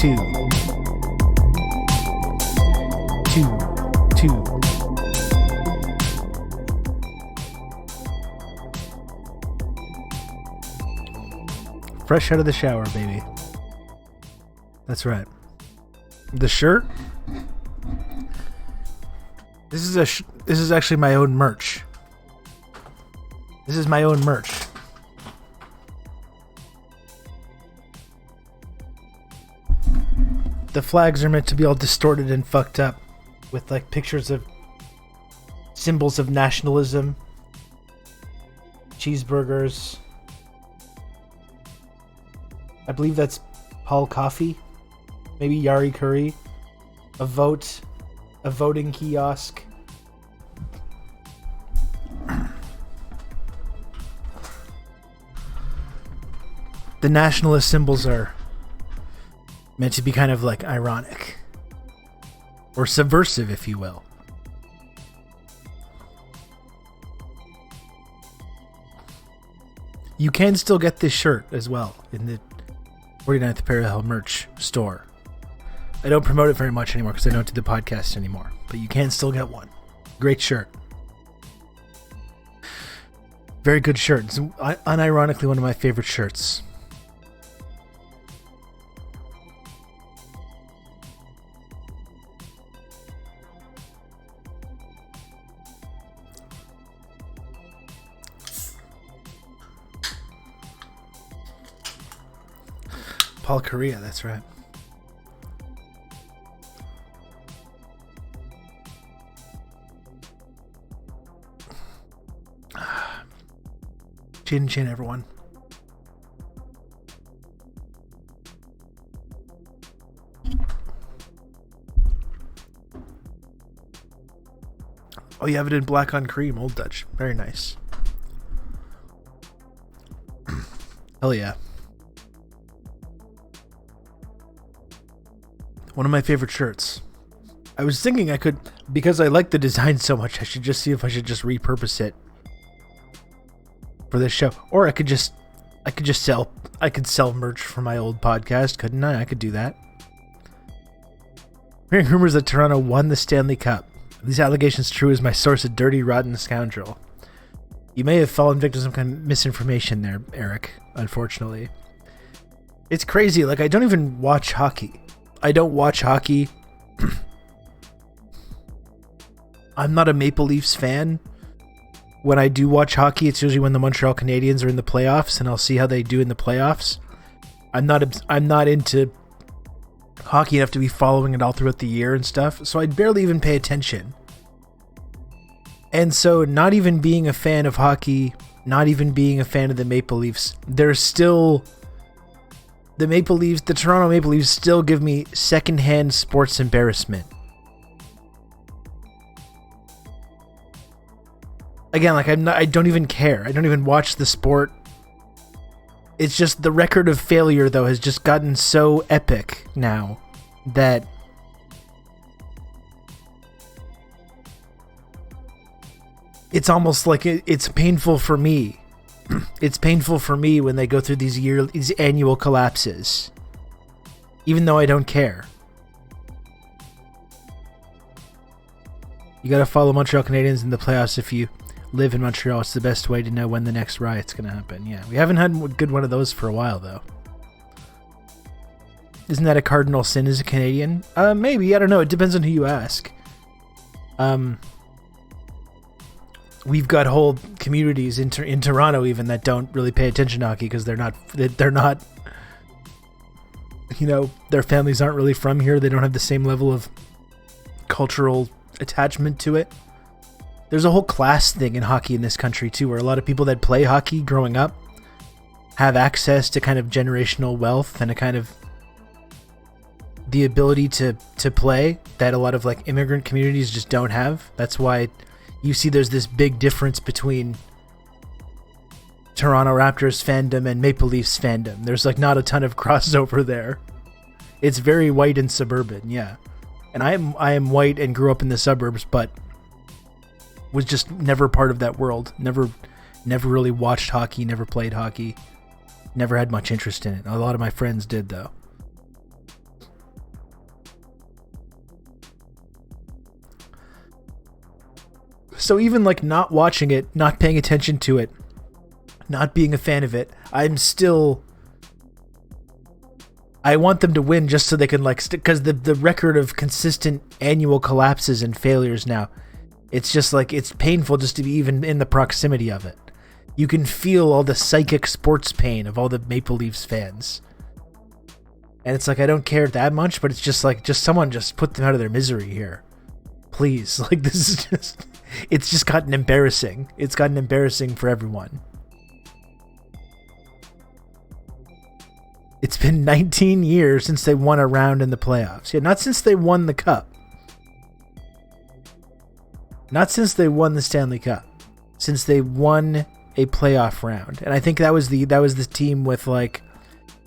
two. Fresh out of the shower, baby. That's right. The shirt. This is actually my own merch. This is my own merch. The flags are meant to be all distorted and fucked up with like pictures of symbols of nationalism, cheeseburgers. I believe that's Paul Coffee, maybe Yari Curry, a voting kiosk. The nationalist symbols are meant to be kind of like ironic or subversive, if you will. You can still get this shirt as well in the 49th Parallel merch store. I don't promote it very much anymore because I don't do the podcast anymore, but you can still get one. Great shirt. Very good shirt. It's unironically one of my favorite shirts. Paul Korea, that's right. Chin chin, everyone. Oh, you have it in black on cream, Old Dutch. Very nice. Hell yeah. One of my favorite shirts. I was thinking I could, because I like the design so much, I should just see if I should just repurpose it for this show. Or I could sell merch for my old podcast, couldn't I? I could do that. Hearing rumors that Toronto won the Stanley Cup. Are these allegations true? Is my source a dirty, rotten scoundrel? You may have fallen victim to some kind of misinformation there, Eric, unfortunately. It's crazy, like I don't even watch hockey. I don't watch hockey. I'm not a Maple Leafs fan. When I do watch hockey, it's usually when the Montreal Canadiens are in the playoffs, and I'll see how they do in the playoffs. I'm not into hockey enough to be following it all throughout the year and stuff, so I barely even pay attention. And so, not even being a fan of hockey, not even being a fan of the Maple Leafs, there's still... The Toronto Maple Leafs still give me secondhand sports embarrassment. Again, like I don't even care. I don't even watch the sport. It's just the record of failure, though, has just gotten so epic now that it's almost like it's painful for me. It's painful for me when they go through these annual collapses, even though I don't care. You gotta follow Montreal Canadiens in the playoffs if you live in Montreal. It's the best way to know when the next riot's gonna happen. Yeah, we haven't had a good one of those for a while, though. Isn't that a cardinal sin as a Canadian? Maybe, I don't know. It depends on who you ask. We've got whole communities in Toronto even that don't really pay attention to hockey because they're not, you know, their families aren't really from here. They don't have the same level of cultural attachment to it. There's a whole class thing in hockey in this country too, where a lot of people that play hockey growing up have access to kind of generational wealth and a kind of the ability to play that a lot of like immigrant communities just don't have. That's why you see there's this big difference between Toronto Raptors fandom and Maple Leafs fandom. There's like not a ton of crossover there. It's very white and suburban, yeah. And I am white and grew up in the suburbs, but was just never part of that world. Never really watched hockey, never played hockey, never had much interest in it. A lot of my friends did, though. So even like not watching it, not paying attention to it, not being a fan of it, I'm still... I want them to win just so they can like... Because the record of consistent annual collapses and failures now, it's just like, it's painful just to be even in the proximity of it. You can feel all the psychic sports pain of all the Maple Leafs fans. And it's like, I don't care that much, but it's just like, just someone just put them out of their misery here. Please. Like, this is just... It's just gotten embarrassing. It's gotten embarrassing for everyone. It's been 19 years since they won a round in the playoffs. Yeah, not since they won the cup. Not since they won the Stanley Cup. Since they won a playoff round. And I think that was the team with like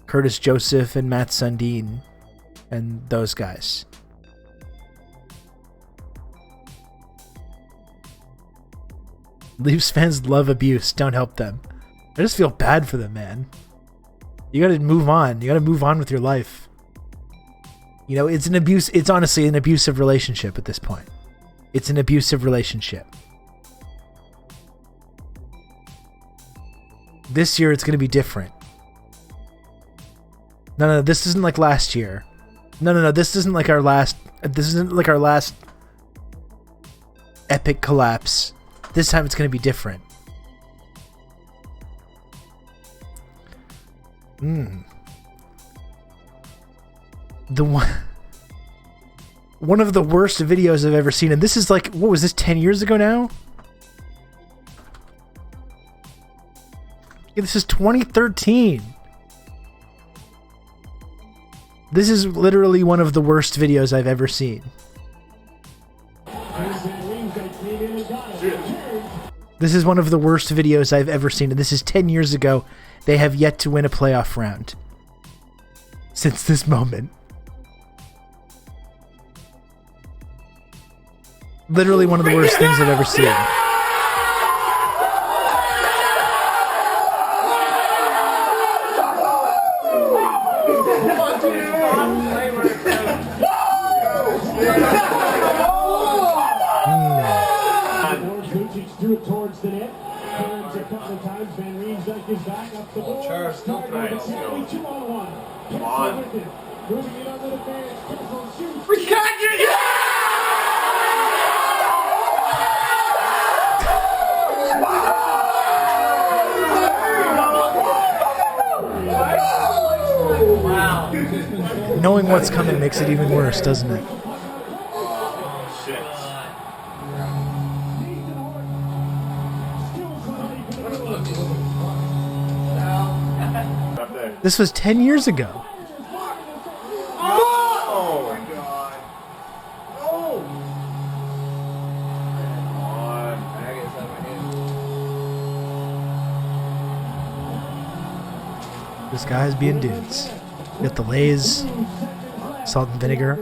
Curtis Joseph and Matt Sundin and those guys. Leafs fans love abuse. Don't help them. I just feel bad for them, man. You gotta move on. You gotta move on with your life. You know, it's an abuse. It's honestly an abusive relationship at this point. It's an abusive relationship. This year it's gonna be different. No, this isn't like last year. No, this isn't like our last... This isn't like our last epic collapse. This time it's going to be different. The one of the worst videos I've ever seen, and this is like, what was this, 10 years ago now? Yeah, this is 2013. This is literally one of the worst videos I've ever seen. This is one of the worst videos I've ever seen, and this is 10 years ago. They have yet to win a playoff round. Since this moment. Literally one of the worst things I've ever seen. Towards the net, turns a couple of times. Van Riemsdyk is back up the board. Charles, no nice. 2-on-1. Come on. Moving it under the fence. Careful shoots. We got you. Wow. Knowing what's coming makes it even worse, doesn't it? This was 10 years ago. Oh my God. Oh. This guy's being dudes. You got the Lay's, salt and vinegar.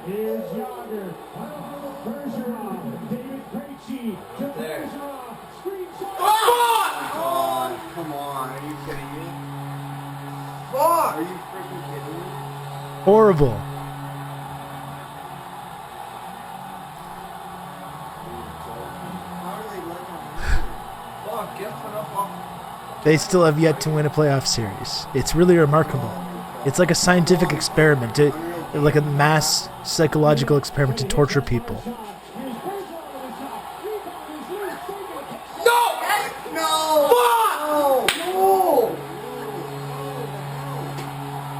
Here's Yager. Bergeron. David Krejci. There. Oh, come on. Are you kidding me? Fuck! Are you freaking kidding me? Horrible. How are they letting Fuck, get put up on... They still have yet to win a playoff series. It's really remarkable. It's like a scientific experiment. Like a mass psychological experiment to torture people. No! No! Fuck! No!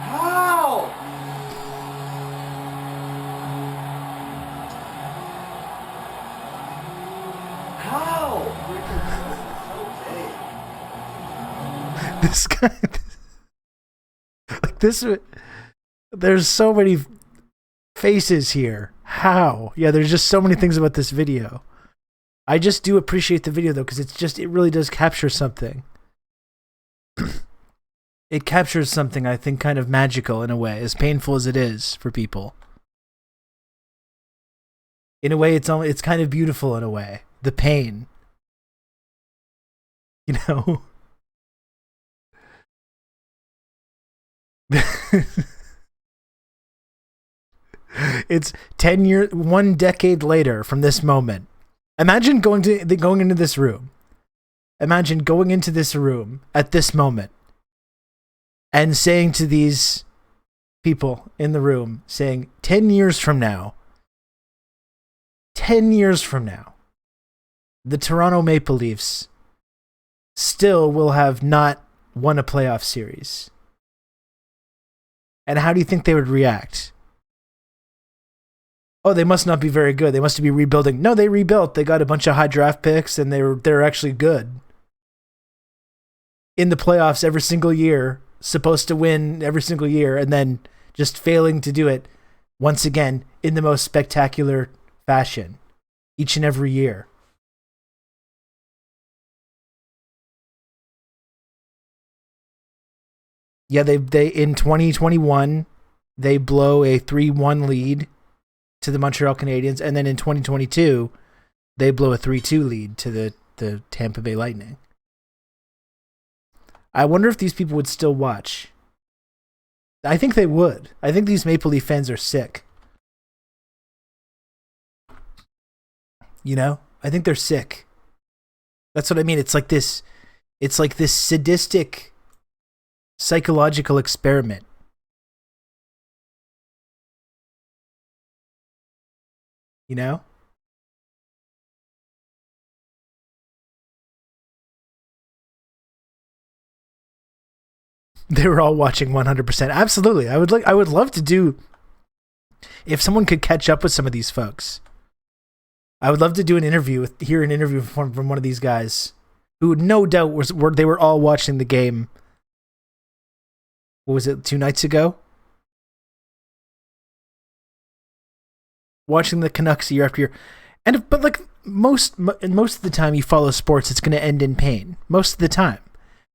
How? How? This guy... Like this... There's so many faces here. How? Yeah, there's just so many things about this video. I just do appreciate the video though, because it really does capture something. It captures something, I think, kind of magical in a way, as painful as it is for people. In a way, it's kind of beautiful in a way. The pain. You know? It's 10 years, 1 decade later from this moment. Imagine going into this room. Imagine going into this room at this moment and saying to these people in the room, saying, 10 years from now, 10 years from now, the Toronto Maple Leafs still will have not won a playoff series. And how do you think they would react? Oh, they must not be very good. They must be rebuilding. No, they rebuilt. They got a bunch of high draft picks, and they're actually good. In the playoffs every single year, supposed to win every single year, and then just failing to do it once again in the most spectacular fashion each and every year. Yeah, they in 2021 they blow a 3-1 lead to the Montreal Canadiens, and then in 2022 they blow a 3-2 lead to the Tampa Bay Lightning. I wonder if these people would still watch. I think they would. I think these Maple Leaf fans are sick. You know? I think they're sick. That's what I mean. It's like this sadistic psychological experiment. You know? They were all watching 100%. Absolutely. I would love to do, if someone could catch up with some of these folks. I would love to do an interview hear an interview from one of these guys who no doubt they were all watching the game. What was it, 2 nights ago? Watching the Canucks year after year. But like most of the time you follow sports, it's going to end in pain. Most of the time.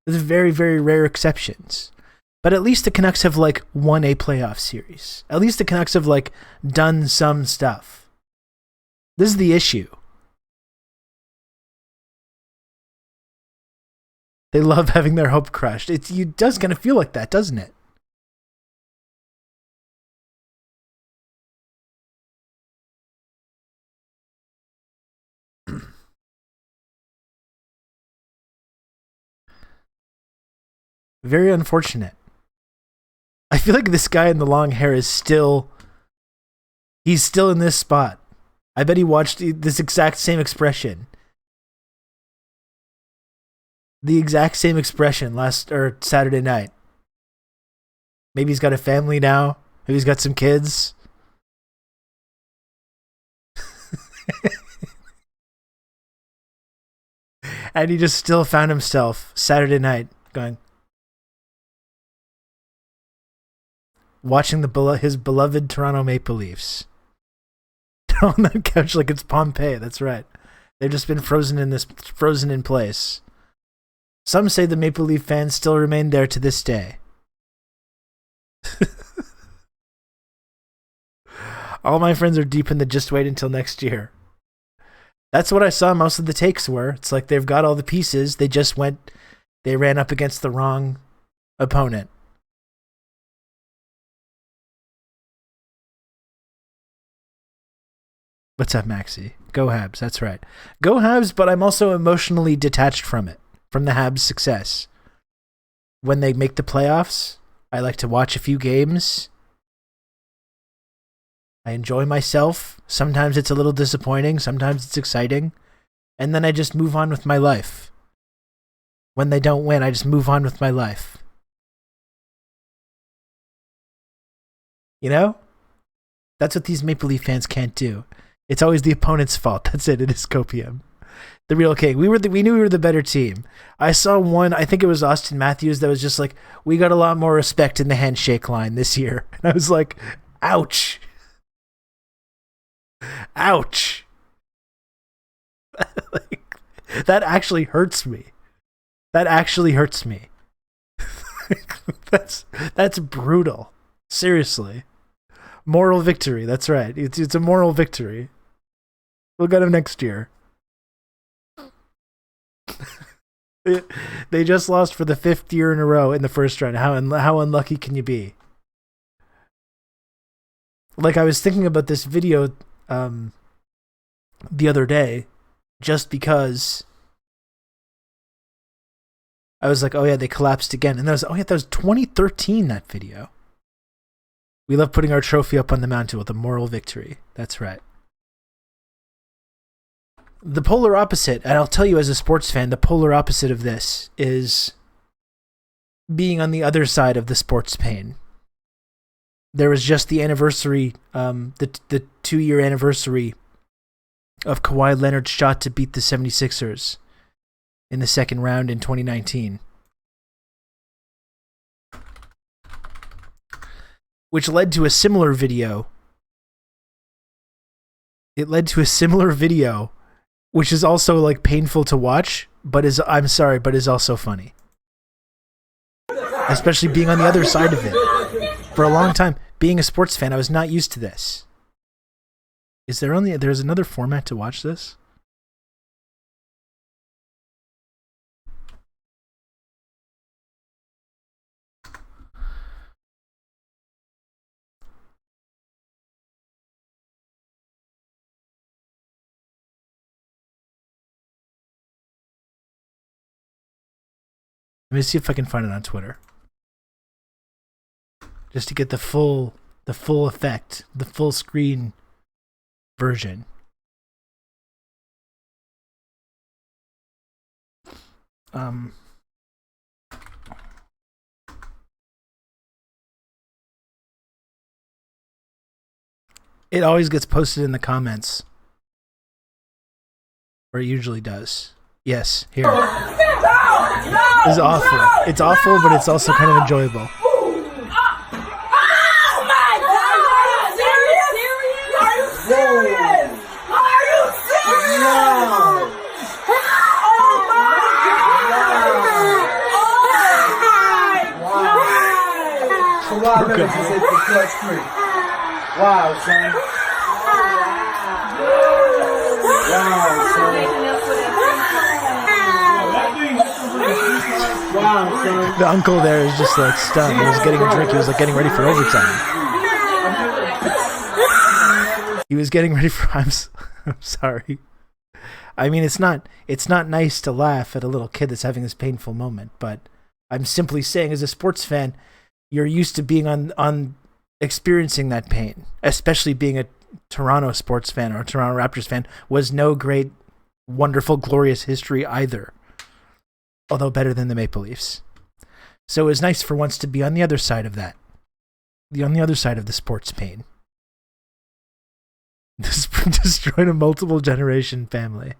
There's very, very rare exceptions. But at least the Canucks have like won a playoff series. At least the Canucks have like done some stuff. This is the issue. They love having their hope crushed. It does kind of feel like that, doesn't it? Very unfortunate. I feel like this guy in the long hair is he's still in this spot. I bet he watched this exact same expression. The exact same expression Saturday night. Maybe he's got a family now. Maybe he's got some kids. And he just still found himself Saturday night going, watching his beloved Toronto Maple Leafs. They're on that couch like it's Pompeii. That's right. They've just been frozen in place. Some say the Maple Leaf fans still remain there to this day. All my friends are deep in the just wait until next year. That's what I saw most of the takes were. It's like they've got all the pieces. They ran up against the wrong opponent. What's up, Maxie? Go Habs, that's right. Go Habs, but I'm also emotionally detached from it, from the Habs' success. When they make the playoffs, I like to watch a few games. I enjoy myself. Sometimes it's a little disappointing, sometimes it's exciting. And then I just move on with my life. When they don't win, I just move on with my life. You know? That's what these Maple Leaf fans can't do. It's always the opponent's fault. That's it. It is copium. The real king. We knew we were the better team. I saw one, I think it was Austin Matthews, that was just like, we got a lot more respect in the handshake line this year. And I was like, ouch. Ouch. Like, that actually hurts me. That actually hurts me. That's brutal. Seriously. Moral victory. That's right. It's a moral victory. We'll get him next year. They just lost for the 5th year in a row in the first round. How unlucky can you be? Like, I was thinking about this video the other day, just because I was like, oh yeah, they collapsed again. And that was 2013, that video. We love putting our trophy up on the mountain with a moral victory. That's right. The polar opposite, and I'll tell you as a sports fan, the polar opposite of this is being on the other side of the sports pain. There was just the anniversary, the 2-year anniversary of Kawhi Leonard's shot to beat the 76ers in the second round in 2019. Which led to a similar video. It led to a similar video, which is also like painful to watch, but is also funny. Especially being on the other side of it. For a long time, being a sports fan, I was not used to this. There's another format to watch this? Let me see if I can find it on Twitter. Just to get the full effect, the full screen version. It always gets posted in the comments. Or it usually does. Yes, here. This is awful. It's awful, but it's also kind of enjoyable. Wow, son. Wow, son. The uncle there is just like stunned. He was getting a drink. He was like getting ready for overtime. He was getting ready for. I'm sorry. I mean, it's not nice to laugh at a little kid that's having this painful moment, but I'm simply saying, as a sports fan, you're used to being on experiencing that pain, especially being a Toronto sports fan or a Toronto Raptors fan was no great, wonderful, glorious history either, although better than the Maple Leafs. So it was nice for once to be on the other side of that, on the other side of the sports pain. Destroyed a multiple generation family.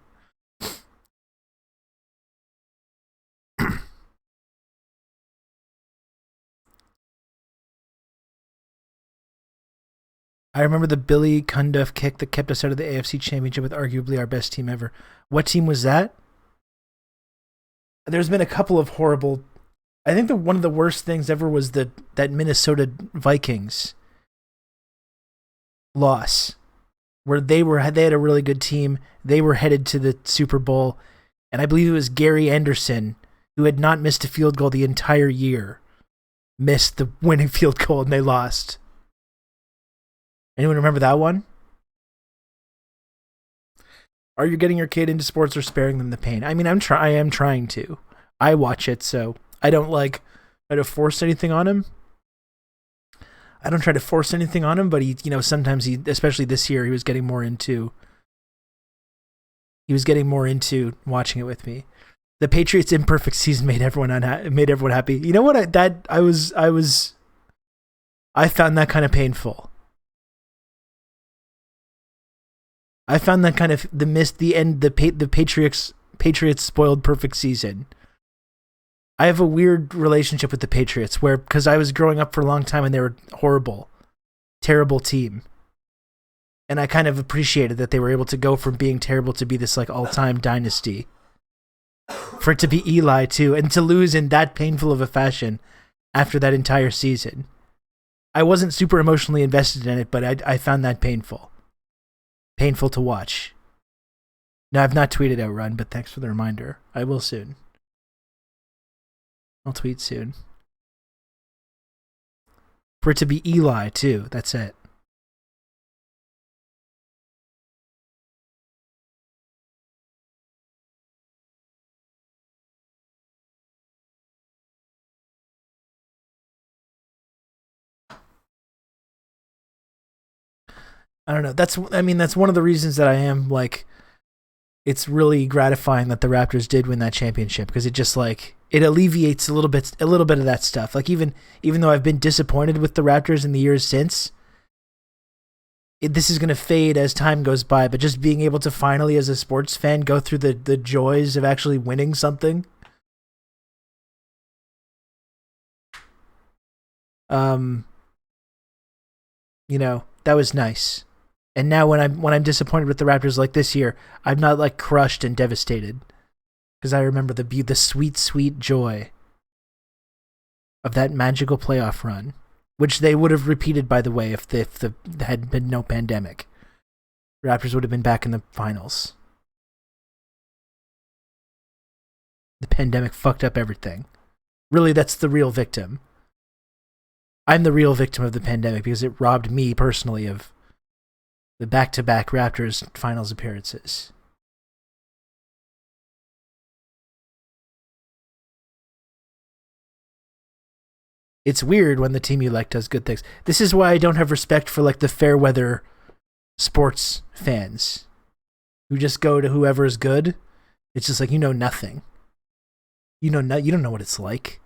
I remember the Billy Cundiff kick that kept us out of the AFC Championship with arguably our best team ever. What team was that? There's been a couple of horrible. I think one of the worst things ever was that Minnesota Vikings loss, where they had a really good team. They were headed to the Super Bowl, and I believe it was Gary Anderson, who had not missed a field goal the entire year, missed the winning field goal, and they lost. Anyone remember that one? Are you getting your kid into sports or sparing them the pain? I mean, I am trying to. I watch it, so I don't try to force anything on him. I don't try to force anything on him, but he, sometimes especially this year, he was getting more into watching it with me. The Patriots' imperfect season made everyone happy. You know what? I found that kind of painful. I found that kind of the Patriots spoiled perfect season. I have a weird relationship with the Patriots because I was growing up for a long time and they were horrible, terrible team. And I kind of appreciated that they were able to go from being terrible to be this like all-time dynasty. For it to be Eli too, and to lose in that painful of a fashion after that entire season. I wasn't super emotionally invested in it, but I found that painful. Painful to watch. Now, I've not tweeted Outrun, but thanks for the reminder. I will soon. I'll tweet soon. For it to be Eli, too. That's it. I don't know. That's one of the reasons that I am like, it's really gratifying that the Raptors did win that championship, because it just like, it alleviates a little bit of that stuff. Like even though I've been disappointed with the Raptors in the years since, this is going to fade as time goes by, but just being able to finally, as a sports fan, go through the joys of actually winning something. That was nice. And now when I'm disappointed with the Raptors like this year, I'm not like crushed and devastated, because I remember the sweet, sweet joy of that magical playoff run, which they would have repeated, by the way, if there had been no pandemic. The Raptors would have been back in the finals. The pandemic fucked up everything. Really, that's the real victim. I'm the real victim of the pandemic, because it robbed me personally of the back-to-back Raptors finals appearances. It's weird when the team you like does good things. This is why I don't have respect for like the fair weather sports fans who just go to whoever is good. It's just like, you know nothing. You don't know what it's like.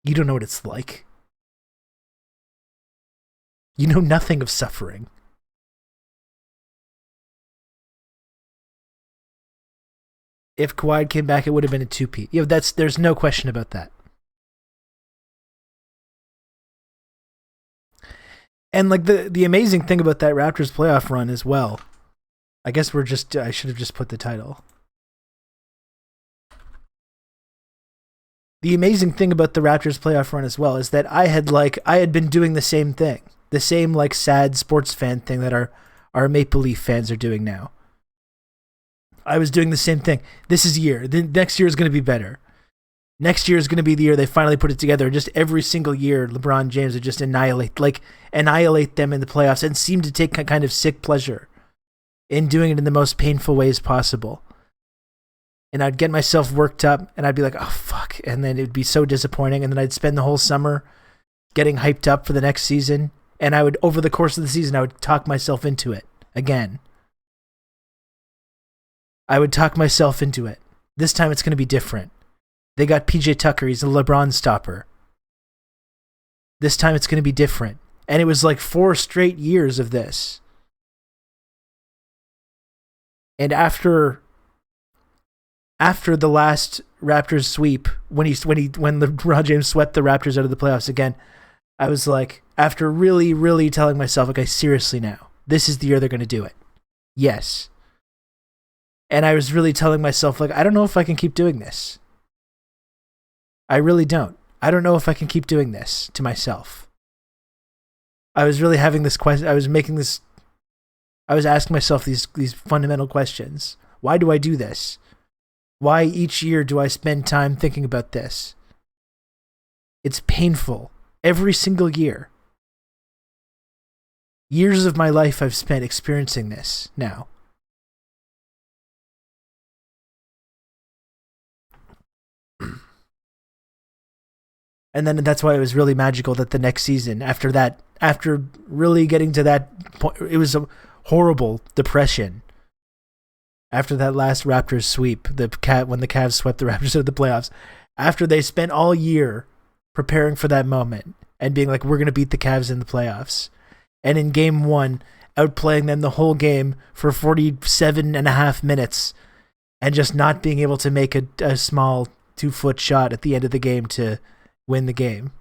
You don't know what it's like. You know nothing of suffering. If Kawhi came back, it would have been a two-peat. There's no question about that. And like the amazing thing about that Raptors playoff run as well, I guess I should have just put the title. The amazing thing about the Raptors playoff run as well is that I had been doing the same thing. The same like sad sports fan thing that our Maple Leaf fans are doing now. I was doing the same thing. This is year. The next year is going to be better. Next year is going to be the year they finally put it together. And just every single year, LeBron James would just annihilate them in the playoffs, and seem to take kind of sick pleasure in doing it in the most painful ways possible. And I'd get myself worked up, and I'd be like, oh, fuck. And then it would be so disappointing. And then I'd spend the whole summer getting hyped up for the next season. And I would, over the course of the season, I would talk myself into it again. I would talk myself into it. This time it's going to be different. They got PJ Tucker. He's a LeBron stopper. This time it's going to be different. And it was like 4 straight years of this. And after the last Raptors sweep, when LeBron James swept the Raptors out of the playoffs again, I was like, after really, really telling myself, okay, seriously now, this is the year they're going to do it. Yes. And I was really telling myself, like, I don't know if I can keep doing this. I really don't. I don't know if I can keep doing this to myself. I was really having this question. I was asking myself these fundamental questions. Why do I do this? Why each year do I spend time thinking about this? It's painful. Every single year. Years of my life I've spent experiencing this now. And then that's why it was really magical that the next season, after really getting to that point, it was a horrible depression. After that last Raptors sweep, when the Cavs swept the Raptors out of the playoffs, after they spent all year preparing for that moment and being like, we're going to beat the Cavs in the playoffs. And in game 1, outplaying them the whole game for 47 and a half minutes and just not being able to make a small 2-foot shot at the end of the game to win the game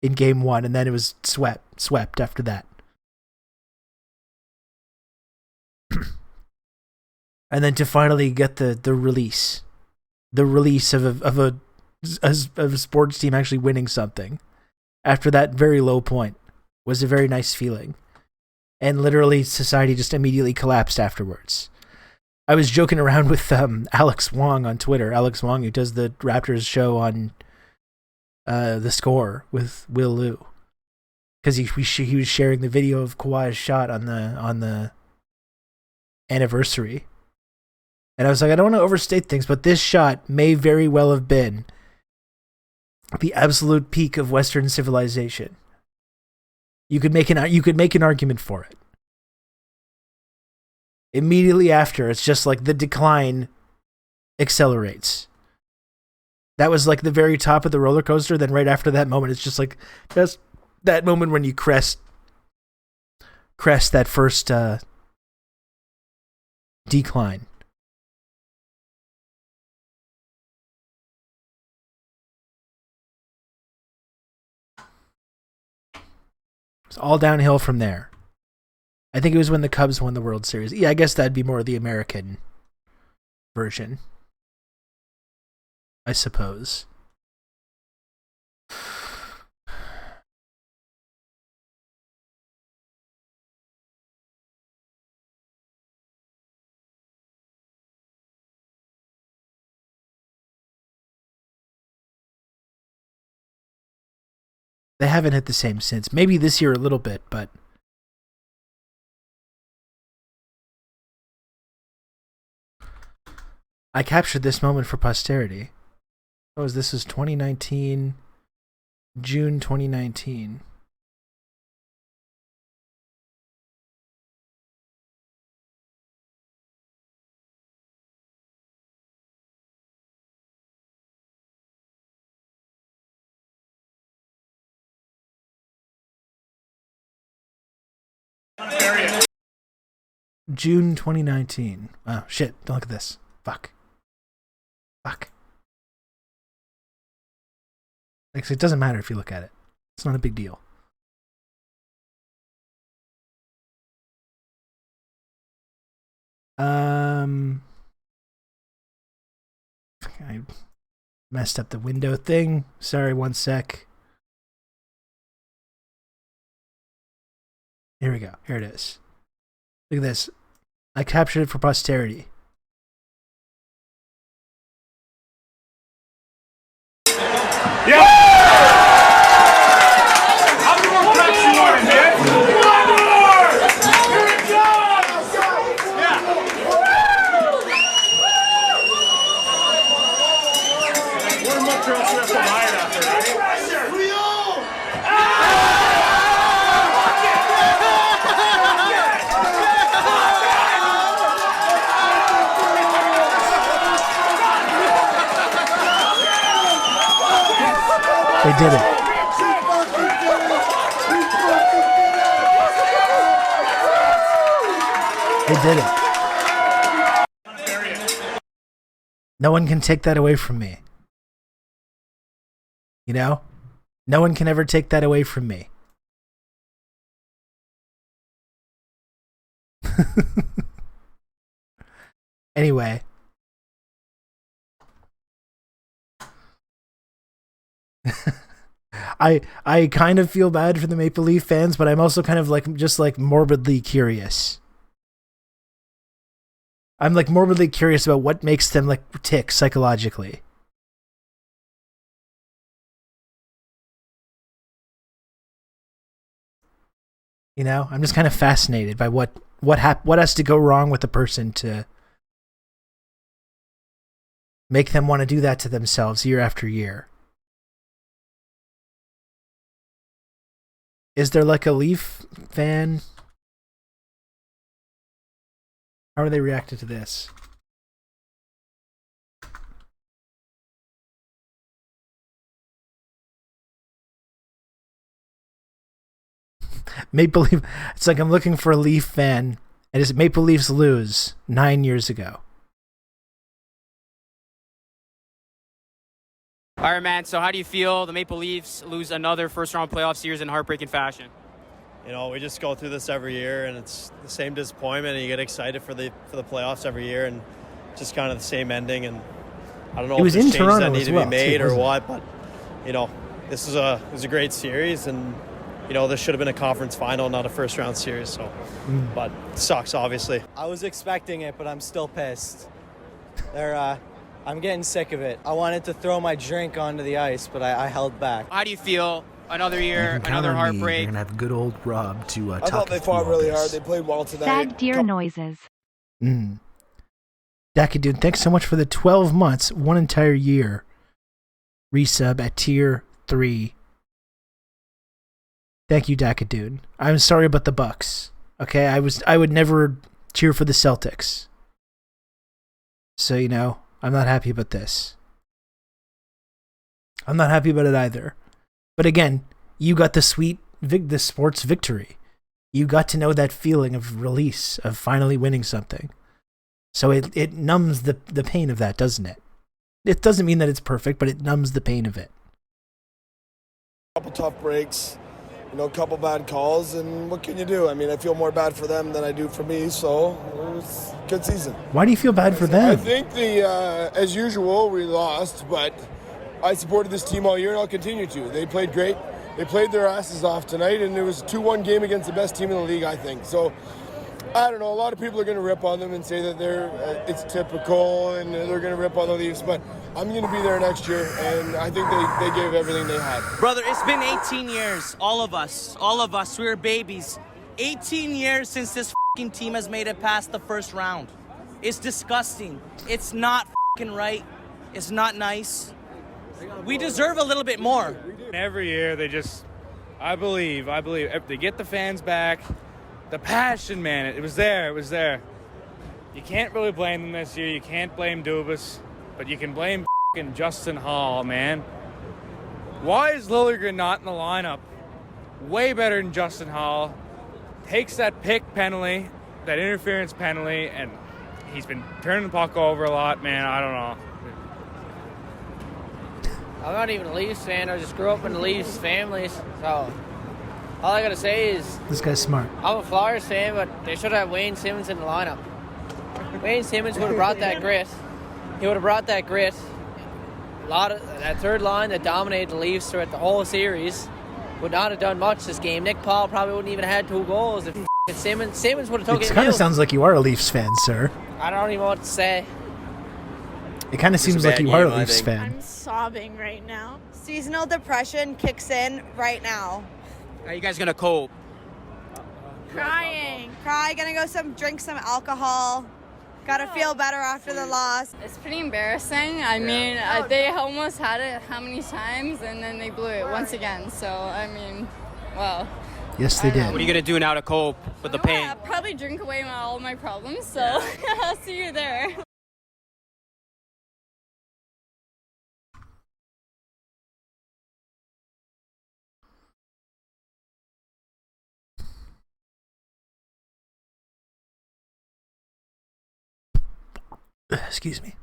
in game 1. And then it was swept after that. And then to finally get the release of a sports team actually winning something after that very low point was a very nice feeling. And literally society just immediately collapsed afterwards. I was joking around with Alex Wong on Twitter. Alex Wong, who does the Raptors show on The Score with Will Liu, because he was sharing the video of Kawhi's shot on the anniversary, and I was like, I don't want to overstate things, but this shot may very well have been the absolute peak of Western civilization. You could make an argument for it. Immediately after, it's just like the decline accelerates. That was like the very top of the roller coaster. Then right after that moment, it's just like just that moment when you crest that first decline. It's all downhill from there. I think it was when the Cubs won the World Series. Yeah, I guess that'd be more the American version, I suppose. They haven't hit the same since. Maybe this year a little bit, but I captured this moment for posterity. Oh, this is 2019, June 2019. June 2019. Oh, shit. Don't look at this. Fuck. Like, it doesn't matter if you look at it. It's not a big deal. I messed up the window thing. Sorry, one sec. Here we go. Here it is. Look at this. I captured it for posterity. Yeah! How many more cracks you want, man? One more! Here it goes! Yeah. One more cross we have to hide after, right? They did it. They did it. No one can take that away from me. You know? No one can ever take that away from me. Anyway. I kind of feel bad for the Maple Leaf fans, but I'm also kind of like just like morbidly curious. I'm like morbidly curious about what makes them like tick psychologically. You know, I'm just kind of fascinated by what has to go wrong with a person to make them want to do that to themselves year after year. Is there like a Leaf fan? How are they reacting to this? Maple Leaf. It's like I'm looking for a Leaf fan, and it's Maple Leafs lose 9 years ago. All right, man. So how do you feel the Maple Leafs lose another first-round playoff series in heartbreaking fashion? You know, we just go through this every year, and it's the same disappointment, and you get excited for the playoffs every year, and just kind of the same ending. And I don't know if there's changes that need to be made or what, but you know, this is a great series, and you know, this should have been a conference final, not a first round series. So, but it sucks, obviously. I was expecting it, but I'm still pissed. I'm getting sick of it. I wanted to throw my drink onto the ice, but I held back. How do you feel? Another year, Count another on me. heartbreak. You're gonna have good old Rob to I talk thought they you through fought all really this. hard. They played well tonight. Sad deer noises. Dacky, dude, thanks so much for the 12 months, 1 entire year resub at tier 3. Thank you, Dacky, dude. I'm sorry about the Bucks. Okay, I would never cheer for the Celtics. So, you know, I'm not happy about this. I'm not happy about it either. But again, you got the the sports victory. You got to know that feeling of release, of finally winning something. So it numbs the pain of that, doesn't it? It doesn't mean that it's perfect, but it numbs the pain of it. Couple tough breaks, you know, a couple bad calls, and what can you do? I mean, I feel more bad for them than I do for me, so it was a good season. Why do you feel bad for them? I think as usual, we lost, but I supported this team all year, and I'll continue to. They played great. They played their asses off tonight, and it was a 2-1 game against the best team in the league, I think. So, I don't know. A lot of people are going to rip on them and say that it's typical, and they're going to rip on the Leafs, but I'm going to be there next year, and I think they gave everything they had. Brother, it's been 18 years. All of us, we were babies. 18 years since this fucking team has made it past the first round. It's disgusting. It's not fucking right. It's not nice. We deserve a little bit more. Every year I believe if they get the fans back, the passion, man, it was there. You can't really blame them this year. You can't blame Dubas, but you can blame fucking Justin Hall, man. Why is Liljegren not in the lineup? Way better than Justin Hall. Takes that pick penalty, that interference penalty, and he's been turning the puck over a lot, man. I don't know. I'm not even a Leafs fan. I just grew up in the Leafs families. So all I got to say is This guy's smart. I'm a Flyers fan, but they should have Wayne Simmons in the lineup. Wayne Simmons would have brought that grit. He would have brought that grit. A lot of that third line that dominated the Leafs throughout the whole series would not have done much this game. Nick Paul probably wouldn't even have had 2 goals if Simmons would have taken it. It kind of sounds like you are a Leafs fan, sir. I don't even know what to say. It kind of seems like you are a Leafs fan. I'm sobbing right now. Seasonal depression kicks in right now. How are you guys gonna cope? Crying. Gonna go drink some alcohol. Gotta feel better after the loss. It's pretty embarrassing. I mean, they almost had it how many times, and then they blew it once again. So, I mean, well. Yes, they did. What are you gonna do now to cope with the pain? I'll probably drink away all my problems, so I'll see you there. Excuse me.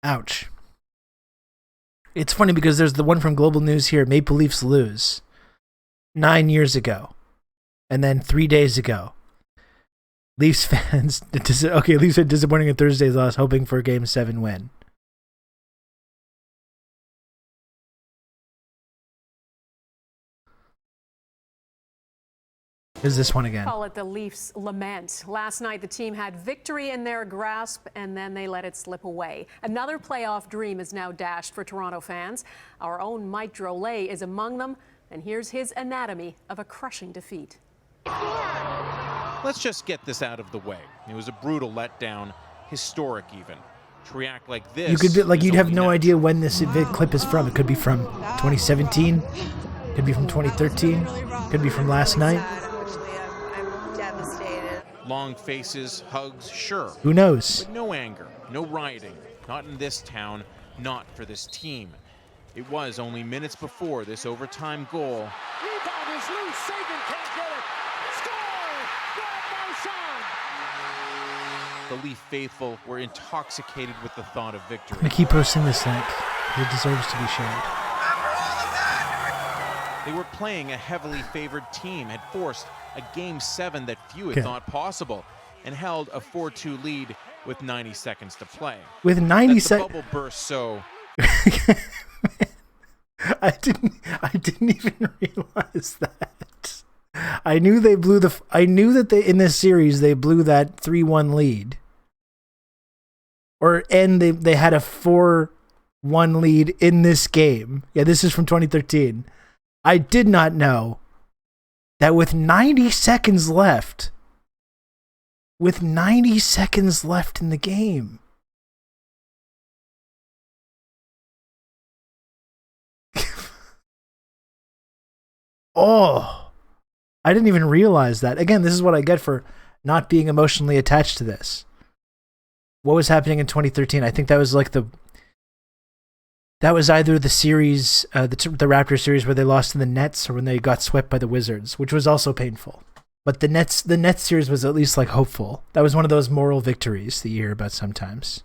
Ouch. It's funny because there's the one from Global News here. Maple Leafs lose 9 years ago. And then 3 days ago. Leafs fans... Leafs had disappointing in Thursday's loss, hoping for a Game 7 win. Here's this one again. Call it the Leafs lament. Last night, the team had victory in their grasp, and then they let it slip away. Another playoff dream is now dashed for Toronto fans. Our own Mike Drolet is among them, and here's his anatomy of a crushing defeat. Let's just get this out of the way. It was a brutal letdown, historic even. To react like this, you could be, like, you'd have no idea when this clip is from. It could be from 2017, could be from 2013, could be from last night. Long faces, hugs, sure. Who knows? But no anger, no rioting. Not in this town, not for this team. It was only minutes before this overtime goal. Rebound is loose. Sagan can't get it. Score! The Leaf faithful were intoxicated with the thought of victory. I keep posting this link. It deserves to be shared. They were playing a heavily favored team, had forced a Game 7 that few had thought possible, and held a 4-2 lead with 90 seconds to play. With 90 The seconds. bubble burst so... I didn't even realize that. I knew they blew I knew that in this series they blew that 3-1 lead. And they had a 4-1 lead in this game. Yeah, this is from 2013. I did not know that with 90 seconds left in the game, oh, I didn't even realize that. Again, this is what I get for not being emotionally attached to this. What was happening in 2013? I think that was like that was either the series, the Raptors series where they lost to the Nets, or when they got swept by the Wizards, which was also painful. But the Nets series was at least like hopeful. That was one of those moral victories that you hear about sometimes.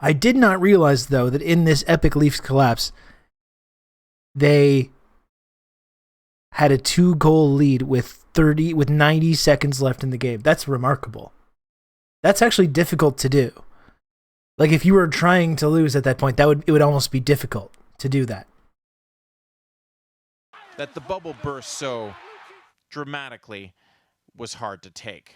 I did not realize, though, that in this epic Leafs collapse, they had a 2-goal lead with 90 seconds left in the game. That's remarkable. That's actually difficult to do. Like, if you were trying to lose at that point, it would almost be difficult to do that. That the bubble burst so dramatically was hard to take.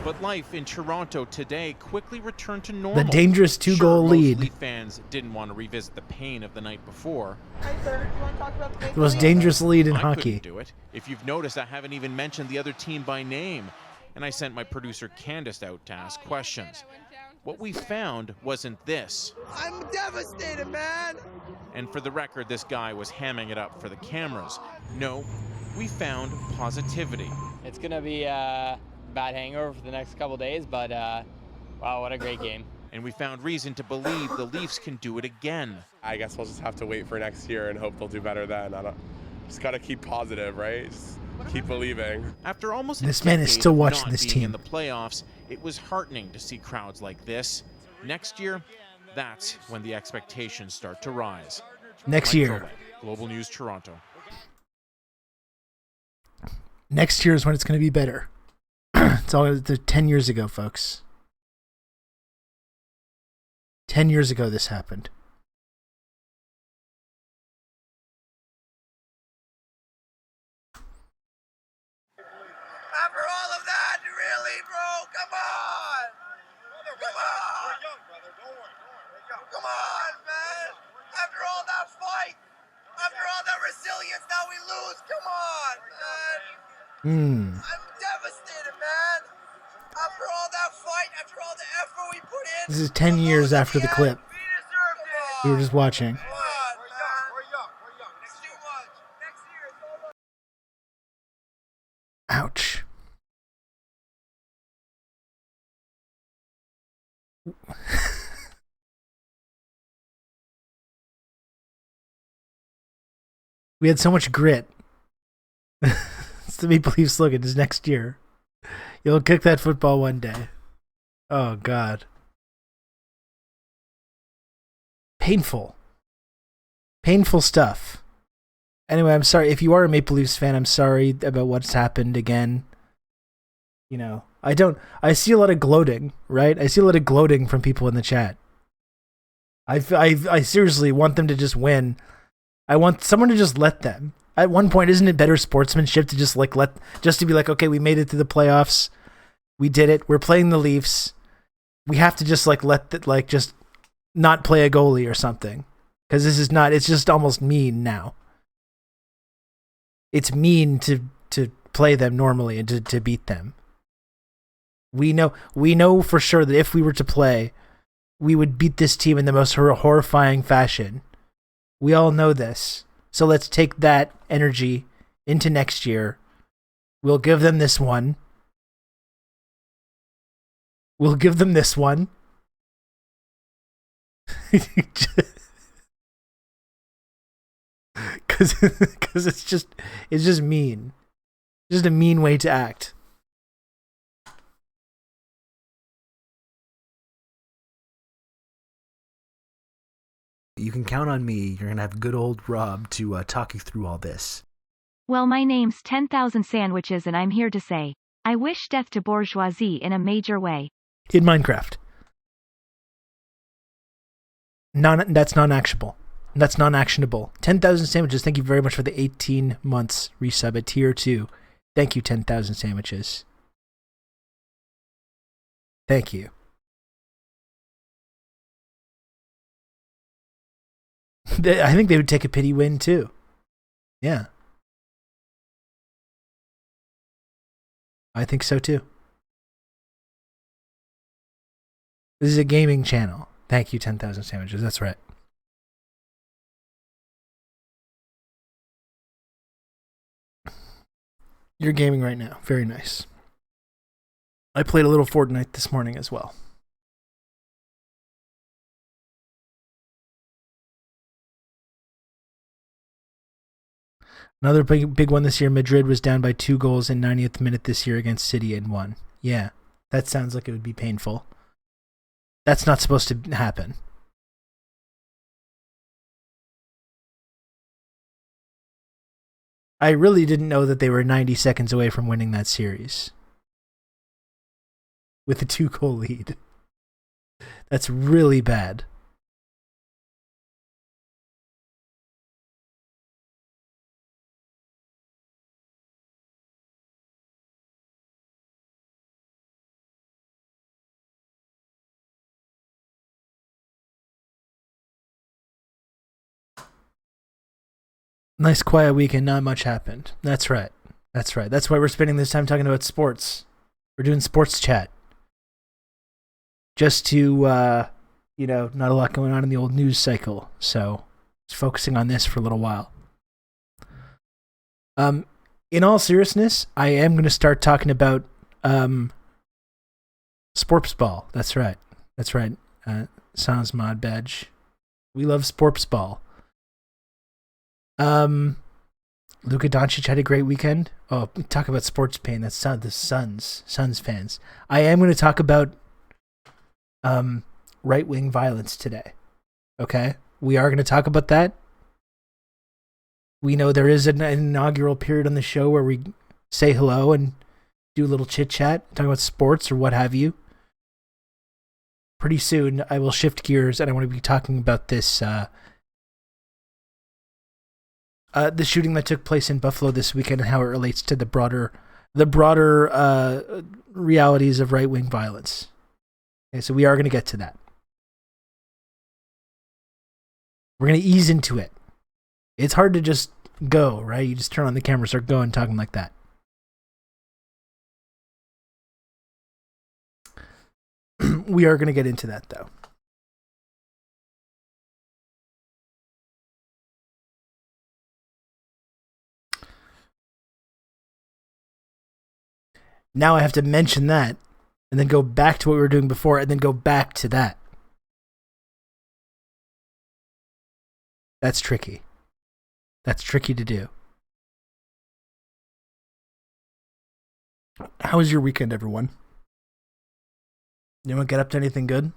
But life in Toronto today quickly returned to normal. The dangerous 2-goal lead. Most Leaf fans didn't want to revisit the pain of the night before. Hi, sir. Do you want to talk about The most dangerous lead in I hockey. couldn't do it. If you've noticed, I haven't even mentioned the other team by name. And I sent my producer Candace out to ask questions. What we found wasn't this. I'm devastated, man. And for the record, this guy was hamming it up for the cameras. No, we found positivity. It's going to be a bad hangover for the next couple days, but wow, what a great game. And we found reason to believe the Leafs can do it again. I guess we'll just have to wait for next year and hope they'll do better then. Just got to keep positive, right? Just keep believing. After almost This man is still watching not this being team. in the playoffs, it was heartening to see crowds like this. Next year, that's when the expectations start to rise. Next Mike year. Troley, Global News Toronto. Next year is when it's going to be better. It's all 10 years ago, folks. 10 years ago this happened. After all of that, really, bro? Come on! Come on! Come on, man! After all that fight, after all that resilience, now we lose. Come on, man! I'm devastated, man! After all that fight, after all the effort we put in... This is 10 years after the clip we were just watching. Ouch. We had so much grit. It's the Maple Leaf slogan is next year. You'll kick that football one day. Oh, God. Painful. Painful stuff. Anyway, I'm sorry. If you are a Maple Leafs fan, I'm sorry about what's happened again. You know, I see a lot of gloating, right? I see a lot of gloating from people in the chat. I seriously want them to just win. I want someone to just let them. At one point, isn't it better sportsmanship to just to be like, okay, we made it to the playoffs. We did it. We're playing the Leafs. We have to just just not play a goalie or something. Because it's just almost mean now. It's mean to play them normally and to beat them. We know for sure that if we were to play, we would beat this team in the most horrifying fashion. We all know this. So let's take that energy into next year. We'll give them this one. Because it's just mean. Just a mean way to act. You can count on me. You're going to have good old Rob to talk you through all this. Well, my name's 10,000 Sandwiches and I'm here to say, I wish death to bourgeoisie in a major way. In Minecraft. That's non-actionable. That's non-actionable. 10,000 sandwiches. Thank you very much for the 18 months resub at tier 2. Thank you, 10,000 sandwiches. Thank you. I think they would take a pity win too. Yeah. I think so too. This is a gaming channel. Thank you, 10,000 sandwiches. That's right. You're gaming right now. Very nice. I played a little Fortnite this morning as well. Another big one this year. Madrid was down by 2 goals in 90th minute this year against City and won. Yeah, that sounds like it would be painful. That's not supposed to happen. I really didn't know that they were 90 seconds away from winning that series. With a 2-goal lead. That's really bad. Nice quiet weekend, not much happened. That's right. That's right. That's why we're spending this time talking about sports. We're doing sports chat. Just to, not a lot going on in the old news cycle. So, just focusing on this for a little while. In all seriousness, I am going to start talking about sports ball. That's right. That's right. Sans mod badge. We love sports ball. Luka Doncic had a great weekend. Oh, talk about sports pain. That's the Suns fans. I am going to talk about right-wing violence today. Okay? We are going to talk about that. We know there is an inaugural period on the show where we say hello and do a little chit-chat, talk about sports or what have you. Pretty soon, I will shift gears and I want to be talking about this the shooting that took place in Buffalo this weekend and how it relates to the broader realities of right-wing violence. Okay, so we are going to get to that. We're going to ease into it. It's hard to just go, right? You just turn on the camera, start going, talking like that. We are going to get into that, though. Now I have to mention that, and then go back to what we were doing before, and then go back to that. That's tricky. That's tricky to do. How was your weekend, everyone? Anyone get up to anything good?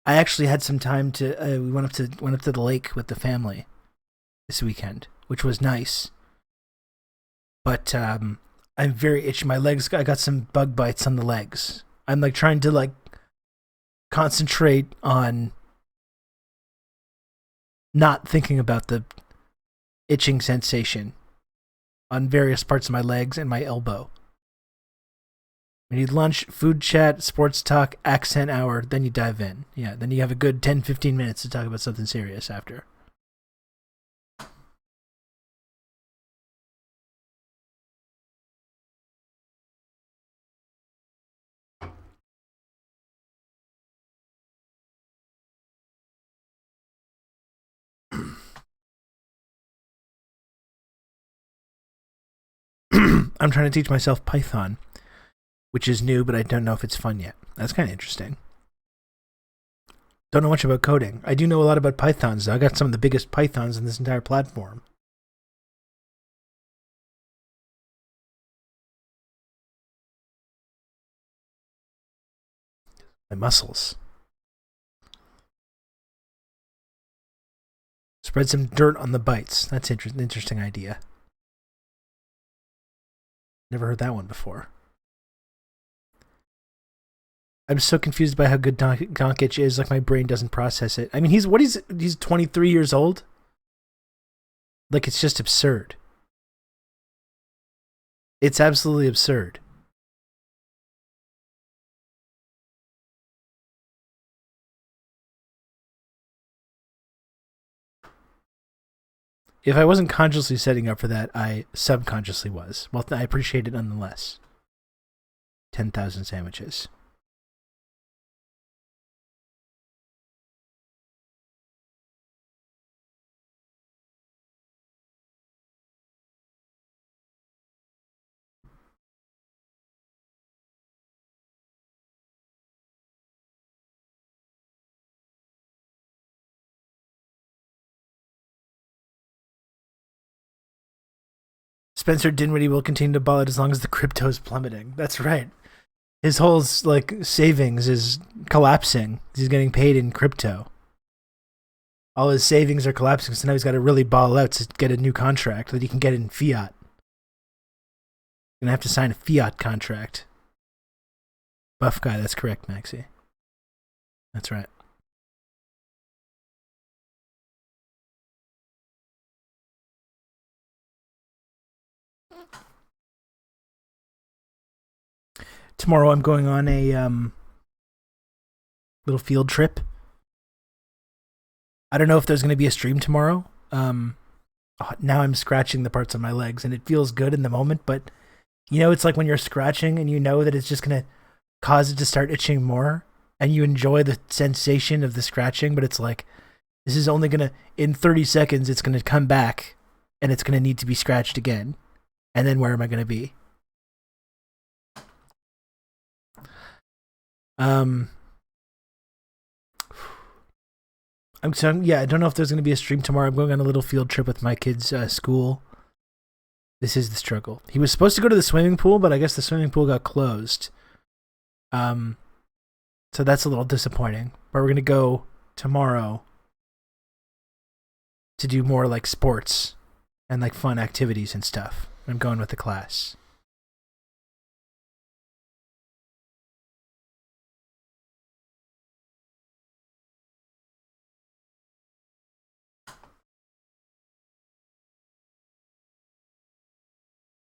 I actually had some time to. We went up to the lake with the family this weekend, which was nice. But I'm very itchy. My legs. I got some bug bites on the legs. I'm trying to concentrate on not thinking about the itching sensation on various parts of my legs and my elbow. We need lunch, food chat, sports talk, accent hour, then you dive in. Yeah, then you have a good 10-15 minutes to talk about something serious after. I'm trying to teach myself Python, which is new, but I don't know if it's fun yet. That's kind of interesting. Don't know much about coding. I do know a lot about Pythons, though. I got some of the biggest Pythons in this entire platform. My muscles. Spread some dirt on the bites. That's an interesting idea. Never heard that one before. I'm so confused by how good Doncic is. Like, my brain doesn't process it. I mean, he's 23 years old. Like, it's just absurd. It's absolutely absurd. If I wasn't consciously setting up for that, I subconsciously was. Well, I appreciate it nonetheless. 10,000 sandwiches. Spencer Dinwiddie will continue to ball it as long as the crypto is plummeting. That's right. His whole savings is collapsing. He's getting paid in crypto. All his savings are collapsing, so now he's got to really ball out to get a new contract that he can get in fiat. Gonna have to sign a fiat contract. Buff guy, that's correct, Maxie. That's right. Tomorrow I'm going on a little field trip. I don't know if there's going to be a stream tomorrow. Now I'm scratching the parts of my legs, and it feels good in the moment, but it's like when you're scratching and you know that it's just going to cause it to start itching more, and you enjoy the sensation of the scratching, but it's like, this is only going to, in 30 seconds, it's going to come back, and it's going to need to be scratched again. And then where am I going to be? I don't know if there's going to be a stream tomorrow. I'm going on a little field trip with my kid's school. This is the struggle. He was supposed to go to the swimming pool, but I guess the swimming pool got closed. So that's a little disappointing. But we're going to go tomorrow to do more like sports and like fun activities and stuff. I'm going with the class.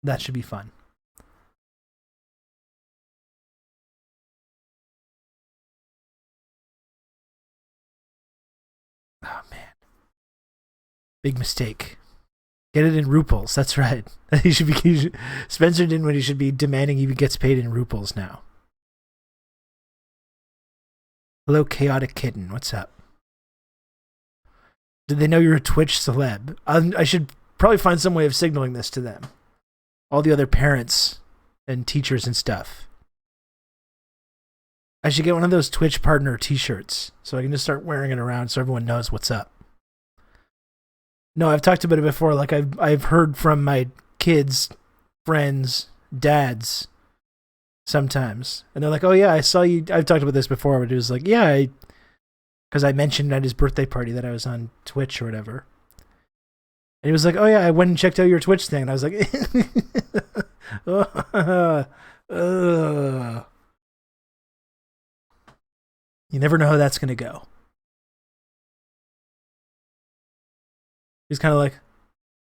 That should be fun. Oh, man. Big mistake. Get it in ruples. That's right. Spencer Dinwiddie should be demanding he gets paid in ruples now. Hello, Chaotic Kitten. What's up? Did they know you're a Twitch celeb? I should probably find some way of signaling this to them. All the other parents and teachers and stuff. I should get one of those Twitch partner t-shirts so I can just start wearing it around so everyone knows what's up. No, I've talked about it before. Like I've heard from my kids, friends, dads sometimes. And they're like, "Oh yeah, I saw you." I've talked about this before, but it was like, "Yeah, because I mentioned at his birthday party that I was on Twitch or whatever." And he was like, "Oh yeah, I went and checked out your Twitch thing." And I was like, You never know how that's going to go. He's kind of like,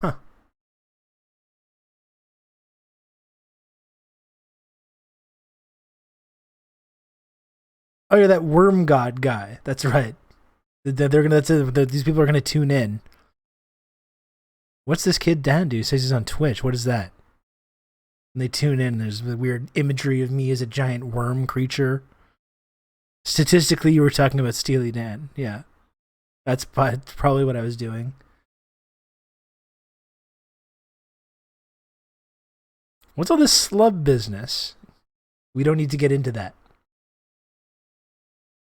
huh. Oh, you're that worm god guy. That's right. They're gonna. These people are gonna tune in. What's this kid Dan do? He says he's on Twitch. What is that? And they tune in. There's the weird imagery of me as a giant worm creature. Statistically, you were talking about Steely Dan. Yeah. That's probably what I was doing. What's all this slub business? We don't need to get into that.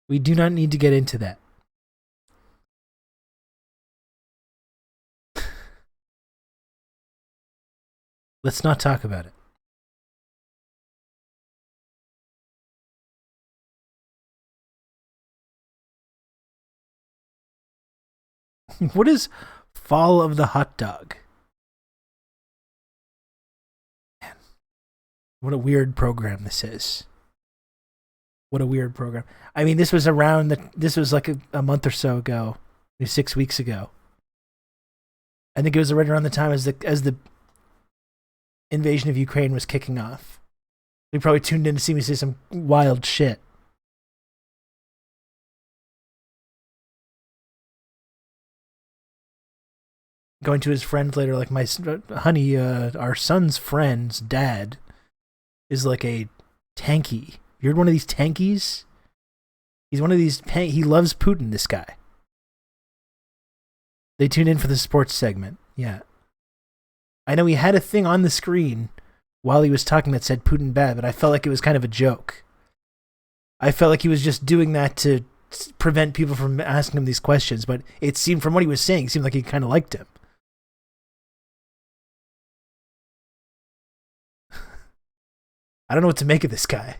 We do not need to get into that. Let's not talk about it. What is Fall of the Hot Dog? Man, what a weird program this is. What a weird program. I mean, this was around this was like a month or so ago, 6 weeks ago. I think it was right around the time as the invasion of Ukraine was kicking off. You probably tuned in to see me say some wild shit. Going to his friend later, like, my honey, our son's friend's dad is like a tanky. You heard one of these tankies? He's one of these. He loves Putin. This guy. They tuned in for the sports segment. Yeah, I know he had a thing on the screen while he was talking that said Putin bad, but I felt like it was kind of a joke. I felt like he was just doing that to prevent people from asking him these questions, but it seemed, from what he was saying, it seemed like he kind of liked him. I don't know what to make of this guy.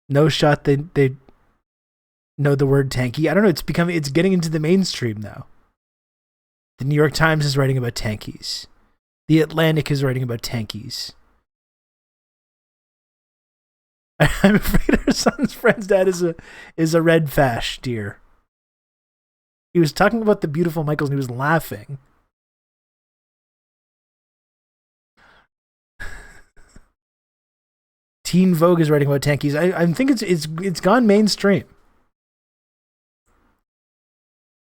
No shot they know the word tanky. I don't know, it's getting into the mainstream now. The New York Times is writing about tankies. The Atlantic is writing about tankies. I'm afraid our son's friend's dad is a red fash deer. He was talking about the beautiful Michaels and he was laughing. Teen Vogue is writing about tankies. I think it's gone mainstream.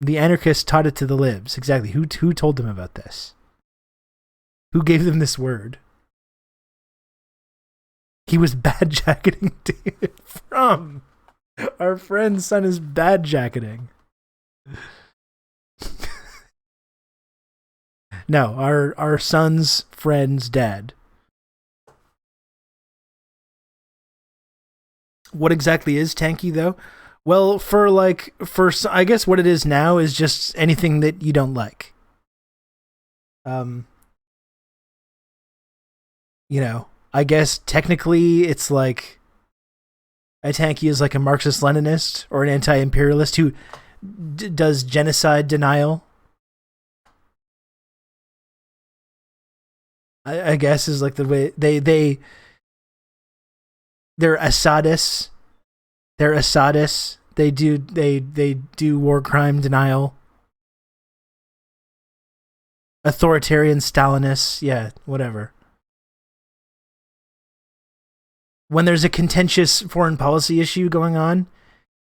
The anarchists taught it to the libs. Exactly. Who told them about this? Who gave them this word? He was bad jacketing from our friend's son is bad jacketing. No, our son's friend's dad. What exactly is tanky, though? Well, for I guess what it is now is just anything that you don't like. You know, I guess technically it's like a tanky is like a Marxist-Leninist or an anti-imperialist who does genocide denial. I guess is like the way they're Assadists. They're Assadists. They do war crime denial. Authoritarian Stalinists. Yeah, whatever. When there's a contentious foreign policy issue going on,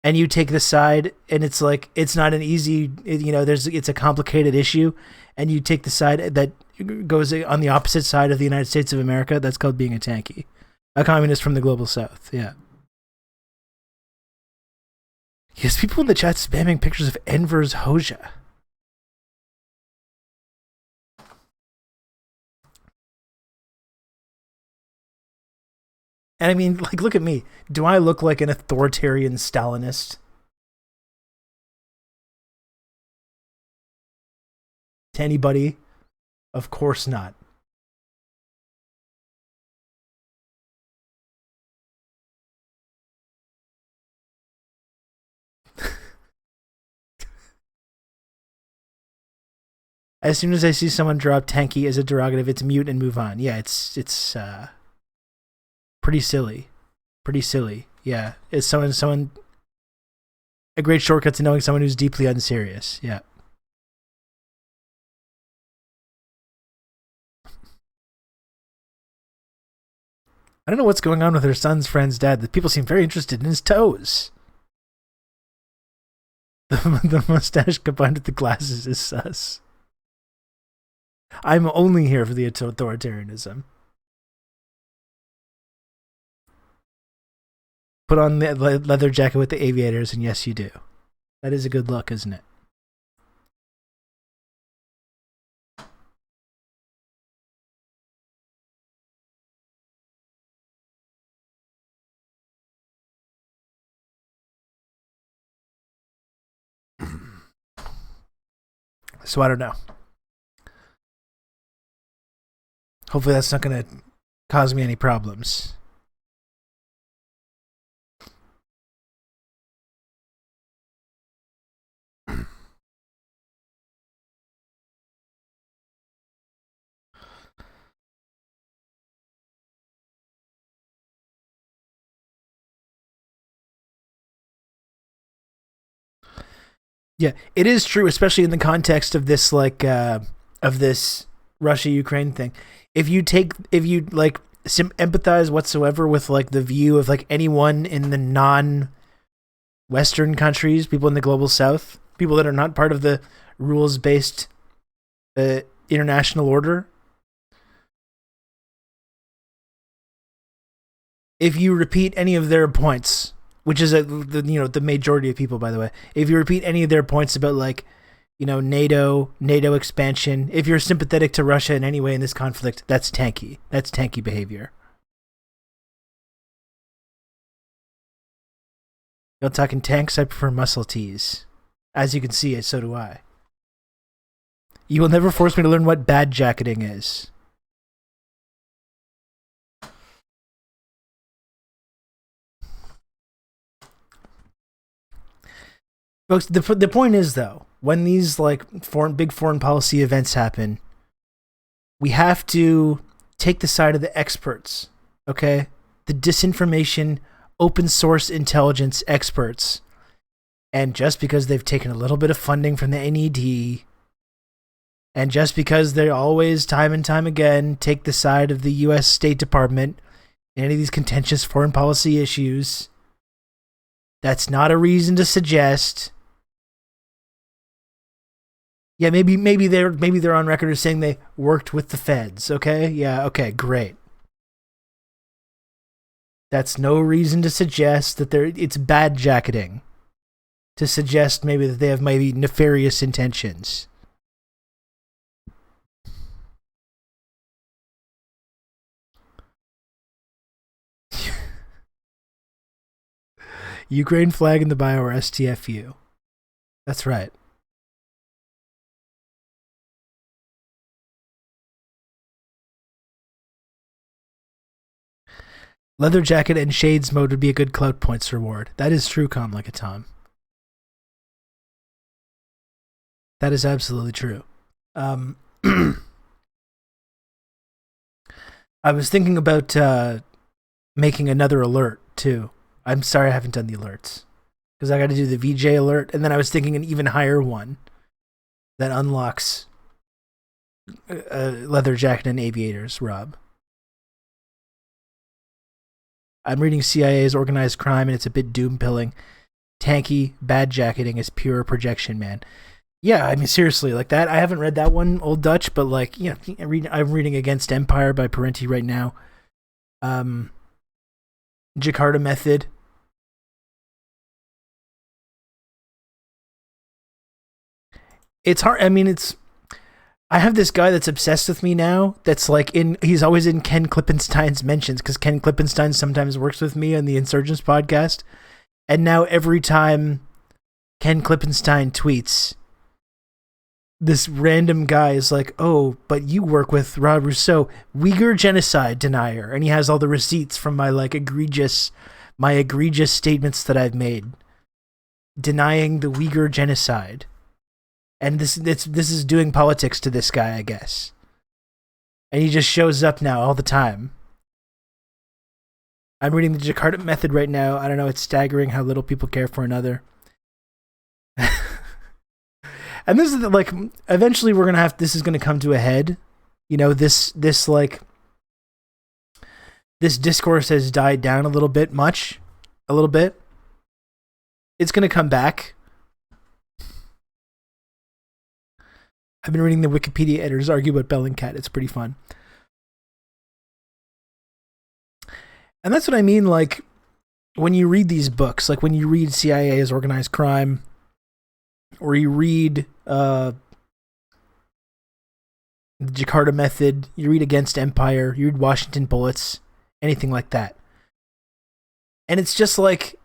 and you take the side, and it's like it's not an easy, it's a complicated issue, and you take the side that goes on the opposite side of the United States of America, that's called being a tanky. A communist from the global south, yeah. Yes, people in the chat spamming pictures of Enver's Hoja. And I mean, like, look at me. Do I look like an authoritarian Stalinist? To anybody? Of course not. As soon as I see someone drop tanky as a derogative, it's mute and move on. Yeah, it's pretty silly. Pretty silly. Yeah. It's someone a great shortcut to knowing someone who's deeply unserious. Yeah. I don't know what's going on with her son's friend's dad. The people seem very interested in his toes. The mustache combined with the glasses is sus. I'm only here for the authoritarianism. Put on the leather jacket with the aviators, and yes, you do. That is a good look, isn't it? So I don't know. Hopefully that's not going to cause me any problems. Yeah, it is true, especially in the context of this of this Russia-Ukraine thing. If you empathize whatsoever with like the view of like anyone in the non-Western countries, people in the global South, people that are not part of the rules-based international order, if you repeat any of their points, which is the majority of people, by the way, if you repeat any of their points about like, NATO expansion, if you're sympathetic to Russia in any way in this conflict, that's tanky. That's tanky behavior. You're talking tanks, I prefer muscle tees. As you can see, so do I. You will never force me to learn what bad jacketing is. Folks, the point is, though, when these like big foreign policy events happen, we have to take the side of the experts, okay? The disinformation, open source intelligence experts. And just because they've taken a little bit of funding from the NED, and just because they always, time and time again, take the side of the U.S. State Department in any of these contentious foreign policy issues, that's not a reason to suggest. Yeah, maybe they're on record as saying they worked with the feds. Okay, yeah, okay, great. That's no reason to suggest that it's bad jacketing. To suggest maybe that they have maybe nefarious intentions. Ukraine flag in the bio or STFU. That's right. Leather jacket and shades mode would be a good clout points reward. That is true, Calm Like a Tom. That is absolutely true. I was thinking about making another alert, too. I'm sorry I haven't done the alerts. Because I got to do the VJ alert, and then I was thinking an even higher one that unlocks leather jacket and aviators, Rob. I'm reading CIA's Organized Crime, and it's a bit doom-pilling. Tanky, bad jacketing is pure projection, man. Yeah, I mean, seriously, like that. I haven't read that one, Old Dutch, but like, I'm reading Against Empire by Parenti right now. Jakarta Method. It's hard. I mean, I have this guy that's obsessed with me now. That's like he's always in Ken Klippenstein's mentions because Ken Klippenstein sometimes works with me on the Insurgents podcast. And now every time Ken Klippenstein tweets, this random guy is like, "Oh, but you work with Rod Rousseau, Uyghur genocide denier," and he has all the receipts from my egregious statements that I've made denying the Uyghur genocide. And this is doing politics to this guy, I guess. And he just shows up now all the time. I'm reading the Jakarta Method right now. I don't know, it's staggering how little people care for another. And this is like, eventually this is gonna come to a head. This discourse has died down a little bit. It's gonna come back. I've been reading the Wikipedia editors argue about Bellingcat. It's pretty fun. And that's what I mean, like, when you read these books, like when you read CIA's Organized Crime, or you read the Jakarta Method, you read Against Empire, you read Washington Bullets, anything like that. And it's just like,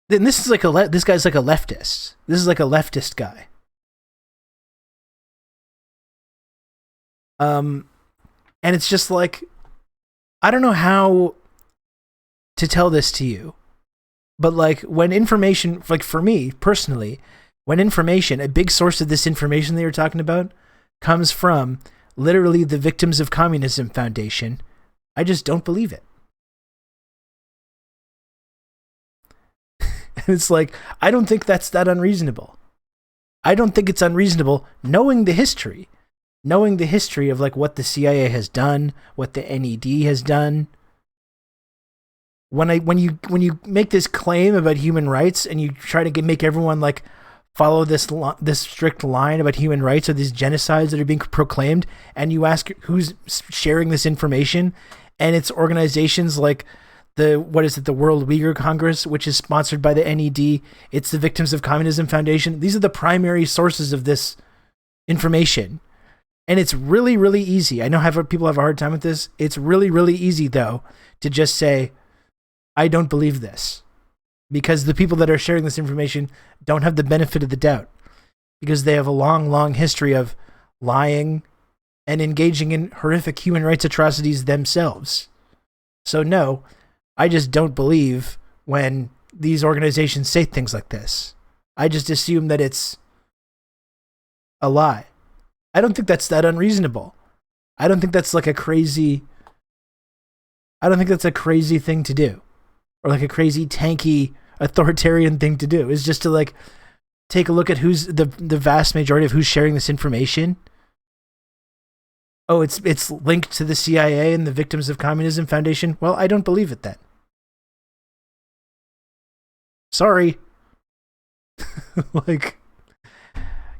then this is like this guy's like a leftist. This is like a leftist guy. And it's just like, I don't know how to tell this to you, but like when information, like for me personally, when information, a big source of this information that you're talking about comes from literally the Victims of Communism Foundation, I just don't believe it. And it's like, I don't think that's that unreasonable. I don't think it's unreasonable, knowing the history of like what the CIA has done, what the NED has done. When you make this claim about human rights and you try to make everyone like follow this strict line about human rights or these genocides that are being proclaimed, and you ask who's sharing this information, and it's organizations like the World Uyghur Congress, which is sponsored by the NED. It's the Victims of Communism Foundation. These are the primary sources of this information. And it's really, really easy. I know people have a hard time with this. It's really, really easy, though, to just say, I don't believe this. Because the people that are sharing this information don't have the benefit of the doubt. Because they have a long, long history of lying and engaging in horrific human rights atrocities themselves. So no, I just don't believe when these organizations say things like this. I just assume that it's a lie. I don't think that's that unreasonable. I don't think that's like a crazy thing to do. Or like a crazy tanky authoritarian thing to do. Is just to like take a look at who's the vast majority of who's sharing this information. Oh, it's linked to the CIA and the Victims of Communism Foundation. Well, I don't believe it then. Sorry. Like,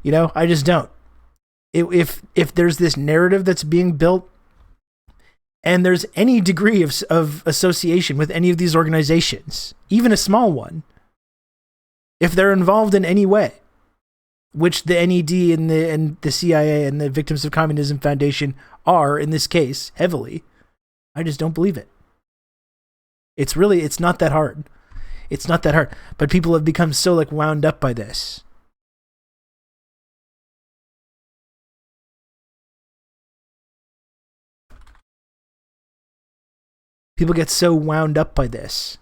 I just don't. If there's this narrative that's being built and there's any degree of association with any of these organizations, even a small one, if they're involved in any way, which the NED and the CIA and the Victims of Communism Foundation are, in this case, heavily, I just don't believe it. It's not that hard. It's not that hard. But people have become so like wound up by this. People get so wound up by this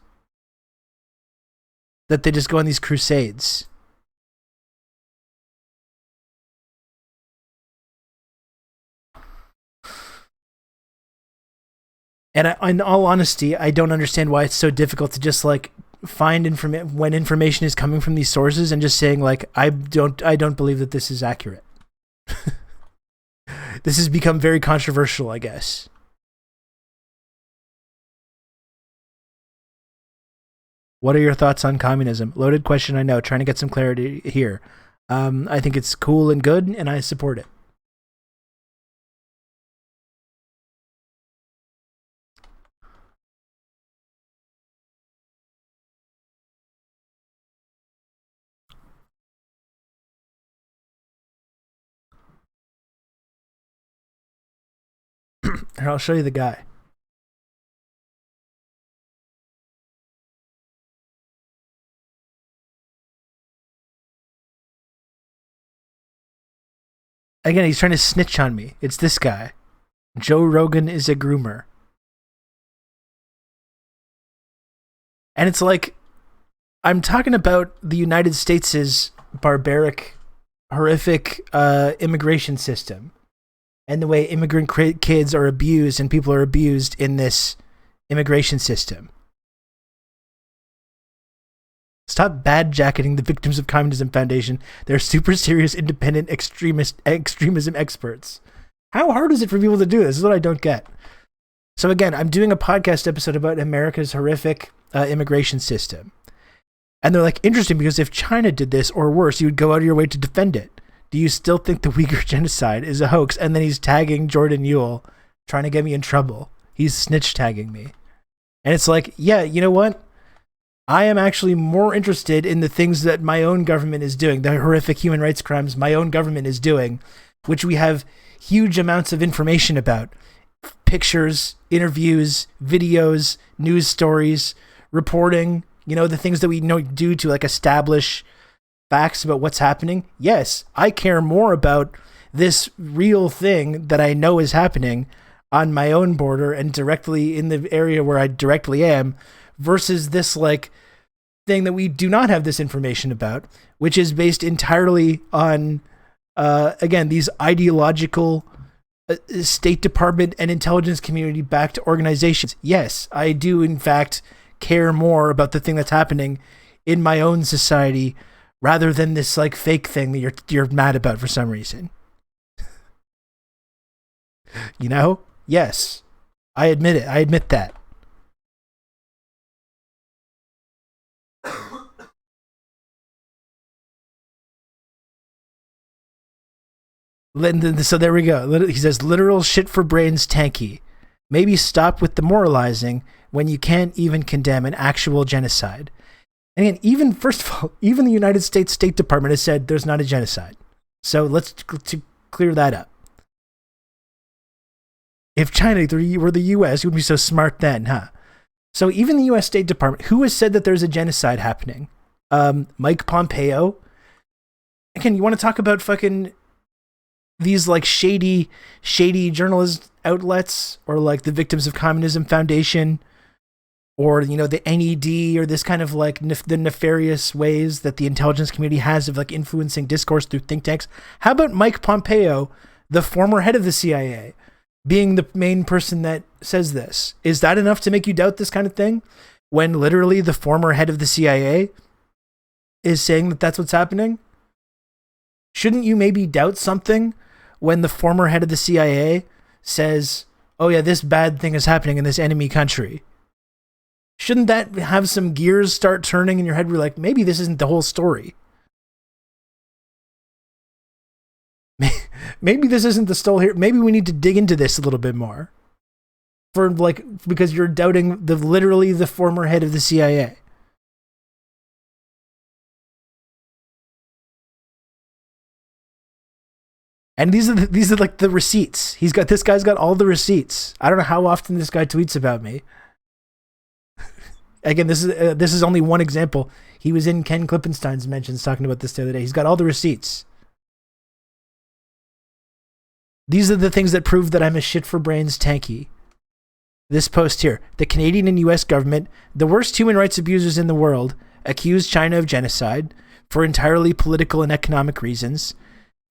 that they just go on these crusades. And in all honesty, I don't understand why it's so difficult to just like find when information is coming from these sources and just saying like, I don't believe that this is accurate. This has become very controversial, I guess. What are your thoughts on communism? Loaded question, I know. Trying to get some clarity here. I think it's cool and good, and I support it. Here, I'll show you the guy. Again, he's trying to snitch on me. It's this guy. Joe Rogan is a groomer. And it's like, I'm talking about the United States' barbaric, horrific immigration system. And the way immigrant kids are abused and people are abused in this immigration system. Stop bad-jacketing the Victims of Communism Foundation. They're super serious, independent extremism experts. How hard is it for people to do this? This is what I don't get. So again, I'm doing a podcast episode about America's horrific immigration system. And they're like, interesting, because if China did this or worse, you would go out of your way to defend it. Do you still think the Uyghur genocide is a hoax? And then he's tagging Jordan Ewell, trying to get me in trouble. He's snitch tagging me. And it's like, yeah, you know what? I am actually more interested in the things that my own government is doing, the horrific human rights crimes my own government is doing, which we have huge amounts of information about. Pictures, interviews, videos, news stories, reporting, the things that we do to like establish facts about what's happening. Yes, I care more about this real thing that I know is happening on my own border and directly in the area where I directly am versus this like thing that we do not have this information about, which is based entirely on, again, these ideological State Department and intelligence community backed organizations. Yes, I do in fact care more about the thing that's happening in my own society rather than this like fake thing that you're mad about for some reason. You know? Yes. I admit it. I admit that. So there we go. He says, literal shit for brains tanky. Maybe stop with the moralizing when you can't even condemn an actual genocide. And again, even, first of all, even the United States State Department has said there's not a genocide. So let's clear that up. If China were the U.S., it would be so smart then, huh? So even the U.S. State Department, who has said that there's a genocide happening? Mike Pompeo. Again, you want to talk about fucking these like shady journalist outlets, or like the Victims of Communism Foundation, or, you know, the NED, or this kind of like the nefarious ways that the intelligence community has of like influencing discourse through think tanks. How about Mike Pompeo, the former head of the CIA, being the main person that says this? Is that enough to make you doubt this kind of thing? When literally the former head of the CIA is saying that that's what's happening? Shouldn't you maybe doubt something when the former head of the CIA says, oh yeah, this bad thing is happening in this enemy country? Shouldn't that have some gears start turning in your head where you're like, maybe this isn't the whole story? Maybe this isn't the story here. Maybe we need to dig into this a little bit more. Because you're doubting literally the former head of the CIA. And these are like the receipts. This guy's got all the receipts. I don't know how often this guy tweets about me. Again, this is only one example. He was in Ken Klippenstein's mentions talking about this the other day. He's got all the receipts. These are the things that prove that I'm a shit for brains tanky. This post here. The Canadian and US government, the worst human rights abusers in the world, accused China of genocide for entirely political and economic reasons.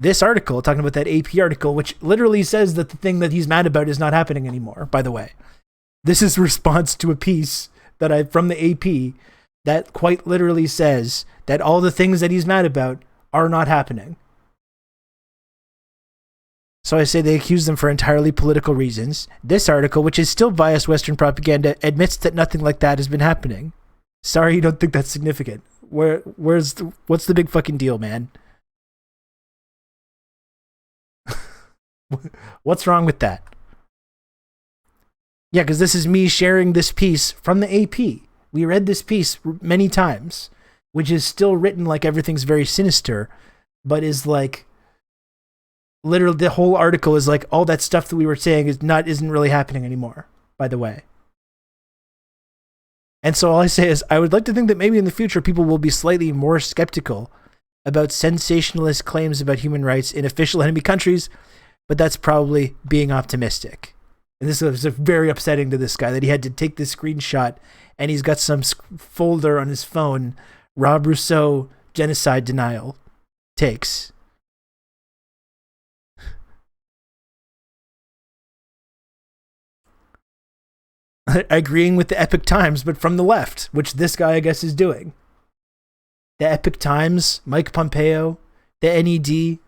This article, talking about that AP article, which literally says that the thing that he's mad about is not happening anymore, by the way. This is a response to a piece from the AP that quite literally says that all the things that he's mad about are not happening. So I say they accuse them for entirely political reasons. This article, which is still biased Western propaganda, admits that nothing like that has been happening. Sorry you don't think that's significant. What's the big fucking deal, man? What's wrong with that? Yeah, because this is me sharing this piece from the AP. We read this piece many times, which is still written like everything's very sinister, but is like, literally the whole article is like, all that stuff that we were saying isn't really happening anymore, by the way. And so all I say is, I would like to think that maybe in the future people will be slightly more skeptical about sensationalist claims about human rights in official enemy countries, but that's probably being optimistic. And this was very upsetting to this guy that he had to take this screenshot, and he's got some folder on his phone, Rob Rousseau genocide denial takes. Agreeing with the Epic Times, but from the left, which this guy, I guess, is doing. The Epic Times, Mike Pompeo, the NED,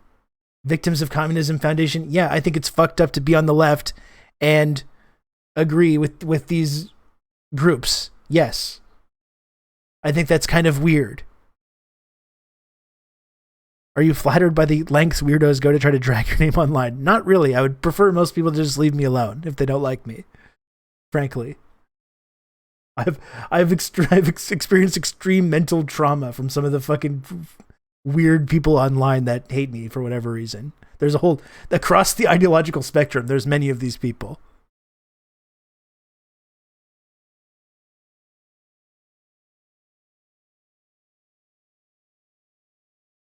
Victims of Communism Foundation. Yeah, I think it's fucked up to be on the left and agree with these groups. Yes. I think that's kind of weird. Are you flattered by the lengths weirdos go to try to drag your name online? Not really. I would prefer most people to just leave me alone if they don't like me. Frankly. I've experienced extreme mental trauma from some of the fucking weird people online that hate me for whatever reason. There's across the ideological spectrum, there's many of these people.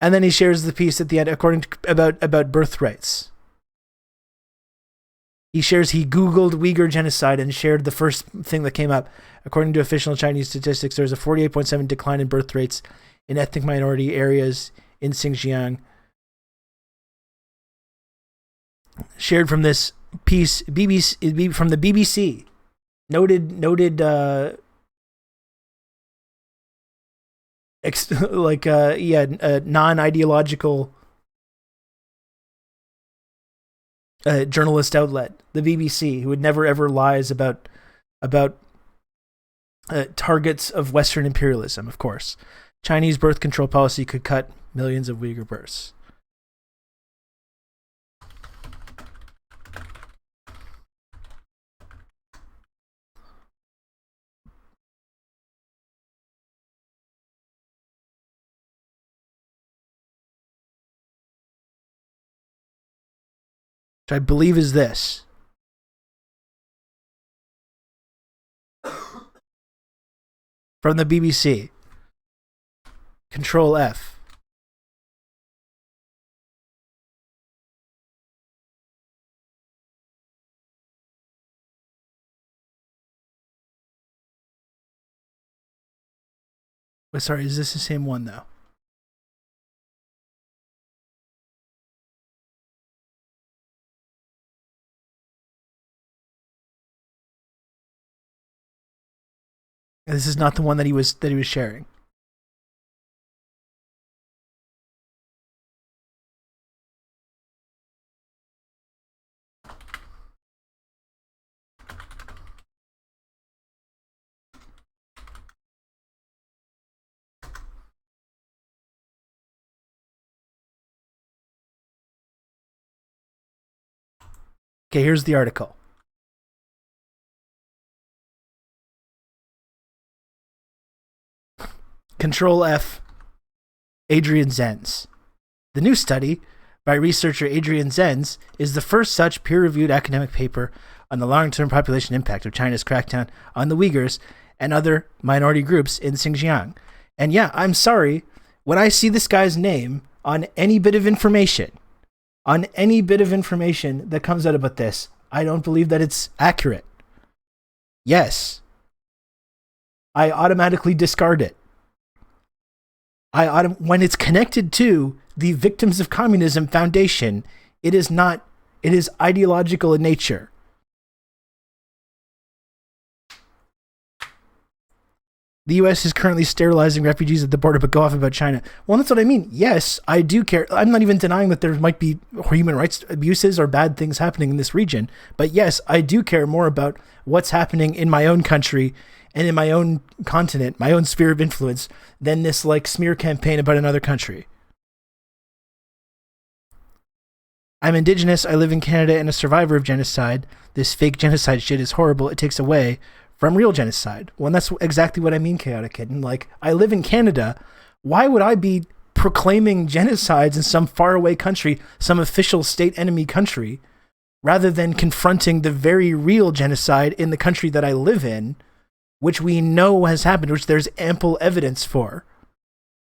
And then he shares the piece at the end about birthrights. He shares he Googled Uyghur genocide and shared the first thing that came up. According to official Chinese statistics, there's a 48.7% decline in birth rates in ethnic minority areas in Xinjiang. Shared from this piece, BBC, from the BBC, noted non-ideological journalist outlet, the BBC, who would never ever lies about targets of Western imperialism. Of course, Chinese birth control policy could cut millions of Uyghur births. I believe is this. From the BBC. Control F. Wait, sorry, is this the same one though? This is not the one that he was sharing. Okay, here's the article. Control F, Adrian Zenz. The new study by researcher Adrian Zenz is the first such peer-reviewed academic paper on the long-term population impact of China's crackdown on the Uyghurs and other minority groups in Xinjiang. And yeah, I'm sorry, when I see this guy's name on any bit of information that comes out about this, I don't believe that it's accurate. Yes. I automatically discard it. When it's connected to the Victims of Communism Foundation, it is ideological in nature. The U.S. is currently sterilizing refugees at the border, but go off about China. Well, that's what I mean. Yes, I do care. I'm not even denying that there might be human rights abuses or bad things happening in this region. But yes, I do care more about what's happening in my own country and in my own continent, my own sphere of influence, than this smear campaign about another country. I'm Indigenous, I live in Canada, and a survivor of genocide. This fake genocide shit is horrible. It takes away from real genocide. Well, and that's exactly what I mean, Chaotic Kitten. I live in Canada. Why would I be proclaiming genocides in some faraway country, some official state enemy country, rather than confronting the very real genocide in the country that I live in, which we know has happened, which there's ample evidence for,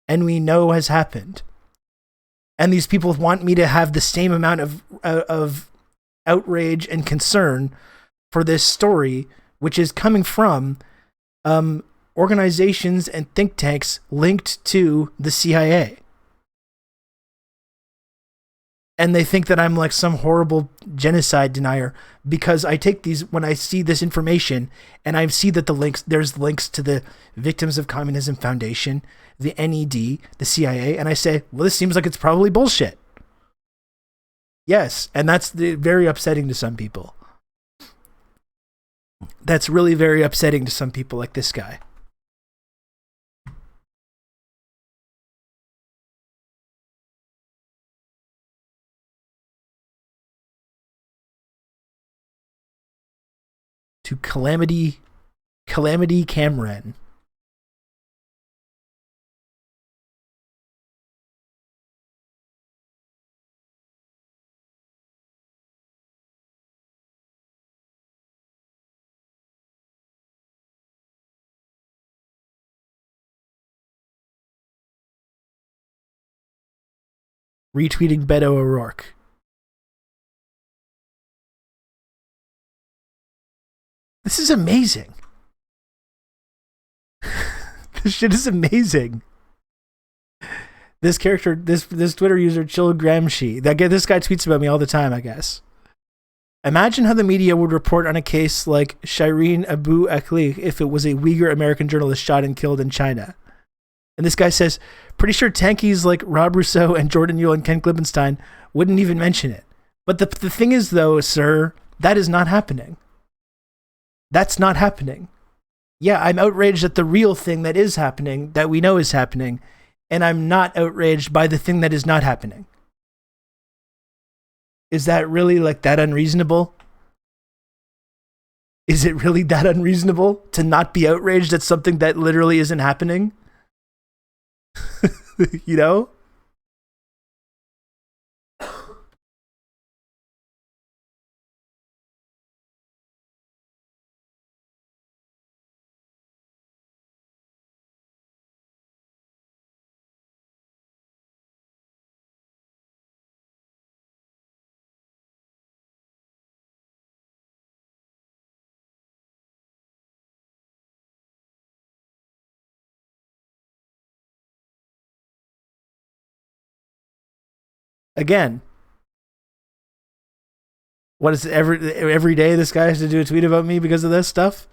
and we know has happened. And these people want me to have the same amount of outrage and concern for this story, which is coming from organizations and think tanks linked to the CIA. And they think that I'm some horrible genocide denier because I take these, when I see this information and I see that there's links to the Victims of Communism Foundation, the NED, the CIA, and I say, well, this seems like it's probably bullshit. Yes, and that's very upsetting to some people. That's really very upsetting to some people like this guy. To Calamity Cameron. Retweeting Beto O'Rourke. This is amazing. This shit is amazing. This character, this Twitter user, Chill Gramsci, this guy tweets about me all the time, I guess. Imagine how the media would report on a case like Shireen Abu Akleh if it was a Uyghur American journalist shot and killed in China. And this guy says, pretty sure tankies like Rob Rousseau and Jordan Yule and Ken Klippenstein wouldn't even mention it. But the thing is, though, sir, that is not happening. That's not happening. Yeah, I'm outraged at the real thing that is happening, that we know is happening, and I'm not outraged by the thing that is not happening. Is that really like that unreasonable? Is it really that unreasonable to not be outraged at something that literally isn't happening? You know? Again, what is it, every day this guy has to do a tweet about me because of this stuff?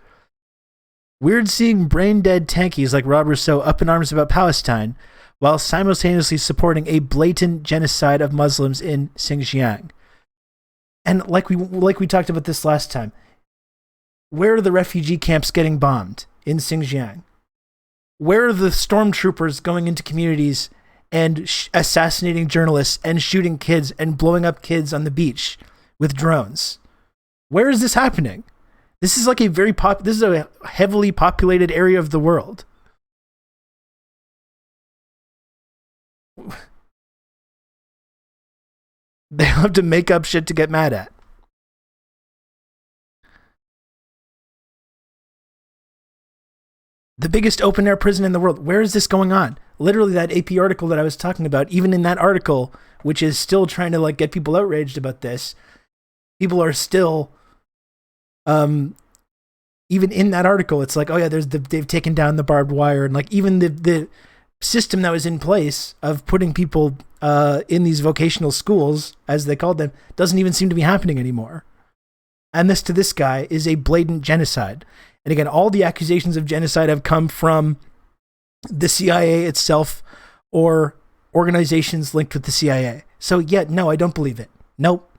Weird seeing brain dead tankies like Rob Rousseau up in arms about Palestine while simultaneously supporting a blatant genocide of Muslims in Xinjiang. And like we talked about this last time, where are the refugee camps getting bombed in Xinjiang? Where are the stormtroopers going into communities and assassinating journalists and shooting kids and blowing up kids on the beach with drones? Where is this happening? This is like this is a heavily populated area of the world. They have to make up shit to get mad at. The biggest open air prison in the world. Where is this going on? Literally that AP article that I was talking about, even in that article, which is still trying to like get people outraged about this, people are still, even in that article, it's like, oh yeah, they've taken down the barbed wire, and like even the system that was in place of putting people in these vocational schools, as they called them, doesn't even seem to be happening anymore. And this guy is a blatant genocide. And again, all the accusations of genocide have come from the CIA itself or organizations linked with the CIA. So yeah, no, I don't believe it. Nope.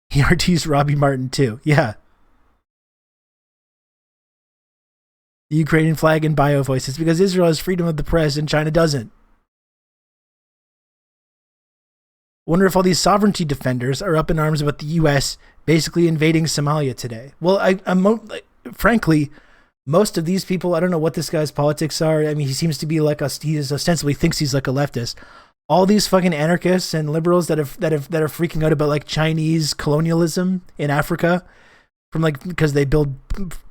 He RT's Robbie Martin too. Yeah. The Ukrainian flag and bio voices because Israel has freedom of the press and China doesn't. Wonder if all these sovereignty defenders are up in arms about the U.S. basically invading Somalia today. Well, frankly, most of these people, I don't know what this guy's politics are. I mean, he seems to be like he ostensibly thinks he's like a leftist. All these fucking anarchists and liberals that are freaking out about like Chinese colonialism in Africa, from like because they build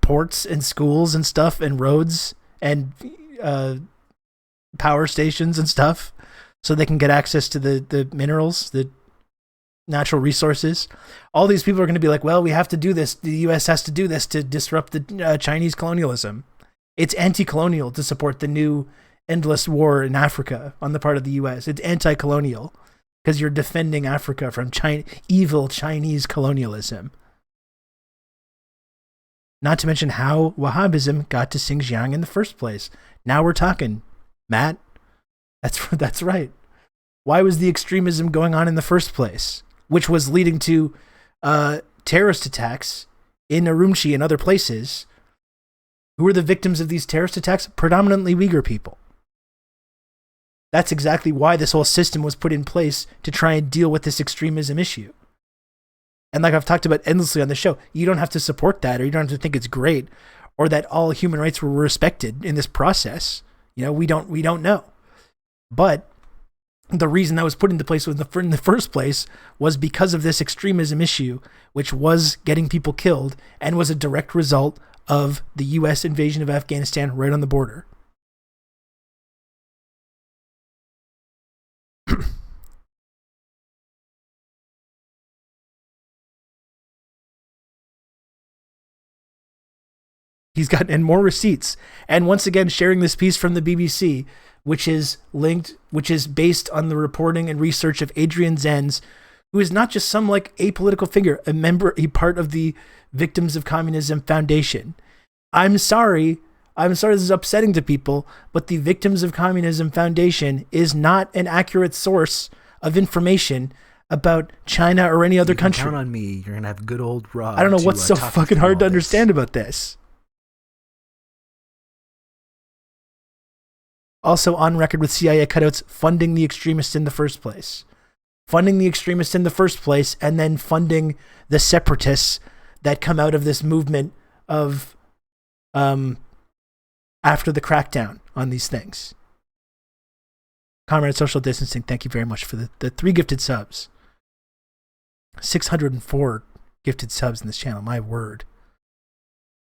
ports and schools and stuff and roads and power stations and stuff, so they can get access to the minerals, the natural resources. All these people are going to be like, well, we have to do this. The U.S. has to do this to disrupt the Chinese colonialism. It's anti-colonial to support the new endless war in Africa on the part of the U.S. It's anti-colonial because you're defending Africa from evil Chinese colonialism. Not to mention how Wahhabism got to Xinjiang in the first place. Now we're talking, Matt. That's right. Why was the extremism going on in the first place, which was leading to terrorist attacks in Urumqi and other places? Who were the victims of these terrorist attacks? Predominantly Uyghur people. That's exactly why this whole system was put in place, to try and deal with this extremism issue. And like I've talked about endlessly on the show, you don't have to support that, or you don't have to think it's great, or that all human rights were respected in this process. You know, we don't know. But the reason that was put into place in the first place was because of this extremism issue, which was getting people killed and was a direct result of the U.S. invasion of Afghanistan right on the border. He's gotten more receipts. And once again, sharing this piece from the BBC, which is based on the reporting and research of Adrian Zenz, who is not just some like apolitical figure, a part of the Victims of Communism Foundation. I'm sorry. I'm sorry this is upsetting to people, but the Victims of Communism Foundation is not an accurate source of information about China or any other country. Count on me. You're gonna have good old Rob. I don't know what's so fucking hard to understand about this. Also on record with CIA cutouts funding the extremists in the first place. Funding the extremists in the first place and then funding the separatists that come out of this movement of after the crackdown on these things. Comrade Social Distancing, thank you very much for the 3 gifted subs. 604 gifted subs in this channel, my word.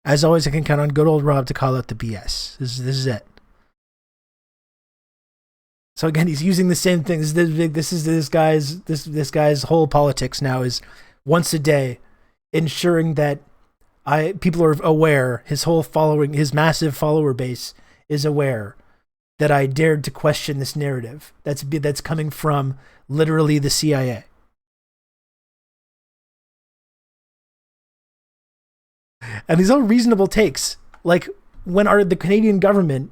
As always, I can count on good old Rob to call out the BS. This is it. So again, he's using the same thing. This guy's whole politics now is once a day ensuring that people are aware, his massive follower base is aware that I dared to question this narrative that's coming from literally the CIA. And these are reasonable takes. Like when the Canadian government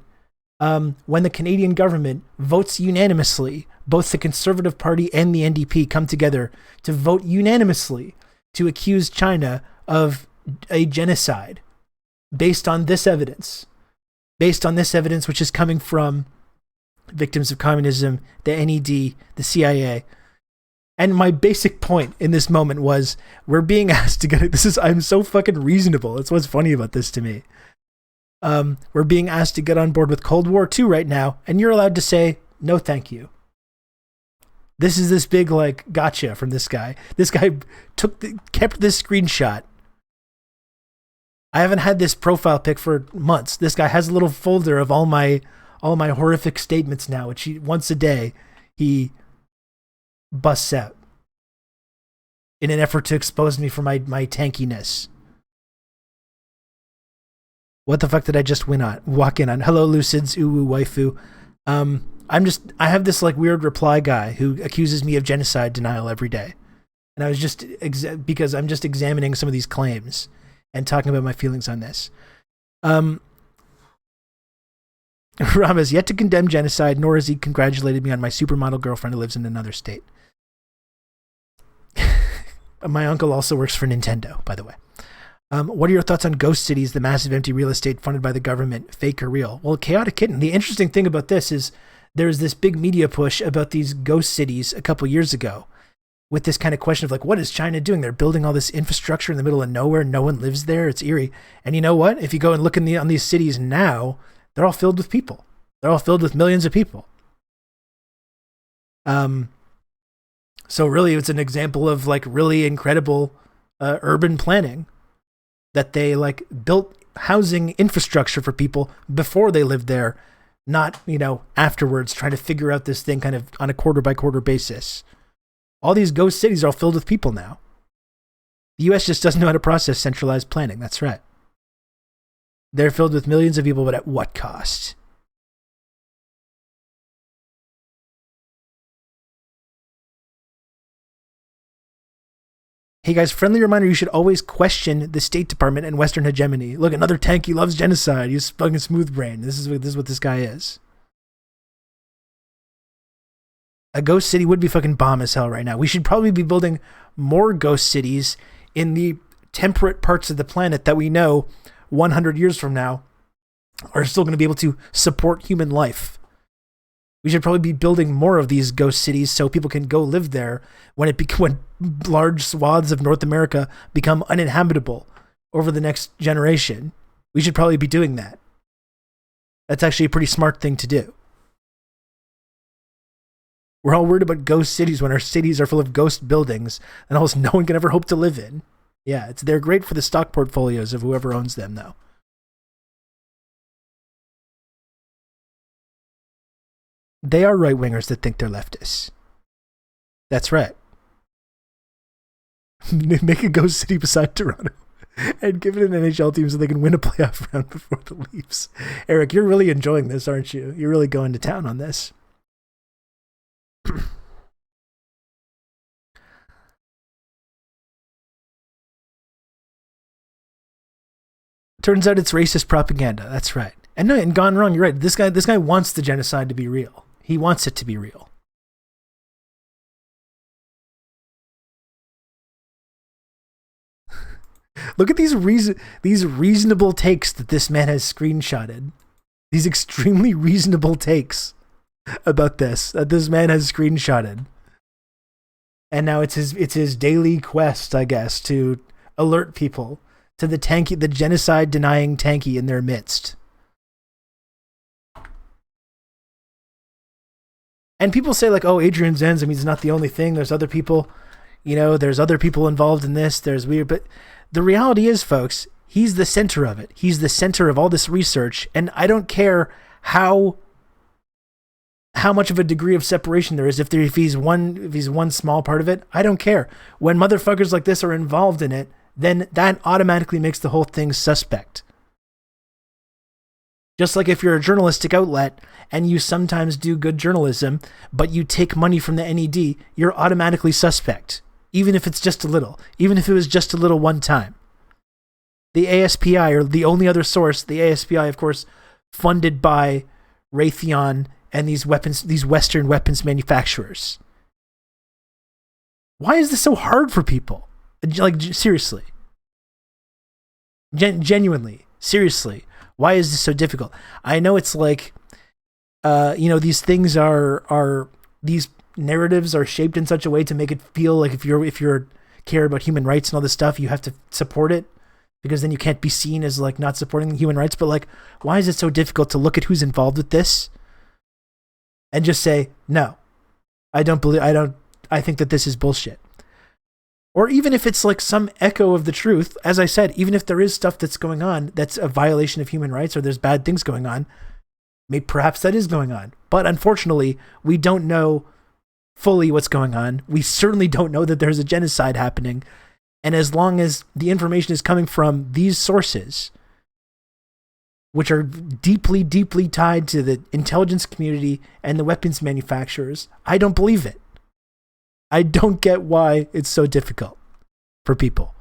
votes unanimously, both the Conservative Party and the NDP come together to vote unanimously to accuse China of a genocide based on this evidence, which is coming from Victims of Communism, the NED, the CIA. And my basic point in this moment was we're being asked to get I'm so fucking reasonable. That's what's funny about this to me. We're being asked to get on board with Cold War II right now, and you're allowed to say, no, thank you. This is this big, gotcha from this guy. This guy kept this screenshot. I haven't had this profile pic for months. This guy has a little folder of all my horrific statements now, which once a day, he busts out in an effort to expose me for my tankiness. What the fuck did I just walk in on? Hello, Lucids, uwu waifu. I have this weird reply guy who accuses me of genocide denial every day. And I was just, because I'm just examining some of these claims and talking about my feelings on this. Ram has yet to condemn genocide, nor has he congratulated me on my supermodel girlfriend who lives in another state. My uncle also works for Nintendo, by the way. What are your thoughts on ghost cities, the massive empty real estate funded by the government, fake or real? Well, Chaotic Kitten, the interesting thing about this is there's this big media push about these ghost cities a couple years ago with this kind of question of what is China doing? They're building all this infrastructure in the middle of nowhere. No one lives there. It's eerie. And you know what? If you go and look on these cities now, they're all filled with people. They're all filled with millions of people. So really it's an example of really incredible urban planning. That they built housing infrastructure for people before they lived there, not, afterwards trying to figure out this thing kind of on a quarter by quarter basis. All these ghost cities are all filled with people now. The US just doesn't know how to process centralized planning. That's right. They're filled with millions of people, but at what cost? Hey guys, friendly reminder, you should always question the State Department and Western hegemony. Look, another tank, he loves genocide. He's fucking smooth brain. This is what this guy is. A ghost city would be fucking bomb as hell right now. We should probably be building more ghost cities in the temperate parts of the planet that we know 100 years from now are still going to be able to support human life. We should probably be building more of these ghost cities so people can go live there when large swaths of North America become uninhabitable over the next generation. We should probably be doing that. That's actually a pretty smart thing to do. We're all worried about ghost cities when our cities are full of ghost buildings and almost no one can ever hope to live in. Yeah, they're great for the stock portfolios of whoever owns them, though. They are right-wingers that think they're leftists. That's right. Make a ghost city beside Toronto and give it an NHL team so they can win a playoff round before the Leafs. Eric, you're really enjoying this, aren't you? You're really going to town on this. Turns out it's racist propaganda. That's right. And no, and gone wrong. You're right. This guy wants the genocide to be real. He wants it to be real. Look at these reasonable takes that this man has screenshotted. These extremely reasonable takes about this that this man has screenshotted. And now it's his daily quest, I guess, to alert people to the genocide denying tanky in their midst. And people say like, oh, Adrian Zenz, I mean, he's not the only thing. There's other people, there's other people involved in this. There's weird, but the reality is, folks, he's the center of it. He's the center of all this research. And I don't care how much of a degree of separation there is. If he's one small part of it, I don't care. When motherfuckers like this are involved in it, then that automatically makes the whole thing suspect. Just like if you're a journalistic outlet and you sometimes do good journalism, but you take money from the NED, you're automatically suspect. Even if it's just a little. Even if it was just a little one time. The ASPI, or the only other source, the ASPI, of course, funded by Raytheon and these Western weapons manufacturers. Why is this so hard for people? Like, seriously. Genuinely. Seriously. Why is this so difficult? I know it's like, these things these narratives are shaped in such a way to make it feel like if you're care about human rights and all this stuff, you have to support it, because then you can't be seen as like not supporting human rights. But like, why is it so difficult to look at who's involved with this and just say, no, I think that this is bullshit? Or even if it's like some echo of the truth, as I said, even if there is stuff that's going on that's a violation of human rights, or there's bad things going on, maybe perhaps that is going on. But unfortunately, we don't know fully what's going on. We certainly don't know that there's a genocide happening. And as long as the information is coming from these sources, which are deeply, deeply tied to the intelligence community and the weapons manufacturers, I don't believe it. I don't get why it's so difficult for people.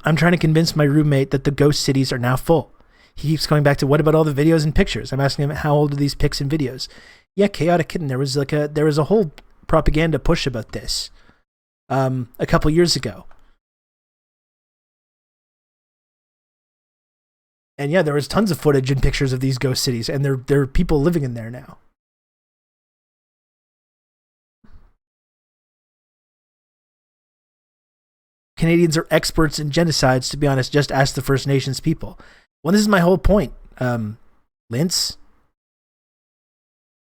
I'm trying to convince my roommate that the ghost cities are now full. He keeps going back to, what about all the videos and pictures? I'm asking him, how old are these pics and videos? Yeah, Chaotic Kitten, there was a whole propaganda push about this a couple years ago. And yeah, there was tons of footage and pictures of these ghost cities, and there are people living in there now. Canadians are experts in genocides, to be honest. Just ask the First Nations people. Well, this is my whole point, Lince.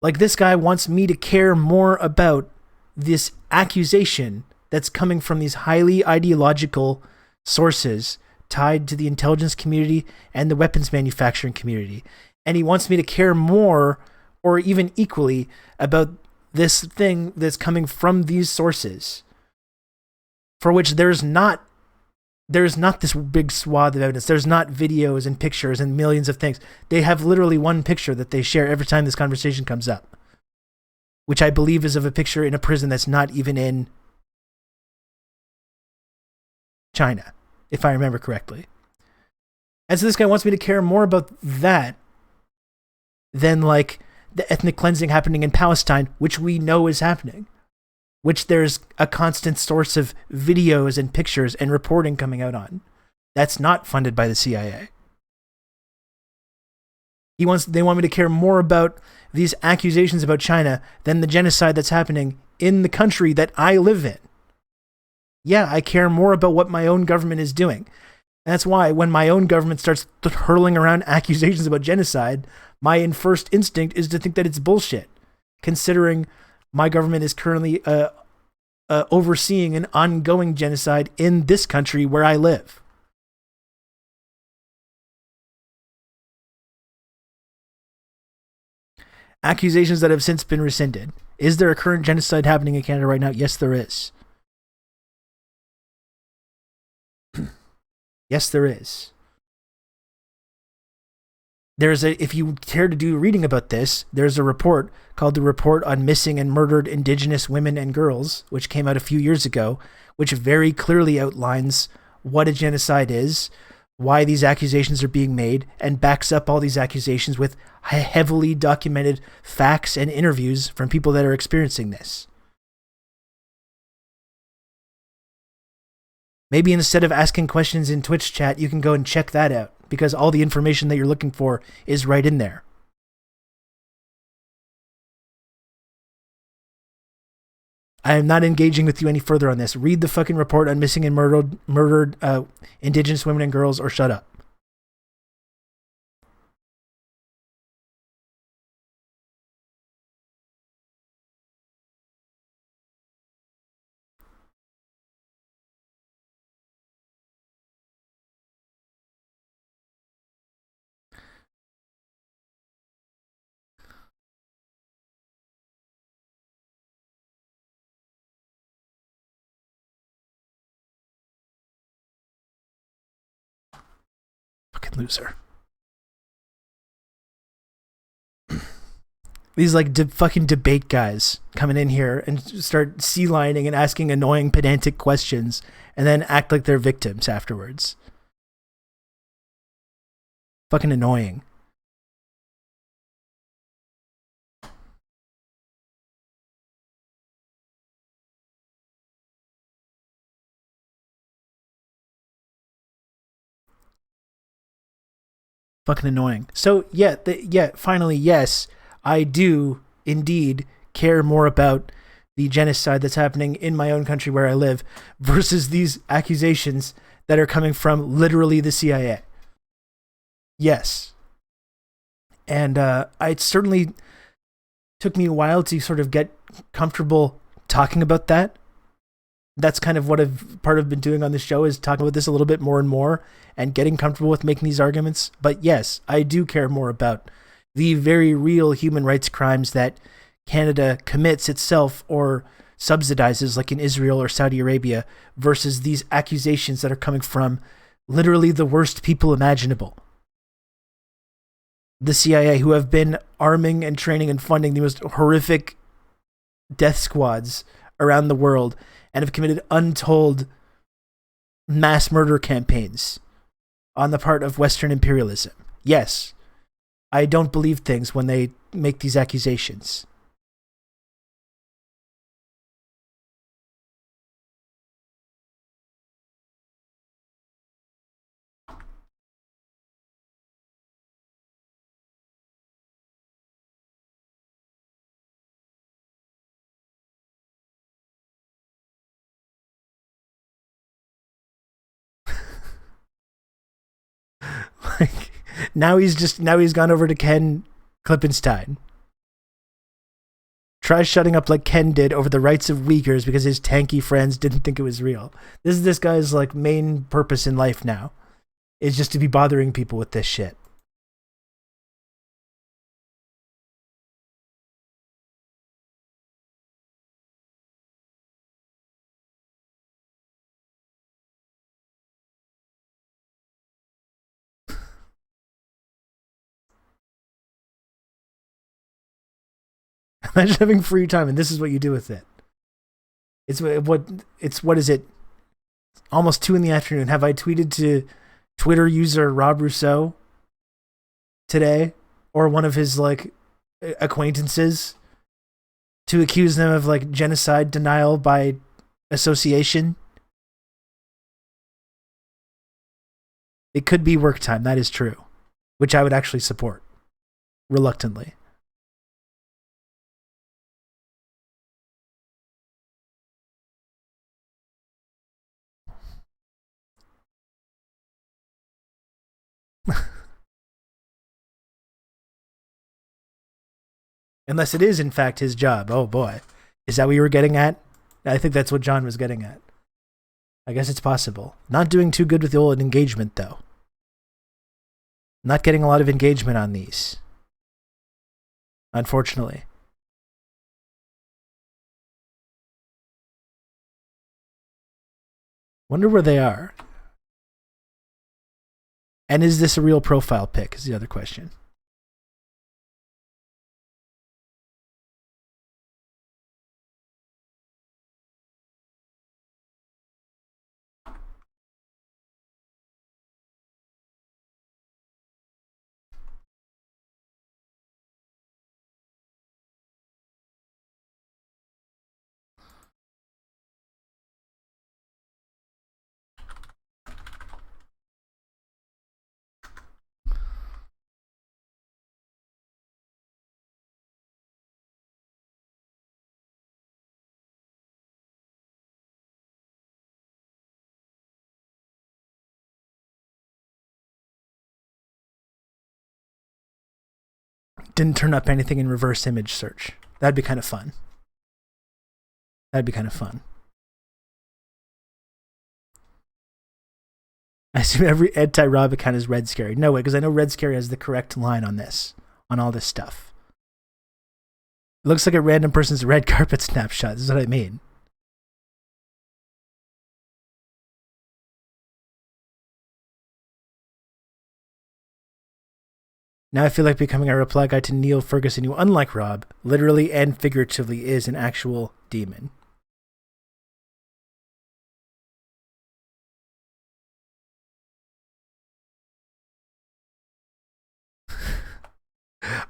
Like, this guy wants me to care more about this accusation that's coming from these highly ideological sources tied to the intelligence community and the weapons manufacturing community. And he wants me to care more, or even equally, about this thing that's coming from these sources, for which there's not this big swath of evidence. There's not videos and pictures and millions of things. They have literally one picture that they share every time this conversation comes up, which I believe is of a picture in a prison that's not even in China, if I remember correctly. And so this guy wants me to care more about that than like the ethnic cleansing happening in Palestine, which we know is happening, which there's a constant source of videos and pictures and reporting coming out on. That's not funded by the CIA. They want me to care more about these accusations about China than the genocide that's happening in the country that I live in. Yeah, I care more about what my own government is doing. And that's why when my own government starts hurling around accusations about genocide, my first instinct is to think that it's bullshit, considering my government is currently overseeing an ongoing genocide in this country where I live. Accusations that have since been rescinded. Is there a current genocide happening in Canada right now? Yes, there is. Yes, there is. If you care to do reading about this, there's a report called the Report on Missing and Murdered Indigenous Women and Girls, which came out a few years ago, which very clearly outlines what a genocide is, why these accusations are being made, and backs up all these accusations with heavily documented facts and interviews from people that are experiencing this. Maybe instead of asking questions in Twitch chat, you can go and check that out, because all the information that you're looking for is right in there. I am not engaging with you any further on this. Read the fucking report on missing and murdered Indigenous women and girls, or shut up. Fucking loser. These like fucking debate guys coming in here and start sea-lining and asking annoying pedantic questions and then act like they're victims afterwards. Fucking annoying. Fucking annoying. So yeah, finally, yes, I do indeed care more about the genocide that's happening in my own country where I live versus these accusations that are coming from literally the CIA. Yes. And it certainly took me a while to sort of get comfortable talking about that. That's kind of what I've been doing on the show, is talking about this a little bit more and more and getting comfortable with making these arguments. But yes, I do care more about the very real human rights crimes that Canada commits itself or subsidizes, like in Israel or Saudi Arabia, versus these accusations that are coming from literally the worst people imaginable. The CIA, who have been arming and training and funding the most horrific death squads around the world and have committed untold mass murder campaigns on the part of Western imperialism. Yes, I don't believe things when they make these accusations. Like, now he's gone over to Ken Klippenstein. Tries shutting up like Ken did over the rights of Uyghurs because his tanky friends didn't think it was real. This guy's like main purpose in life now is just to be bothering people with this shit. Imagine having free time and this is what you do with it. What is it? Almost 2 PM. Have I tweeted to Twitter user Rob Rousseau today, or one of his like acquaintances, to accuse them of like genocide denial by association? It could be work time, that is true, which I would actually support reluctantly. Unless it is, in fact, his job. Oh boy. Is that what you were getting at? I think that's what John was getting at. I guess it's possible. Not doing too good with the old engagement, though. Not getting a lot of engagement on these. Unfortunately. Wonder where they are. And is this a real profile pic, is the other question. didn't turn up anything in reverse image search. That'd be kind of fun. That'd be kind of fun. I assume every anti-Rob account is Red Scary. No way, because I know Red Scary has the correct line on this, on all this stuff. It looks like a random person's red carpet snapshot. This is what I mean. Now I feel like becoming a reply guy to Neil Ferguson, who, unlike Rob, literally and figuratively is an actual demon.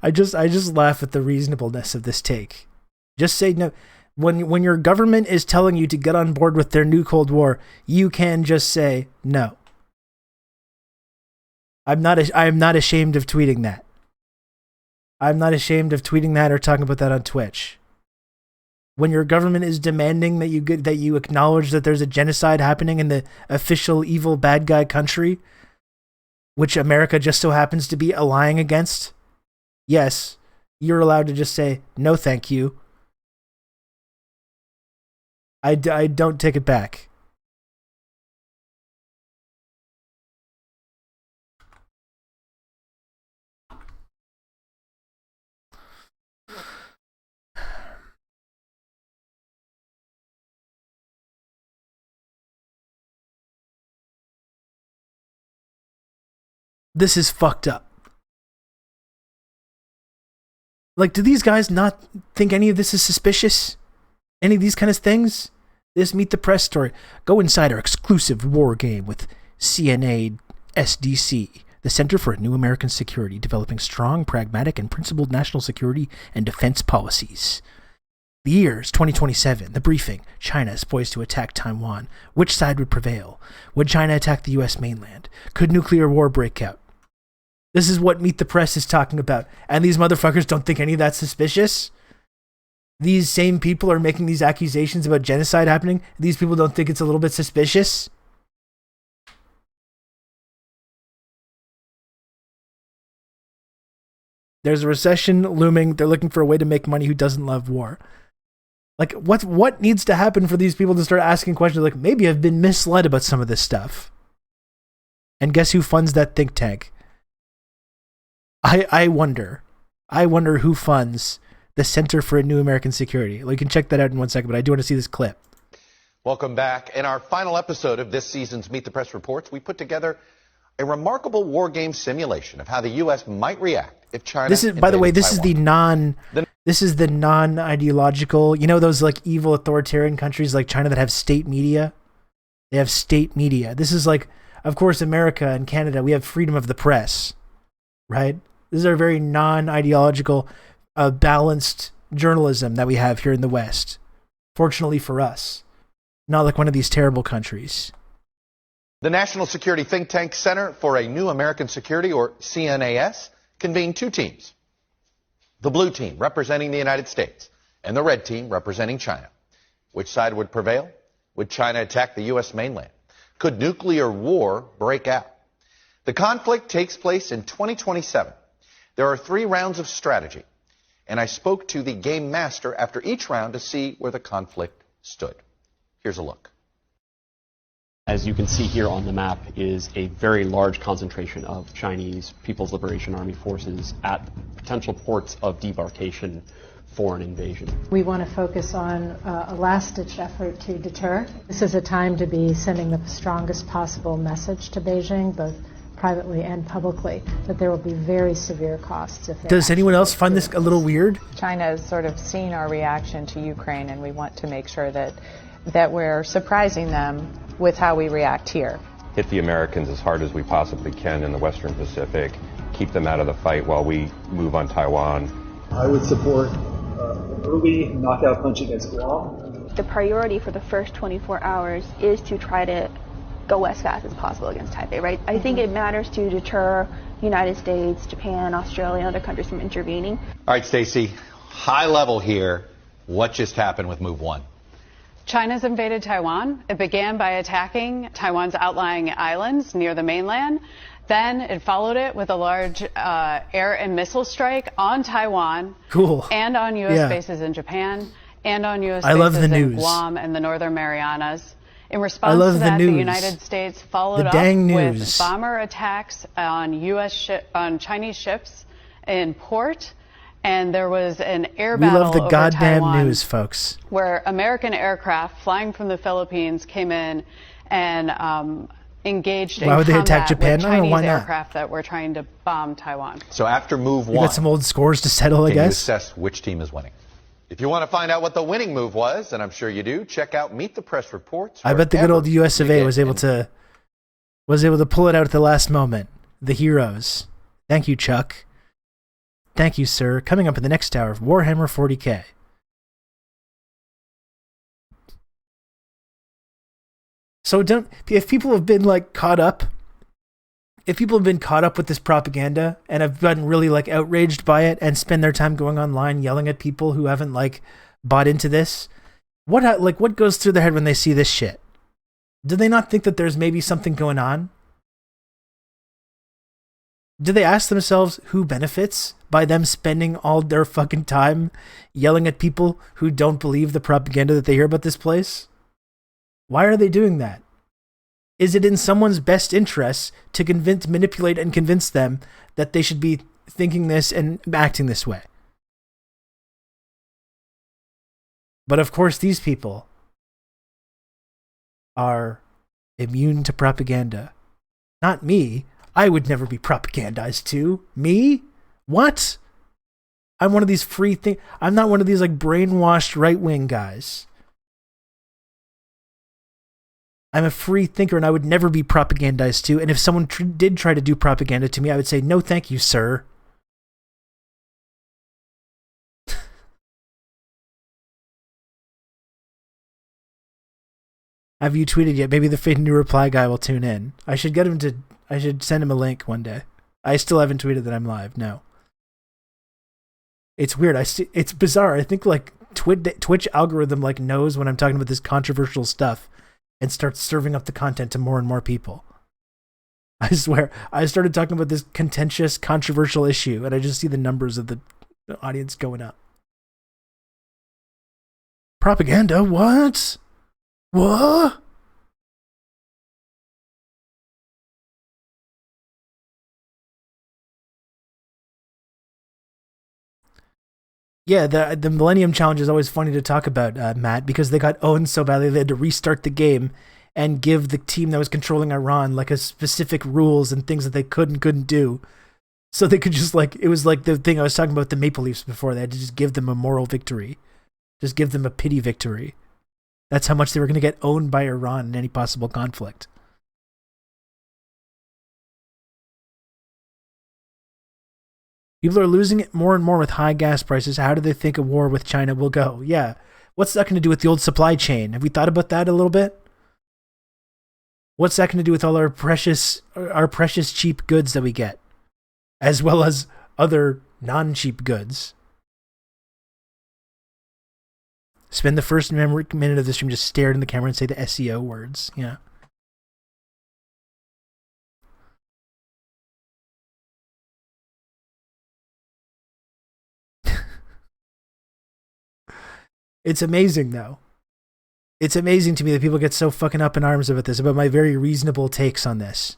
I just laugh at the reasonableness of this take. Just say no. When your government is telling you to get on board with their new Cold War, you can just say no. I am not ashamed of tweeting that. I'm not ashamed of tweeting that or talking about that on Twitch. When your government is demanding that you acknowledge that there's a genocide happening in the official evil bad guy country, which America just so happens to be allying against, yes, you're allowed to just say, no, thank you. I don't take it back. This is fucked up. Like, do these guys not think any of this is suspicious? Any of these kind of things? This Meet the Press story. Go inside our exclusive war game with CNA SDC, the Center for New American Security, developing strong, pragmatic, and principled national security and defense policies. The years 2027. The briefing. China is poised to attack Taiwan. Which side would prevail? Would China attack the U.S. mainland? Could nuclear war break out? This is what Meet the Press is talking about. And these motherfuckers don't think any of that's suspicious? These same people are making these accusations about genocide happening. These people don't think it's a little bit suspicious? There's a recession looming. They're looking for a way to make money. Who doesn't love war? Like, what needs to happen for these people to start asking questions like, maybe I've been misled about some of this stuff? And guess who funds that think tank? I wonder who funds the Center for New American Security. Well, you can check that out in 1 second, but I do want to see this clip. Welcome back. In our final episode of this season's Meet the Press Reports, we put together a remarkable war game simulation of how the U.S. might react if China. This is, by the way, this Taiwan. is the non-ideological. You know those like evil authoritarian countries like China that have state media? They have state media. This is like, of course, America and Canada. We have freedom of the press, right? This is our very non-ideological, balanced journalism that we have here in the West. Fortunately for us, not like one of these terrible countries. The National Security Think Tank Center for a New American Security, or CNAS, convened two teams. The blue team representing the United States and the red team representing China. Which side would prevail? Would China attack the U.S. mainland? Could nuclear war break out? The conflict takes place in 2027. There are 3 rounds of strategy, and I spoke to the game master after each round to see where the conflict stood. Here's a look. As you can see here on the map is a very large concentration of Chinese People's Liberation Army forces at potential ports of debarkation for an invasion. We want to focus on a last-ditch effort to deter. This is a time to be sending the strongest possible message to Beijing, both privately and publicly, that there will be very severe costs. Does anyone else find this a little weird? China has sort of seen our reaction to Ukraine, and we want to make sure that we're surprising them with how we react here. Hit the Americans as hard as we possibly can in the Western Pacific, keep them out of the fight while we move on Taiwan. I would support an early knockout punch against Guam. The priority for the first 24 hours is to try to go as fast as possible against Taipei, right? I think it matters to deter United States, Japan, Australia, and other countries from intervening. All right, Stacey, high level here. What just happened with Move 1? China's invaded Taiwan. It began by attacking Taiwan's outlying islands near the mainland. Then it followed it with a large air and missile strike on Taiwan. Cool. And on U.S. Yeah. bases in Japan, and on U.S. I love bases the in news. Guam and the Northern Marianas. In I response love to the that, the news. United States followed The up dang with news. bomber attacks on on Chinese ships in port, and there was an air We battle love the over goddamn Taiwan, news, folks. where American aircraft flying from the Philippines came in and engaged in Why would they attack combat Japan? with I don't know, Chinese why not? aircraft that were trying to bomb Taiwan. So after move We one, got some old scores to settle, I can you guess. assess which team is winning? If you want to find out what the winning move was, and I'm sure you do, check out Meet the Press reports. I bet the good old wherever US of you A get was able to pull it out at the last moment. The heroes. Thank you, Chuck. Thank you, sir. Coming up in the next hour of Warhammer 40K. So if people have been like caught up, if people have been caught up with this propaganda and have gotten really like outraged by it and spend their time going online yelling at people who haven't like bought into this, what goes through their head when they see this shit? Do they not think that there's maybe something going on? Do they ask themselves who benefits by them spending all their fucking time yelling at people who don't believe the propaganda that they hear about this place? Why are they doing that? Is it in someone's best interest to manipulate and convince them that they should be thinking this and acting this way? But of course, these people are immune to propaganda. Not me. I would never be propagandized to. Me? What? I'm one of these I'm not one of these like brainwashed right-wing guys. I'm a free thinker and I would never be propagandized to. And if someone did try to do propaganda to me, I would say, no, thank you, sir. Have you tweeted yet? Maybe the Fade New Reply guy will tune in. I should send him a link one day. I still haven't tweeted that I'm live. No. It's weird. It's bizarre. I think like Twitch algorithm like knows when I'm talking about this controversial stuff and starts serving up the content to more and more people. I swear. I started talking about this contentious, controversial issue, and I just see the numbers of the audience going up. Propaganda? What? What? Yeah, the Millennium Challenge is always funny to talk about, Matt, because they got owned so badly they had to restart the game and give the team that was controlling Iran like a specific rules and things that they could and couldn't do. So they could just like, it was like the thing I was talking about the Maple Leafs before. They had to just give them a moral victory. Just give them a pity victory. That's how much they were going to get owned by Iran in any possible conflict. People are losing it more and more with high gas prices. How do they think a war with China will go? Yeah. What's that going to do with the old supply chain? Have we thought about that a little bit? What's that going to do with all our precious cheap goods that we get? As well as other non-cheap goods. Spend the first minute of the stream just stare in the camera and say the SEO words. Yeah. It's amazing, though. It's amazing to me that people get so fucking up in arms about this, about my very reasonable takes on this.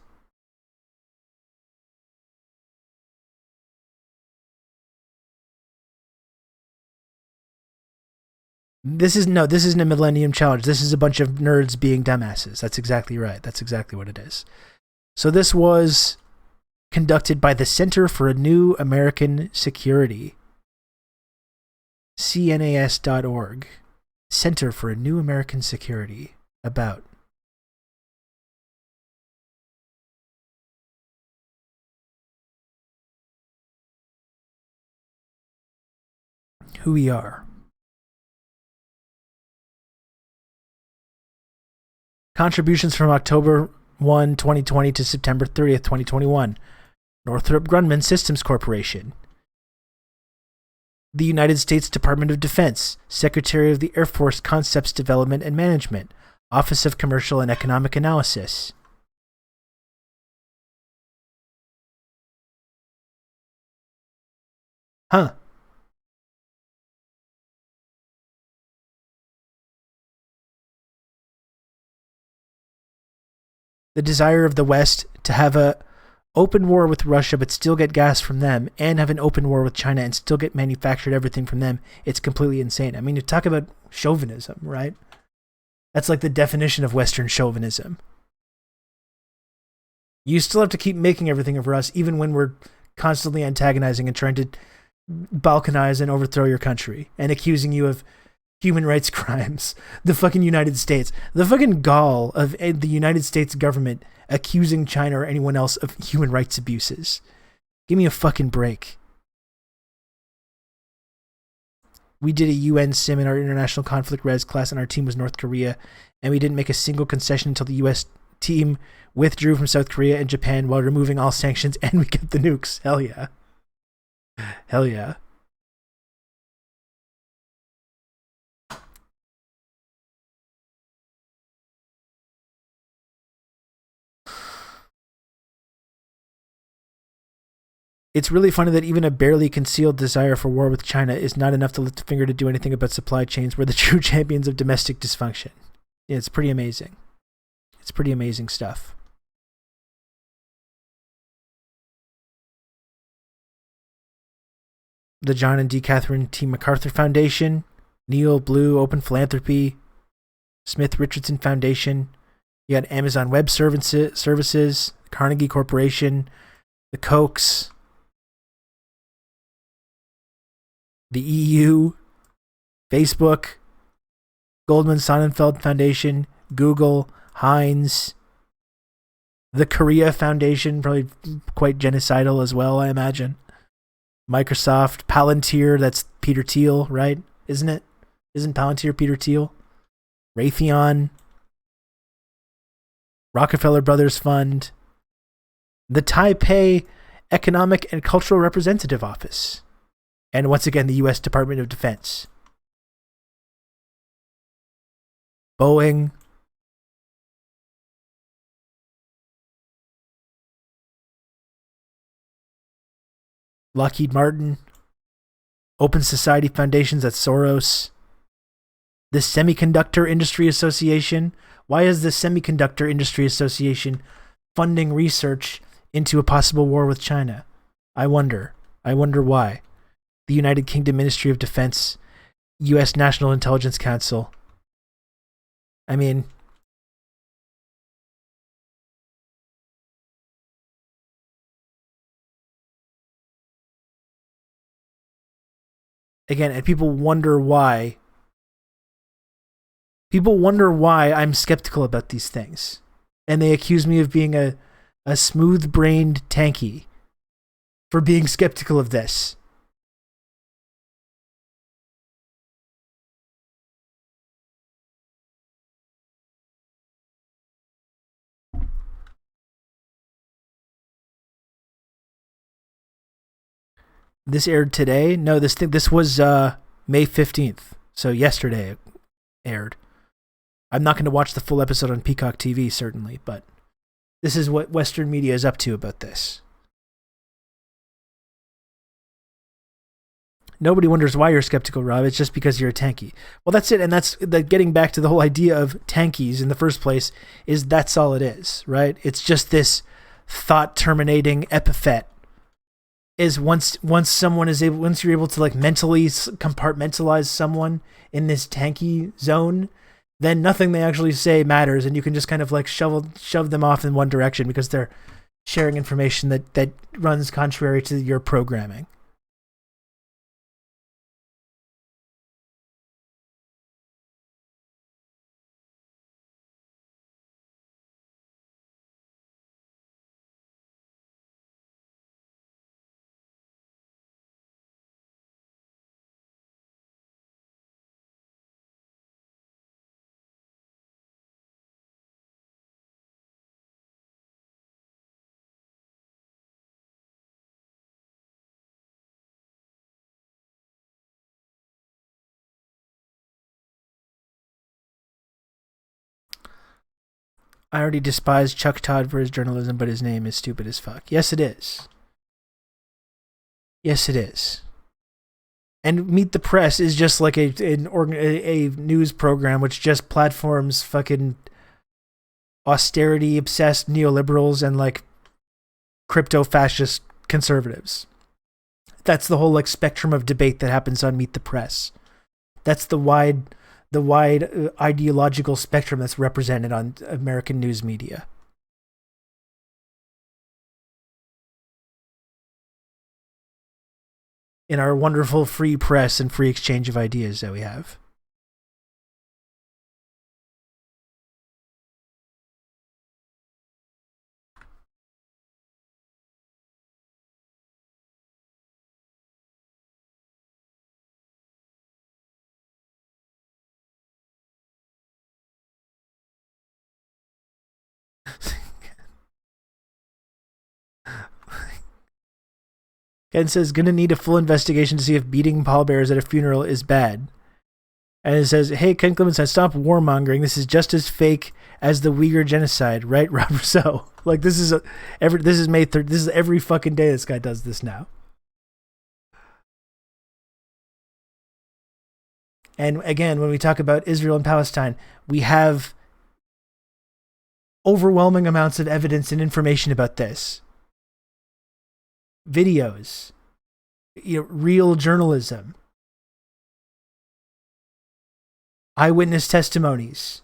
This isn't a Millennium Challenge. This is a bunch of nerds being dumbasses. That's exactly right. That's exactly what it is. So this was conducted by the Center for a New American Security. CNAS.org. Center for a New American Security. About. Who we are. Contributions from October 1, 2020 to September 30th, 2021. Northrop Grumman Systems Corporation. The United States Department of Defense, Secretary of the Air Force Concepts Development and Management, Office of Commercial and Economic Analysis. Huh. The desire of the West to have a open war with Russia but still get gas from them, and have an open war with China and still get manufactured everything from them, it's completely insane. I mean, you talk about chauvinism, right? That's like the definition of Western chauvinism. You still have to keep making everything for us, even when we're constantly antagonizing and trying to balkanize and overthrow your country and accusing you of human rights crimes. The fucking United States. The fucking gall of the United States government accusing China or anyone else of human rights abuses. Give me a fucking break. We did a UN sim in our international conflict res class, and our team was North Korea, and we didn't make a single concession until the US team withdrew from South Korea and Japan while removing all sanctions, and we kept the nukes. Hell yeah. Hell yeah. It's really funny that even a barely concealed desire for war with China is not enough to lift a finger to do anything about supply chains. We're the true champions of domestic dysfunction. Yeah, it's pretty amazing. It's pretty amazing stuff. The John and D. Catherine T. MacArthur Foundation, Neil Blue Open Philanthropy, Smith Richardson Foundation. You got Amazon Web Services, Carnegie Corporation, the Kochs, the EU, Facebook, Goldman Sonnenfeld Foundation, Google, Heinz, the Korea Foundation, probably quite genocidal as well, I imagine. Microsoft, Palantir, that's Peter Thiel, right? Isn't it? Isn't Palantir Peter Thiel? Raytheon, Rockefeller Brothers Fund, the Taipei Economic and Cultural Representative Office, and once again, the U.S. Department of Defense. Boeing, Lockheed Martin, Open Society Foundations, that's Soros, the Semiconductor Industry Association. Why is the Semiconductor Industry Association funding research into a possible war with China? I wonder why. The United Kingdom Ministry of Defense, U.S. National Intelligence Council. I mean, again, and people wonder why. People wonder why I'm skeptical about these things. And they accuse me of being a smooth-brained tanky for being skeptical of this. This aired today? No, this was May 15th. So yesterday it aired. I'm not going to watch the full episode on Peacock TV, certainly, but this is what Western media is up to about this. Nobody wonders why you're skeptical, Rob. It's just because you're a tanky. Well, that's it, and that's getting back to the whole idea of tankies in the first place. That's all it is, right? It's just this thought-terminating epithet. Is once you're able to like mentally compartmentalize someone in this tanky zone, then nothing they actually say matters, and you can just kind of like shove them off in one direction because they're sharing information that runs contrary to your programming. I already despise Chuck Todd for his journalism, but his name is stupid as fuck. Yes, it is. Yes, it is. And Meet the Press is just like a news program which just platforms fucking austerity obsessed neoliberals and like crypto fascist conservatives. That's the whole like spectrum of debate that happens on Meet the Press. That's the wide ideological spectrum that's represented on American news media. In our wonderful free press and free exchange of ideas that we have. Ken says, gonna need a full investigation to see if beating pallbearers at a funeral is bad. And it says, hey, Ken Clemens says, stop warmongering. This is just as fake as the Uyghur genocide, right, Rob Rousseau? Like, this is May 3rd. This is every fucking day this guy does this now. And again, when we talk about Israel and Palestine, we have overwhelming amounts of evidence and information about this. Videos, real journalism, eyewitness testimonies.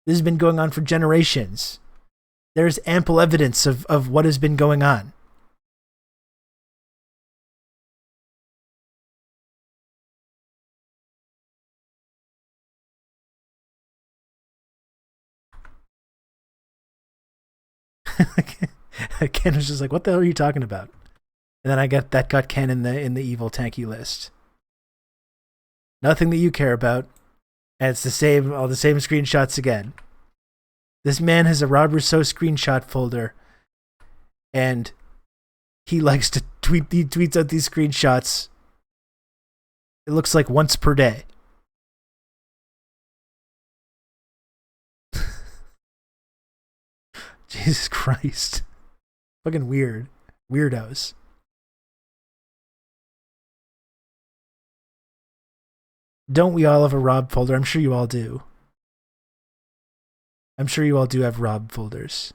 This has been going on for generations. There's ample evidence of what has been going on. Ken was just like, what the hell are you talking about? And then I got Ken in the evil tanky list. Nothing that you care about. And it's all the same screenshots again. This man has a Rob Rousseau screenshot folder, and he likes to tweet. He tweets out these screenshots. It looks like once per day. Jesus Christ. Fucking weird. Weirdos. Don't we all have a Rob folder? I'm sure you all do. I'm sure you all do have Rob folders.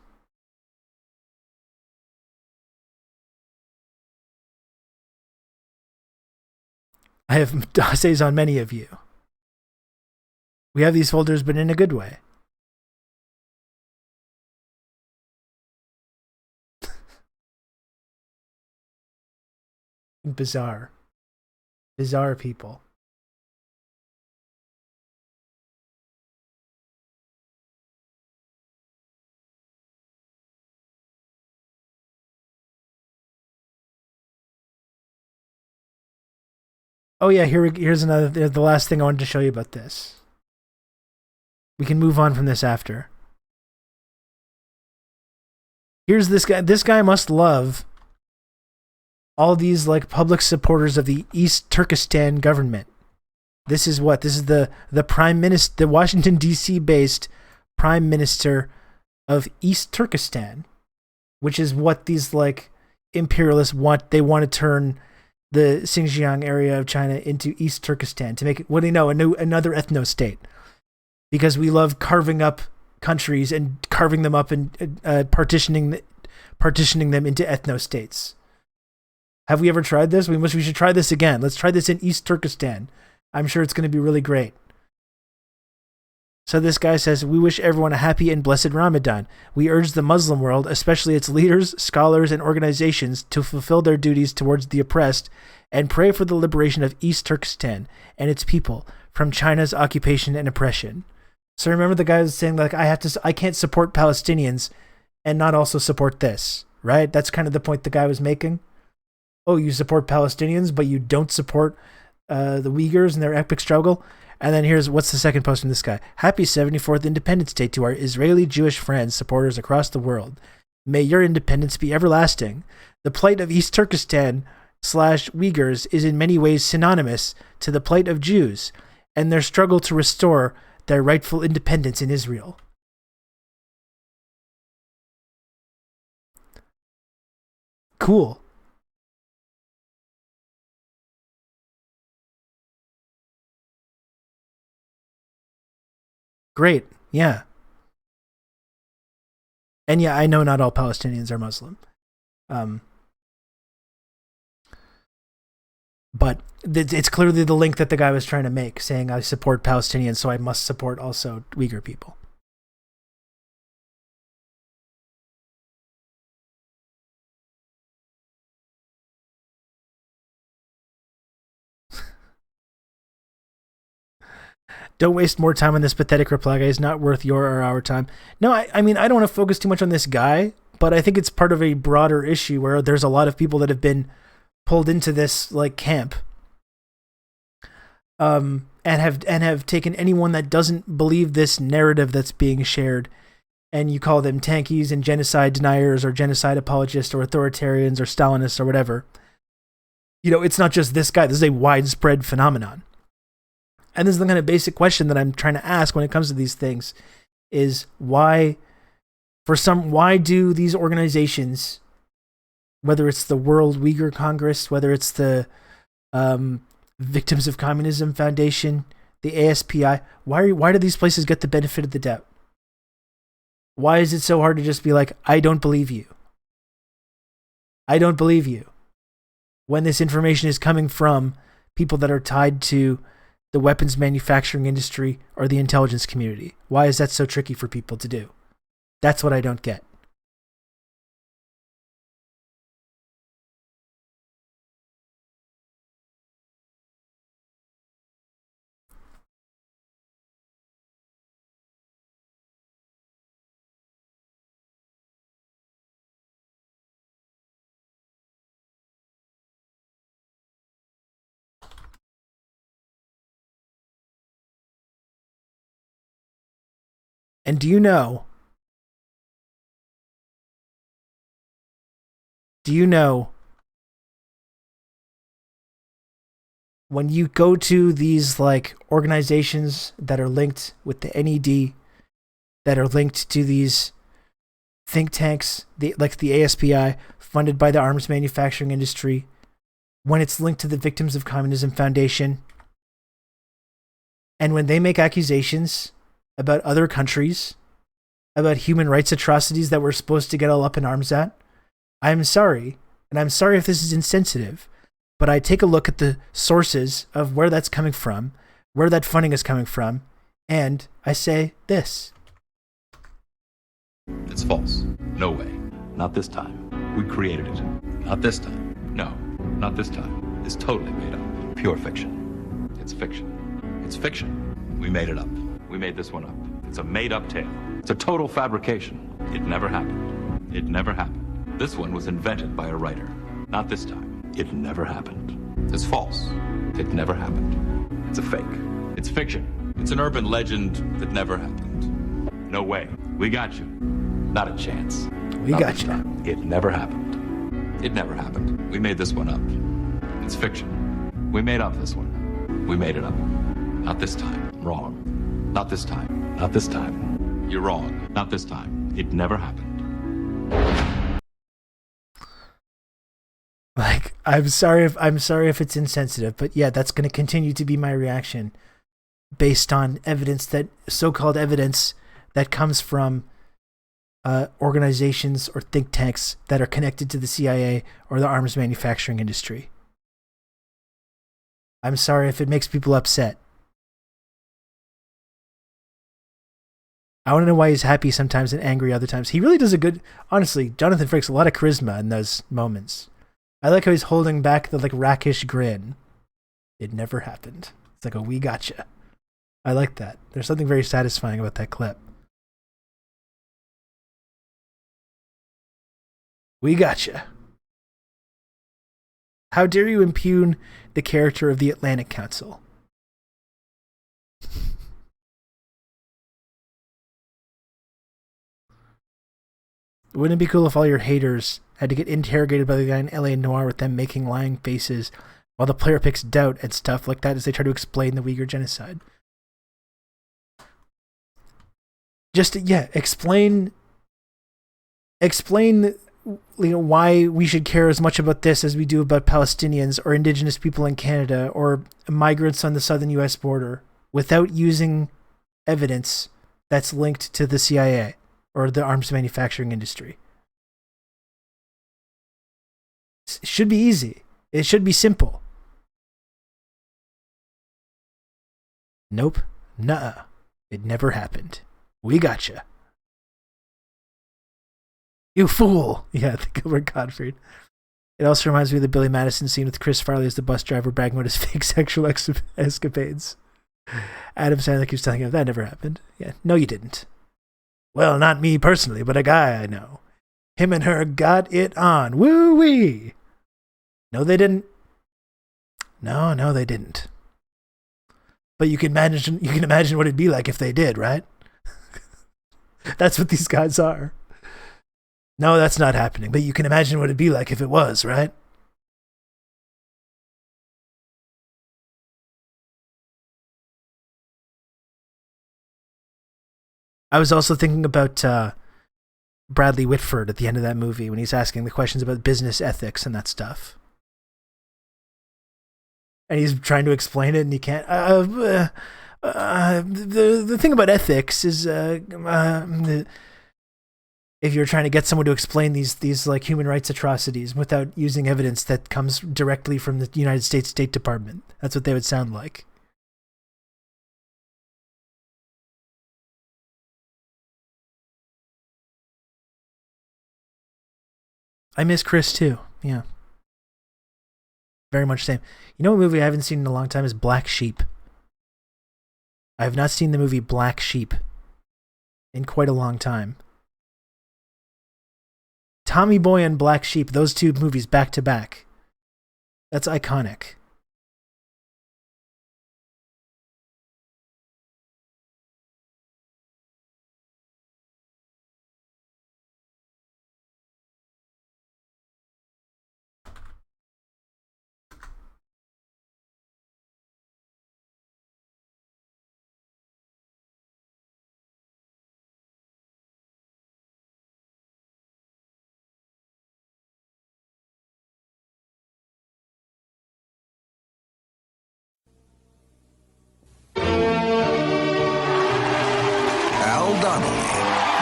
I have essays on many of you. We have these folders, but in a good way. Bizarre. Bizarre people. Oh yeah, here's another. The last thing I wanted to show you about this. We can move on from this after. Here's this guy. This guy must love all these like public supporters of the East Turkestan government. This is what? This is the prime minister, the Washington D.C. based prime minister of East Turkestan, which is what these like imperialists want. They want to turn the Xinjiang area of China into East Turkestan to make it, what do you know, another ethno-state. Because we love carving up countries and carving them up and partitioning them into ethno-states. Have we ever tried this? We should try this again. Let's try this in East Turkestan. I'm sure it's going to be really great. So this guy says, we wish everyone a happy and blessed Ramadan. We urge the Muslim world, especially its leaders, scholars, and organizations, to fulfill their duties towards the oppressed and pray for the liberation of East Turkestan and its people from China's occupation and oppression. So remember the guy was saying, like, I can't support Palestinians and not also support this, right? That's kind of the point the guy was making. Oh, you support Palestinians, but you don't support the Uyghurs and their epic struggle? And then what's the second post from this guy? Happy 74th Independence Day to our Israeli Jewish friends, supporters across the world. May your independence be everlasting. The plight of East Turkestan / Uyghurs is in many ways synonymous to the plight of Jews and their struggle to restore their rightful independence in Israel. Cool. Great. Yeah. And yeah, I know not all Palestinians are Muslim. But it's clearly the link that the guy was trying to make, saying I support Palestinians, so I must support also Uyghur people. Don't waste more time on this pathetic reply guy. It's not worth your or our time. No, I mean, I don't want to focus too much on this guy, but I think it's part of a broader issue where there's a lot of people that have been pulled into this like camp, and have taken anyone that doesn't believe this narrative that's being shared, and you call them tankies and genocide deniers or genocide apologists or authoritarians or Stalinists or whatever. You know, it's not just this guy. This is a widespread phenomenon. And this is the kind of basic question that I'm trying to ask when it comes to these things is why do these organizations, whether it's the World Uyghur Congress, whether it's the Victims of Communism Foundation, the ASPI, why do these places get the benefit of the doubt? Why is it so hard to just be like, I don't believe you? I don't believe you. When this information is coming from people that are tied to the weapons manufacturing industry or the intelligence community. Why is that so tricky for people to do? That's what I don't get. And do you know when you go to these like organizations that are linked with the NED, that are linked to these think tanks, like the ASPI, funded by the arms manufacturing industry, when it's linked to the Victims of Communism Foundation, and when they make accusations about other countries, about human rights atrocities that we're supposed to get all up in arms at, I'm sorry, and I'm sorry if this is insensitive, but I take a look at the sources of where that's coming from, where that funding is coming from, and I say this. It's false. No way. Not this time. We created it. Not this time. No, not this time. It's totally made up. Pure fiction. It's fiction. It's fiction. We made it up. We made this one up. It's a made-up tale. It's a total fabrication. It never happened. It never happened. This one was invented by a writer. Not this time. It never happened. It's false. It never happened. It's a fake. It's fiction. It's an urban legend that never happened. No way. We got you. Not a chance. We got you. It never happened. It never happened. We made this one up. It's fiction. We made up this one. We made it up. Not this time. Wrong. Not this time. Not this time. You're wrong. Not this time. It never happened. Like, I'm sorry if it's insensitive, but yeah, that's going to continue to be my reaction based on evidence, that so-called evidence that comes from organizations or think tanks that are connected to the CIA or the arms manufacturing industry. I'm sorry if it makes people upset. I want to know why he's happy sometimes and angry other times. He really does a good, honestly, Jonathan Frakes, a lot of charisma in those moments. I like how he's holding back the like rackish grin. It never happened. It's like a we gotcha. I like that. There's something very satisfying about that clip. We gotcha. How dare you impugn the character of the Atlantic Council? Wouldn't it be cool if all your haters had to get interrogated by the guy in LA Noire with them making lying faces while the player picks doubt and stuff like that as they try to explain the Uyghur genocide? Just, yeah, explain why we should care as much about this as we do about Palestinians or indigenous people in Canada or migrants on the southern US border without using evidence that's linked to the CIA or the arms manufacturing industry. It should be easy. It should be simple. Nope. Nuh-uh. It never happened. We gotcha. You fool. Yeah, the Gilbert Gottfried. It also reminds me of the Billy Madison scene with Chris Farley as the bus driver bragging about his fake sexual escapades. Adam Sandler keeps telling him that never happened. Yeah, no, you didn't. Well, not me personally, but a guy I know. Him and her got it on. Woo-wee. No, they didn't. No, they didn't. But you can imagine what it'd be like if they did, right? That's what these guys are. No, that's not happening. But you can imagine what it'd be like if it was, right? I was also thinking about Bradley Whitford at the end of that movie when he's asking the questions about business ethics and that stuff. And he's trying to explain it and he can't. The thing about ethics is if you're trying to get someone to explain these like human rights atrocities without using evidence that comes directly from the United States State Department, that's what they would sound like. I miss Chris too. Yeah. Very much same. You know what movie I haven't seen in a long time is Black Sheep. I have not seen the movie Black Sheep in quite a long time. Tommy Boy and Black Sheep, those two movies back to back. That's iconic.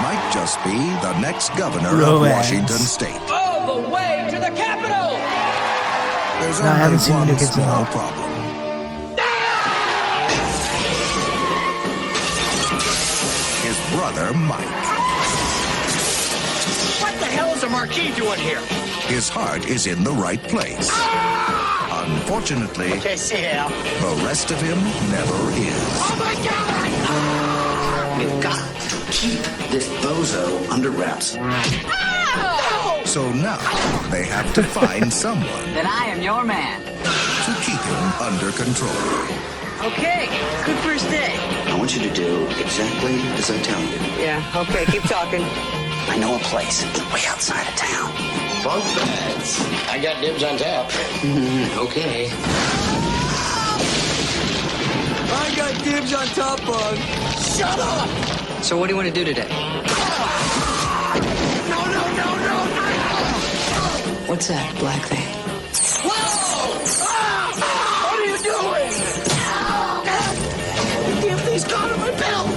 Might just be the next governor of Washington State. All the way to the Capitol! There's No, I haven't seen only New one Kids on the small Block. problem. His brother, Mike. What the hell is a marquee doing here? His heart is in the right place. Unfortunately, the rest of him never is. Oh my God! We've got to keep this bozo under wraps. So now they have to find someone Then I am your man. to keep him under control. Okay, good first day. I want you to do exactly as I tell you. Yeah, okay, keep talking. I know a place way outside of town. Bunk beds. I got dibs on tap. Okay. I got dibs on top, bug. Shut up! So what do you want to do today? No! What's that black thing? Whoa! What are you doing? Give these gone to my belt!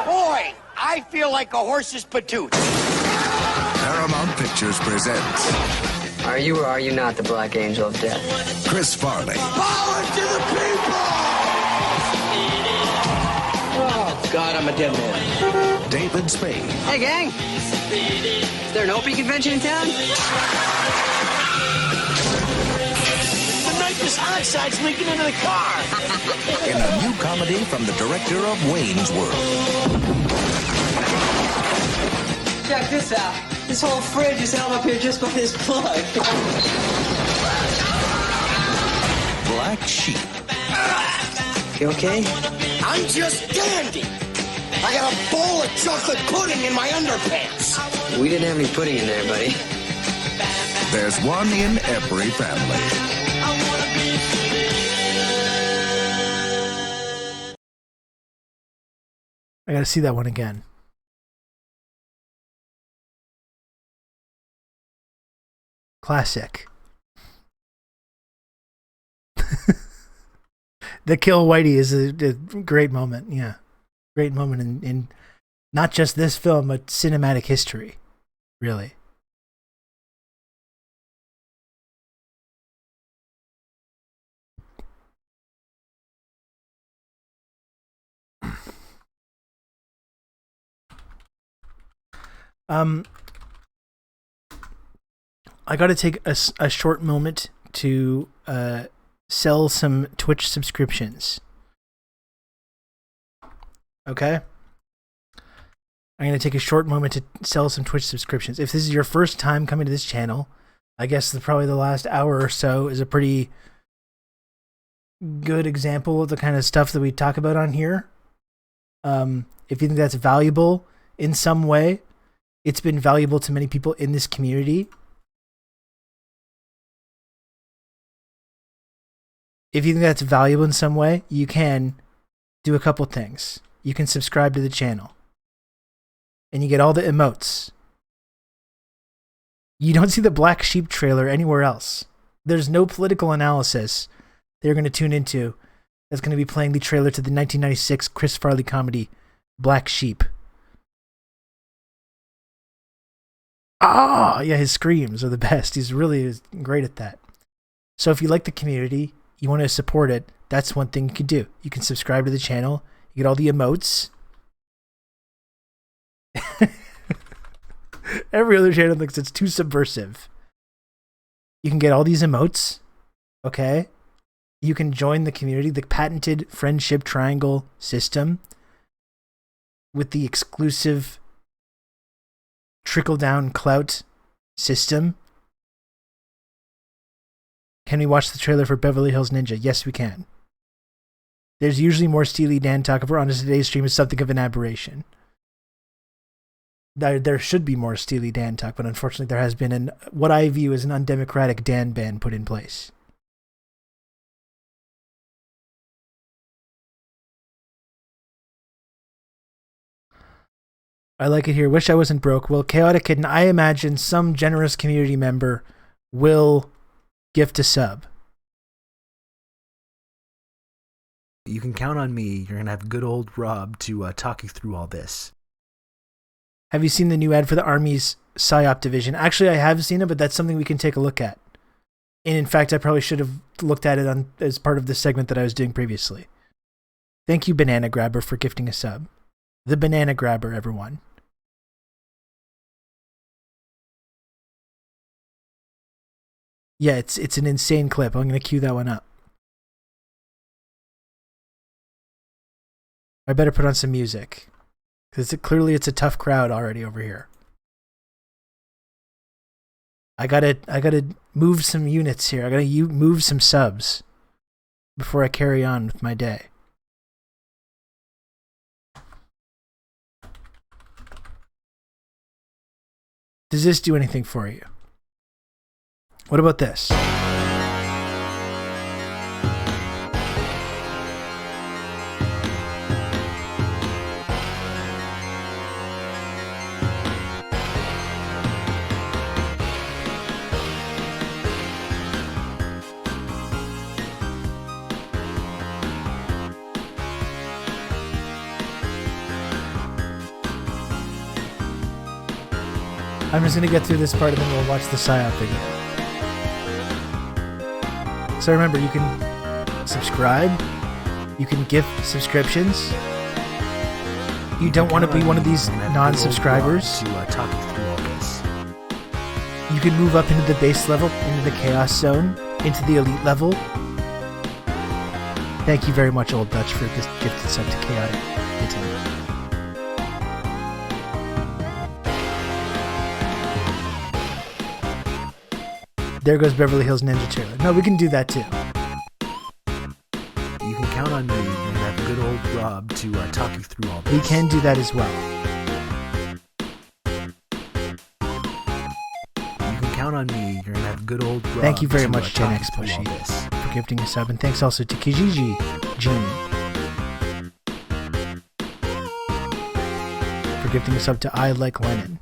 Boy, I feel like a horse's patoot. Paramount Pictures presents Are you or are you not the Black Angel of Death? Chris Farley, Power to the people! Oh, God, I'm a dead man. David Spade, Hey, gang. Is there an Opie convention in town? The nitrous oxide's leaking into the car. in a new comedy from the director of Wayne's World. Check this out. This whole fridge is held up here just by this plug. Black Sheep. You okay? I'm just dandy. I got a bowl of chocolate pudding in my underpants. We didn't have any pudding in there, buddy. There's one in every family. I gotta see that one again. Classic. The kill Whitey is a great moment, yeah. great moment in not just this film, but cinematic history, really. I got to take a short moment to sell some Twitch subscriptions. Okay? I'm going to take a short moment to sell some Twitch subscriptions. If this is your first time coming to this channel, I guess probably the last hour or so is a pretty good example of the kind of stuff that we talk about on here. If you think that's valuable in some way, it's been valuable to many people in this community. If you think that's valuable in some way, you can do a couple things. You can subscribe to the channel. And you get all the emotes. You don't see the Black Sheep trailer anywhere else. There's no political analysis they're going to tune into that's going to be playing the trailer to the 1996 Chris Farley comedy Black Sheep. Ah, yeah, his screams are the best. He's really great at that. So if you like the community, you want to support it, that's one thing you can do. You can subscribe to the channel. You get all the emotes. Every other channel thinks it's too subversive. You can get all these emotes. Okay? You can join the community, the patented friendship triangle system with the exclusive trickle-down clout system. Can we watch the trailer for Beverly Hills Ninja? Yes, we can. There's usually more Steely Dan talk. If we're on today's stream, is something of an aberration. There should be more Steely Dan talk, but unfortunately there has been what I view as an undemocratic Dan ban put in place. I like it here. Wish I wasn't broke. Well, Chaotic Kitten, I imagine some generous community member will gift a sub. You can count on me. You're going to have good old Rob to talk you through all this. Have you seen the new ad for the Army's PSYOP division? Actually, I have seen it, but that's something we can take a look at. And in fact, I probably should have looked at it as part of the segment that I was doing previously. Thank you, Banana Grabber, for gifting a sub. The Banana Grabber, everyone. Yeah, it's an insane clip. I'm going to cue that one up. I better put on some music. Because clearly it's a tough crowd already over here. I gotta move some units here. I gotta move some subs before I carry on with my day. Does this do anything for you? What about this? I'm just going to get through this part and then we'll watch the PSYOP video. So remember, you can subscribe, you can gift subscriptions. You don't want to be one of these non-subscribers. To talk you through all this. You can move up into the base level, into the chaos zone, into the elite level. Thank you very much, Old Dutch, for this gifted sub to Chaotic Kitten. There goes Beverly Hills Ninja trailer. No, we can do that too. You can count on me and have good old Rob to talk you through all this. We can do that as well. You can count on me. You're gonna have good old Rob. Thank you very to, much, Gen talk X you through all Pushy, this. for gifting a sub, and thanks also to Kijiji Jean for gifting a sub to I Like Lennon.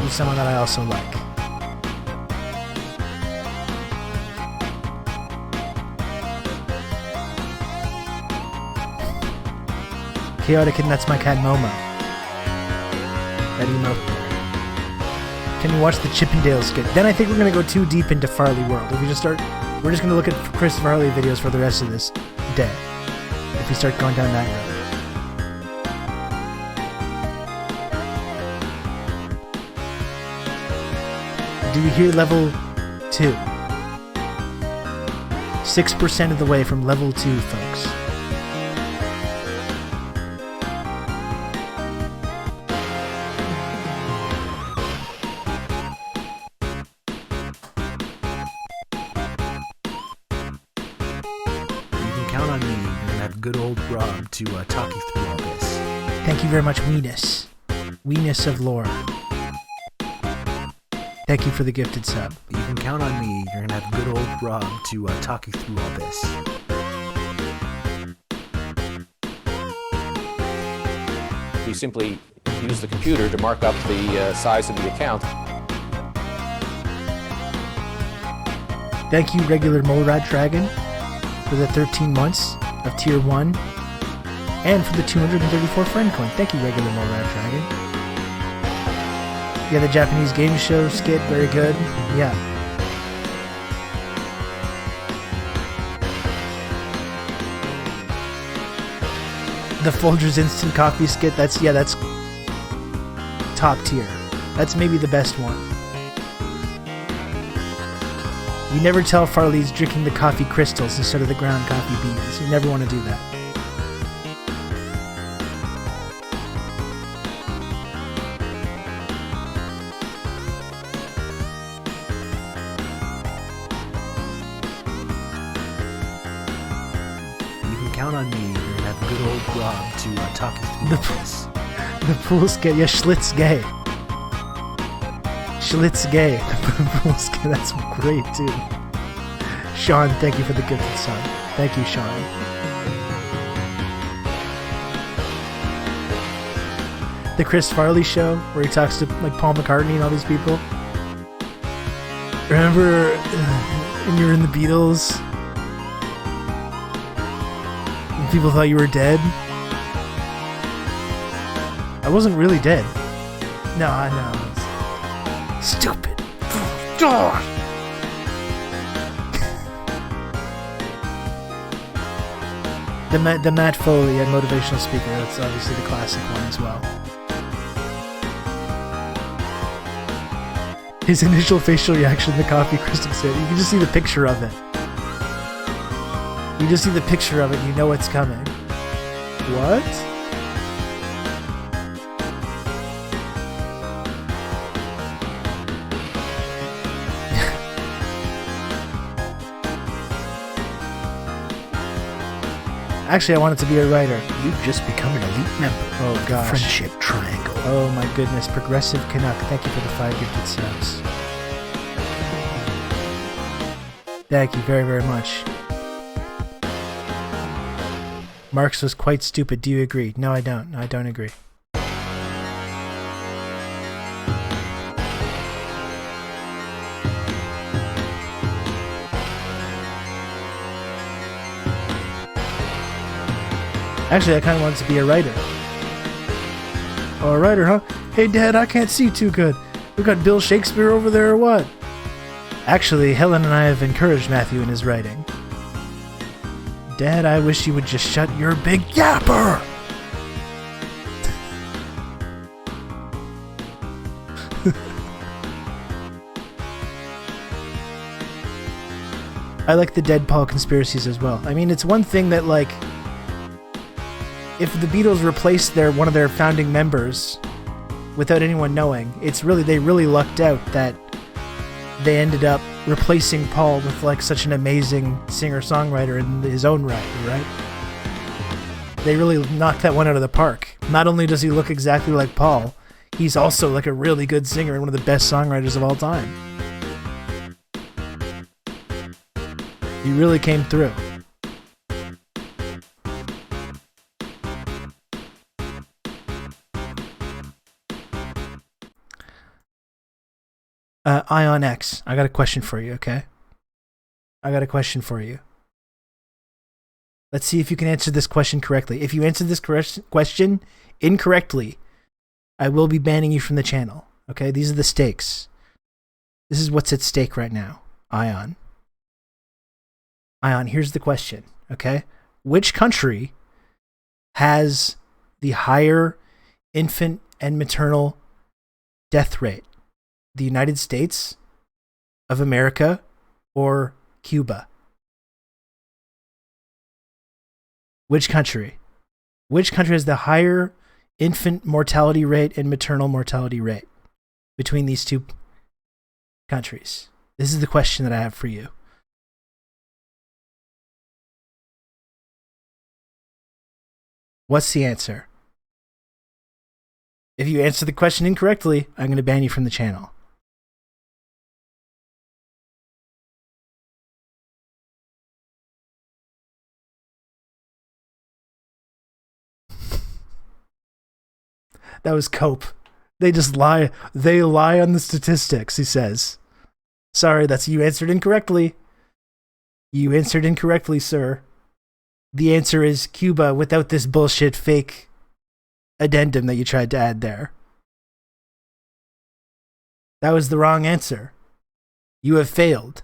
He's someone that I also like. Chaotic and That's My Cat Momo. That emote there. Can you watch the Chippendale skit? Then I think we're going to go too deep into Farley World. If we just start, we're just going to look at Chris Farley videos for the rest of this day. If we start going down that road. Do we hear level 2? 6% of the way from level 2, folks. Count on me. You're gonna have good old Rob to talk you through all this. Thank you very much, Weenus. Weenus of lore. Thank you for the gifted sub. You can count on me. You're gonna have good old Rob to talk you through all this. We simply use the computer to mark up the size of the account. Thank you, regular Morat Dragon, for the 13 months of Tier 1, and for the 234 friend coin. Thank you, regular Morat Dragon. Yeah, the Japanese game show skit, very good. Yeah. The Folgers Instant Coffee skit, that's top tier. That's maybe the best one. You never tell Farley's drinking the coffee crystals instead of the ground coffee beans. You never want to do that. You can count on me. You're gonna have good old Rob to talk you through all this. The pool skit, yeah, Schlitz gay. Schlitz gay. The pool skit, that's great too. Sean, thank you for the gifted sub. Thank you, Sean. The Chris Farley show, where he talks to like Paul McCartney and all these people. Remember when you were in the Beatles? When people thought you were dead? I wasn't really dead. No, I know. Stupid. The Matt Foley motivational speaker, that's obviously the classic one as well. His initial facial reaction to the coffee crystal set, you can just see the picture of it. You just see the picture of it and you know it's coming. What? Actually, I wanted to be a writer. You've just become an elite member. Oh gosh. Friendship Triangle. Oh my goodness. Progressive Canuck. Thank you for the 5 gifted subs. Thank you very, very much. Marx was quite stupid. Do you agree? No, I don't. I don't agree. Actually, I kind of wanted to be a writer. Oh, a writer, huh? Hey, Dad, I can't see too good. We got Bill Shakespeare over there or what? Actually, Helen and I have encouraged Matthew in his writing. Dad, I wish you would just shut your big yapper! I like the Dead Paul conspiracies as well. I mean, it's one thing that, like, if the Beatles replaced one of their founding members without anyone knowing, they really lucked out that they ended up replacing Paul with like such an amazing singer-songwriter in his own right? They really knocked that one out of the park. Not only does he look exactly like Paul, he's also like a really good singer and one of the best songwriters of all time. He really came through. Ion X, I got a question for you, okay? I got a question for you. Let's see if you can answer this question correctly. If you answer this question incorrectly, I will be banning you from the channel. Okay, these are the stakes. This is what's at stake right now. Ion, here's the question, okay? Which country has the higher infant and maternal death rate? The United States of America or Cuba? Which country? Which country has the higher infant mortality rate and maternal mortality rate between these two countries? This is the question that I have for you. What's the answer? If you answer the question incorrectly, I'm going to ban you from the channel. That was Cope. They just lie. They lie on the statistics, he says. Sorry, you answered incorrectly. You answered incorrectly, sir. The answer is Cuba without this bullshit fake addendum that you tried to add there. That was the wrong answer. You have failed.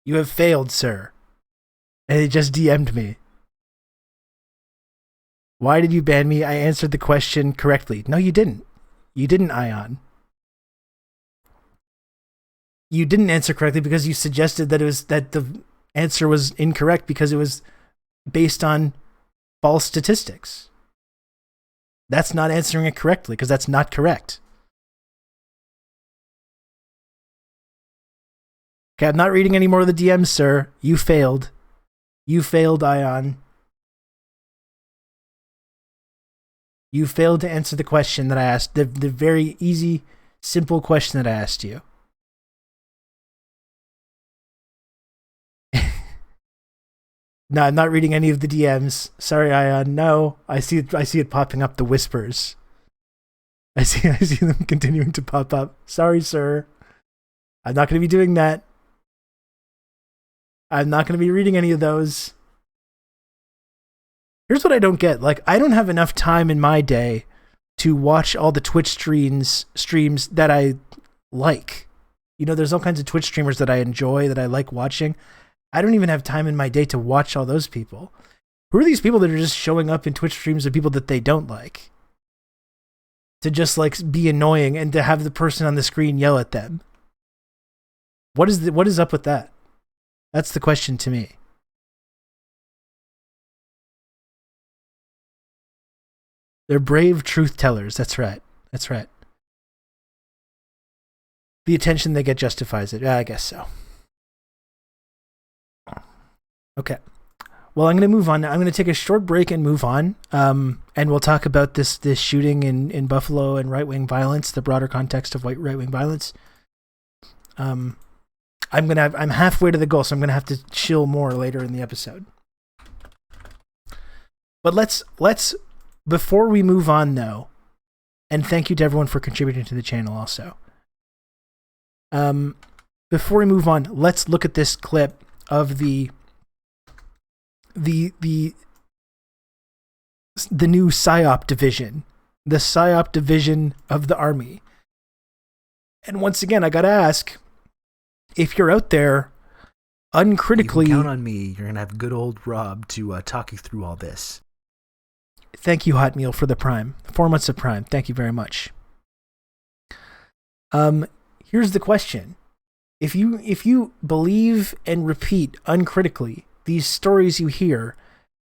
You have failed, sir. And he just DM'd me. Why did you ban me? I answered the question correctly. No, you didn't. You didn't, Ion. You didn't answer correctly because you suggested that the answer was incorrect because it was based on false statistics. That's not answering it correctly because that's not correct. Okay, I'm not reading any more of the DMs, sir. You failed. You failed, Ion. You failed to answer the question that I asked, the very easy, simple question that I asked you. No, I'm not reading any of the DMs. Sorry, Ion. No, I see it popping up, the whispers. I see them continuing to pop up. Sorry, sir. I'm not going to be doing that. I'm not going to be reading any of those. Here's what I don't get. Like, I don't have enough time in my day to watch all the Twitch streams that I like. You know, there's all kinds of Twitch streamers that I enjoy, that I like watching. I don't even have time in my day to watch all those people. Who are these people that are just showing up in Twitch streams of people that they don't like? To just, like, be annoying and to have the person on the screen yell at them. What is up with that? That's the question to me. They're brave truth tellers. That's right. That's right. The attention they get justifies it. Yeah, I guess so. Okay. Well, I'm going to move on. I'm going to take a short break and move on. And we'll talk about this shooting in Buffalo and right-wing violence, the broader context of right-wing violence. I'm halfway to the goal, so I'm going to have to chill more later in the episode. But let's before we move on, though, and thank you to everyone for contributing to the channel also. Before we move on, let's look at this clip of the new PSYOP division, the PSYOP division of the Army. And once again, I gotta ask, if you're out there uncritically... You can count on me. You're gonna have good old Rob to talk you through all this. Thank you, Hot Meal, for the Prime. 4 months of Prime. Thank you very much. Here's the question. If you believe and repeat uncritically these stories you hear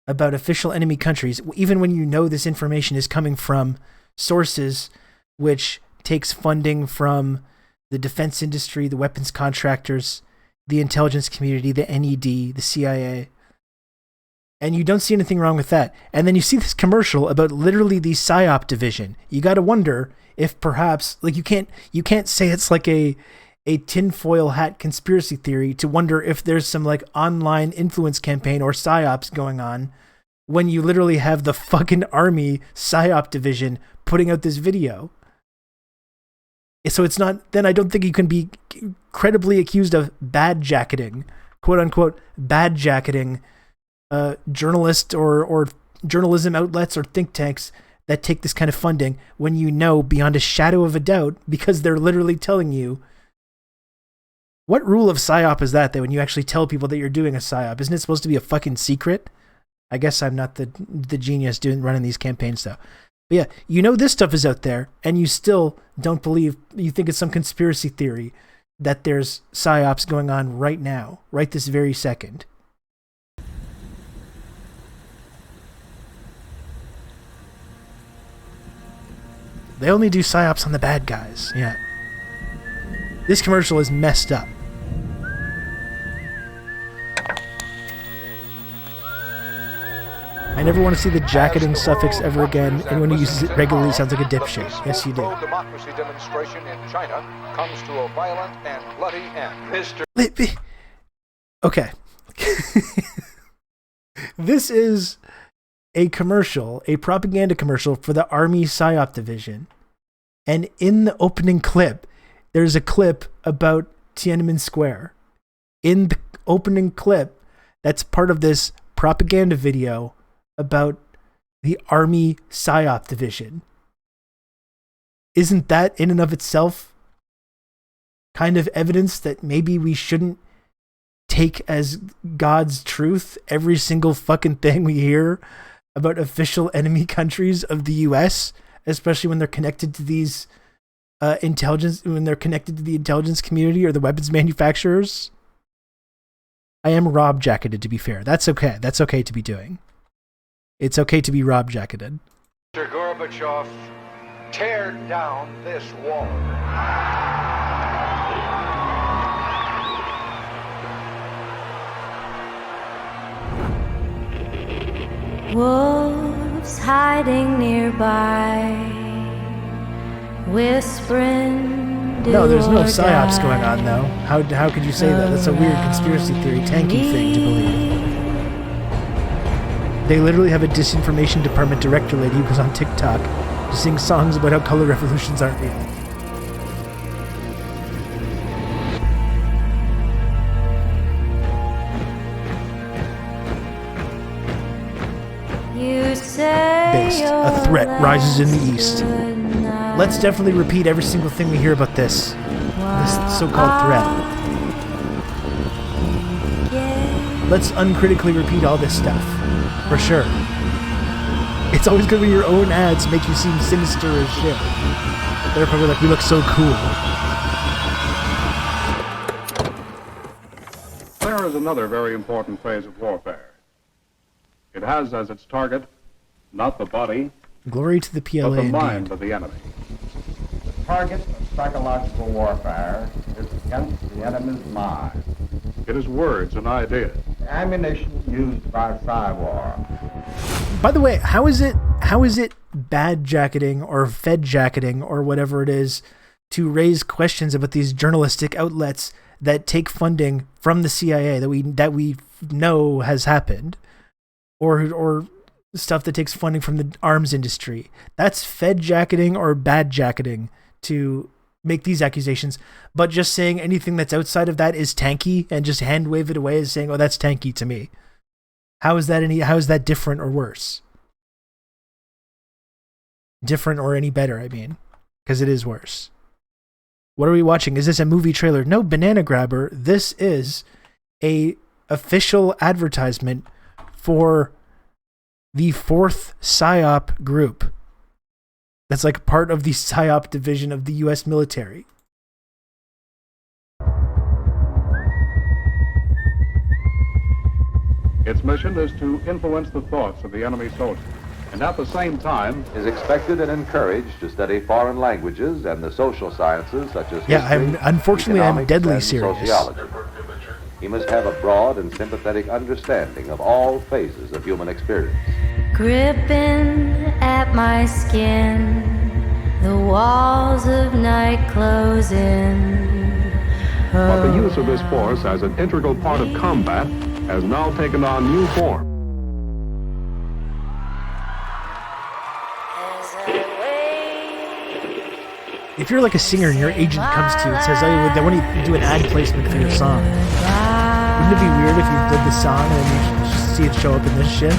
about official enemy countries, even when you know this information is coming from sources which takes funding from the defense industry, the weapons contractors, the intelligence community, the NED, the CIA, and you don't see anything wrong with that, and then you see this commercial about literally the PSYOP division, you got to wonder if perhaps, like, you can't say it's like a tinfoil hat conspiracy theory to wonder if there's some like online influence campaign or PSYOPs going on when you literally have the fucking Army PSYOP division putting out this video. So it's not, then I don't think you can be credibly accused of bad jacketing, quote unquote, bad jacketing journalists or journalism outlets or think tanks that take this kind of funding when you know beyond a shadow of a doubt, because they're literally telling you. What rule of PSYOP is that when you actually tell people that you're doing a PSYOP? Isn't it supposed to be a fucking secret? I guess I'm not the genius running these campaigns though. But yeah, you know this stuff is out there, and you still don't believe, you think it's some conspiracy theory that there's PSYOPs going on right now, right this very second. They only do PSYOPs on the bad guys, yeah. This commercial is messed up. I never want to see the jacketing suffix ever again. Anyone who uses it regularly sounds like a dipshit. Yes, you do. Democracy demonstration in China comes to a violent and bloody end. Okay. This is a commercial, a propaganda commercial for the Army PSYOP division. And in the opening clip, there's a clip about Tiananmen Square. In the opening clip, that's part of this propaganda video about the Army PSYOP division. Isn't that in and of itself kind of evidence that maybe we shouldn't take as God's truth every single fucking thing we hear about official enemy countries of the US, especially when they're connected to these intelligence, when they're connected to the intelligence community or the weapons manufacturers? I am Rob jacketed, to be fair. That's okay. That's okay to be doing. It's okay to be Rob jacketed. Mr. Gorbachev, tear down this wall. Wolves hiding nearby, whispering. No, there's no PSYOPs going on, though. How could you say that? That's a weird conspiracy theory, tanky thing to believe. They literally have a disinformation department director lady who goes on TikTok to sing songs about how color revolutions aren't real. Based. A threat rises in the east. Let's definitely repeat every single thing we hear about this so-called threat. Let's uncritically repeat all this stuff. For sure. It's always going to be your own ads make you seem sinister as shit. They're probably like, we look so cool. There is another very important phase of warfare. It has as its target not the body, glory to the PLA, but the mind of the enemy. The target of psychological warfare is against the enemy's mind. It is words and ideas. The ammunition used by Psywar. By the way, how is it bad jacketing or fed jacketing or whatever it is to raise questions about these journalistic outlets that take funding from the CIA that we know has happened, or stuff that takes funding from the arms industry? That's fed jacketing or bad jacketing to make these accusations. But just saying anything that's outside of that is tanky and just hand wave it away as saying, oh, that's tanky to me. How is that different or worse? Different or any better, I mean, because it is worse. What are we watching? Is this a movie trailer? No, Banana Grabber. This is a official advertisement for the 4th PSYOP group. That's like part of the PSYOP division of the US military. Its mission is to influence the thoughts of the enemy soldiers, and at the same time is expected and encouraged to study foreign languages and the social sciences such as history, unfortunately, I'm deadly and serious. Sociology. He must have a broad and sympathetic understanding of all phases of human experience. Gripping at my skin, the walls of night closing. But the use of this force as an integral part of combat has now taken on new form. If you're like a singer and your agent comes to you and says, "Oh, they want to do an ad placement for your song," wouldn't it be weird if you did the song and then you see it show up in this shit?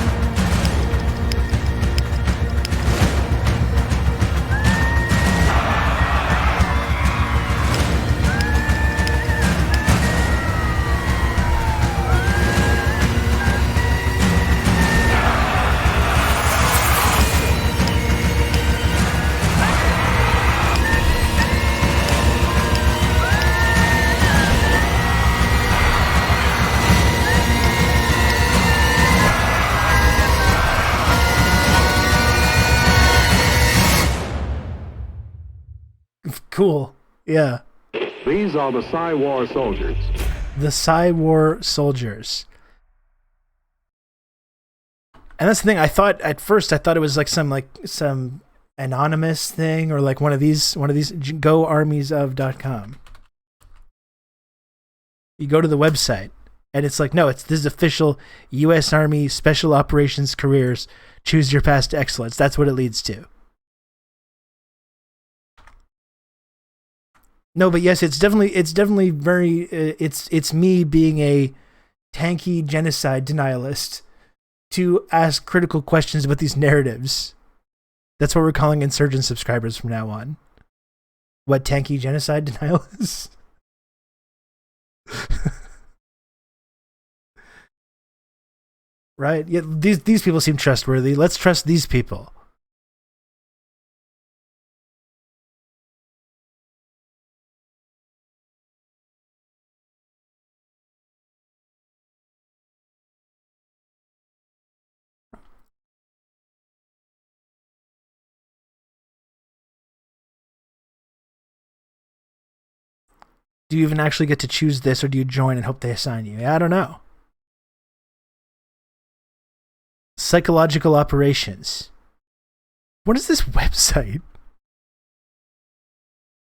Cool. Yeah. These are the Psy-War soldiers. The Psy-War soldiers. And that's the thing. I thought at first it was like some anonymous thing or like one of these goarmiesof.com. You go to the website and it's like, no, this is official U.S. Army Special Operations Careers. Choose your path to excellence. That's what it leads to. No, but yes, it's definitely very. It's me being a tanky genocide denialist to ask critical questions about these narratives. That's what we're calling insurgent subscribers from now on. What, tanky genocide denialists? Right? Yeah, these people seem trustworthy. Let's trust these people. Do you even actually get to choose this, or do you join and hope they assign you? I don't know. Psychological operations. What is this website?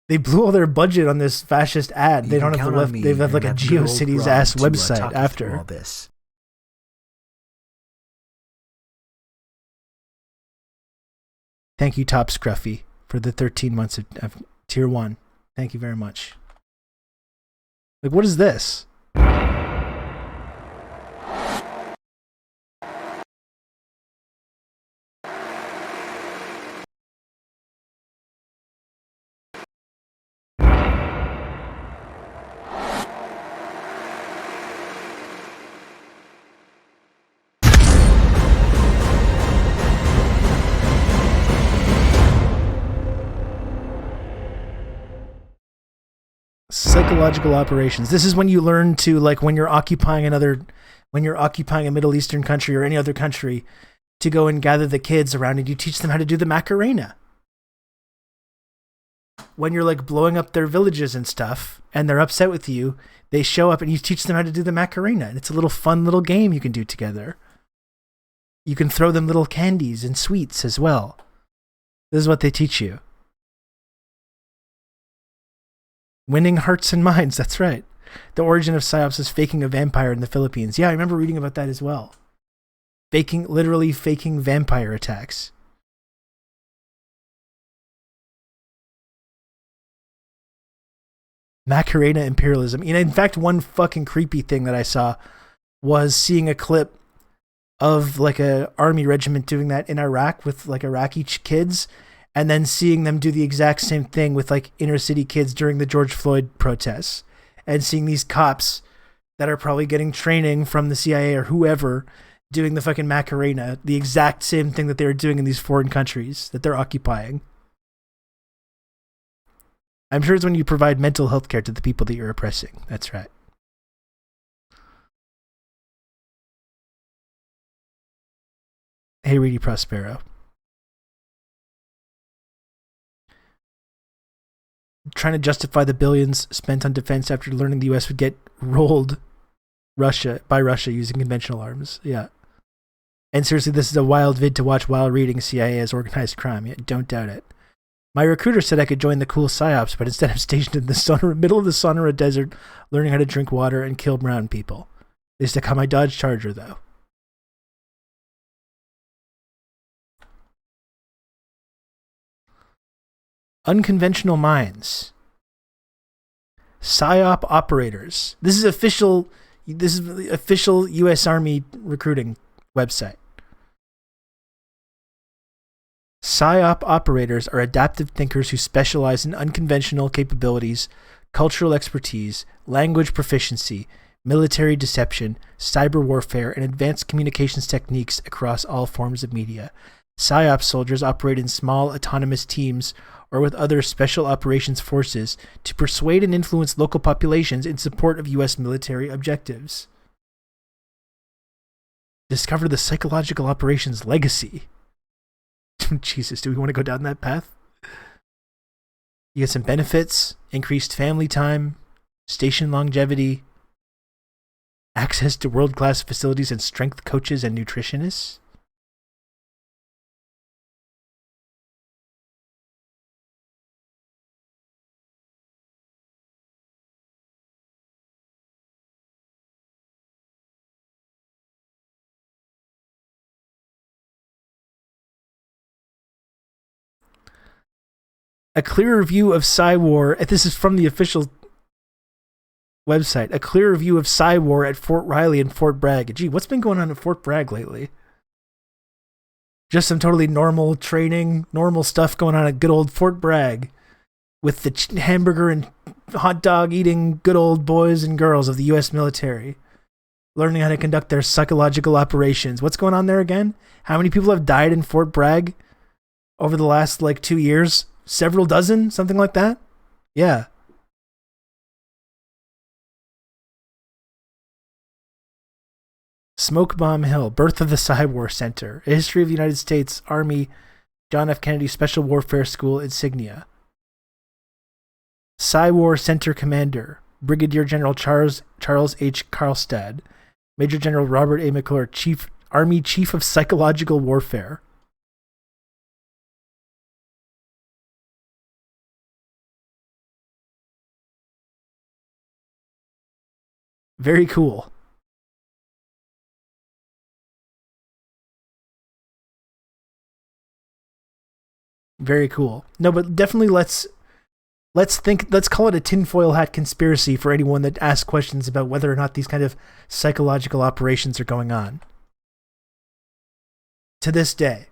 They blew all their budget on this fascist ad. They don't have the left. They have like a GeoCities ass website after. All this. Thank you, Top Scruffy, for the 13 months of Tier 1. Thank you very much. Like, what is this? Psychological operations. This is when you learn to, like, when you're occupying a Middle Eastern country or any other country, to go and gather the kids around and you teach them how to do the Macarena. When you're like blowing up their villages and stuff and they're upset with you, they show up and you teach them how to do the Macarena. And it's a little fun little game you can do together. You can throw them little candies and sweets as well. This is what they teach you. Winning hearts and minds, that's right. The origin of PsyOps is faking a vampire in the Philippines. Yeah, I remember reading about that as well. Literally faking vampire attacks. Macarena imperialism. You know, in fact, one fucking creepy thing that I saw was seeing a clip of like a army regiment doing that in Iraq with like Iraqi kids, and then seeing them do the exact same thing with like inner city kids during the George Floyd protests, and seeing these cops that are probably getting training from the CIA or whoever doing the fucking Macarena, the exact same thing that they were doing in these foreign countries that they're occupying. I'm sure it's when you provide mental health care to the people that you're oppressing. That's right. Hey, Reedy Prospero. Trying to justify the billions spent on defense after learning the U.S. would get rolled by Russia using conventional arms. Yeah. And seriously, this is a wild vid to watch while reading CIA as organized crime. Yeah, don't doubt it. My recruiter said I could join the cool PsyOps, but instead I'm stationed in the middle of the Sonora Desert, learning how to drink water and kill brown people. They stuck on my Dodge Charger, though. Unconventional minds. PSYOP operators. This is official. This is the official U.S. Army recruiting website. PSYOP operators are adaptive thinkers who specialize in unconventional capabilities, cultural expertise, language proficiency, military deception, cyber warfare, and advanced communications techniques across all forms of media. PSYOP soldiers operate in small, autonomous teams or with other special operations forces to persuade and influence local populations in support of U.S. military objectives. Discover the psychological operations legacy. Jesus, do we want to go down that path? You get some benefits, increased family time, station longevity, access to world-class facilities and strength coaches and nutritionists. A clearer view of Psy-War, this is from the official website, a clearer view of Psy-War at Fort Riley and Fort Bragg. Gee, what's been going on at Fort Bragg lately? Just some totally normal training, normal stuff going on at good old Fort Bragg with the hamburger and hot dog eating good old boys and girls of the U.S. military, learning how to conduct their psychological operations. What's going on there again? How many people have died in Fort Bragg over the last 2 years? Several dozen, something like that? Yeah. Smoke Bomb Hill, Birth of the Psy-War Center, A History of the United States Army, John F. Kennedy Special Warfare School insignia. Psy-War Center Commander, Brigadier General Charles H. Karlstad, Major General Robert A. McClure, Army Chief of Psychological Warfare. Very cool. Very cool. No, but definitely let's call it a tinfoil hat conspiracy for anyone that asks questions about whether or not these kind of psychological operations are going on. To this day.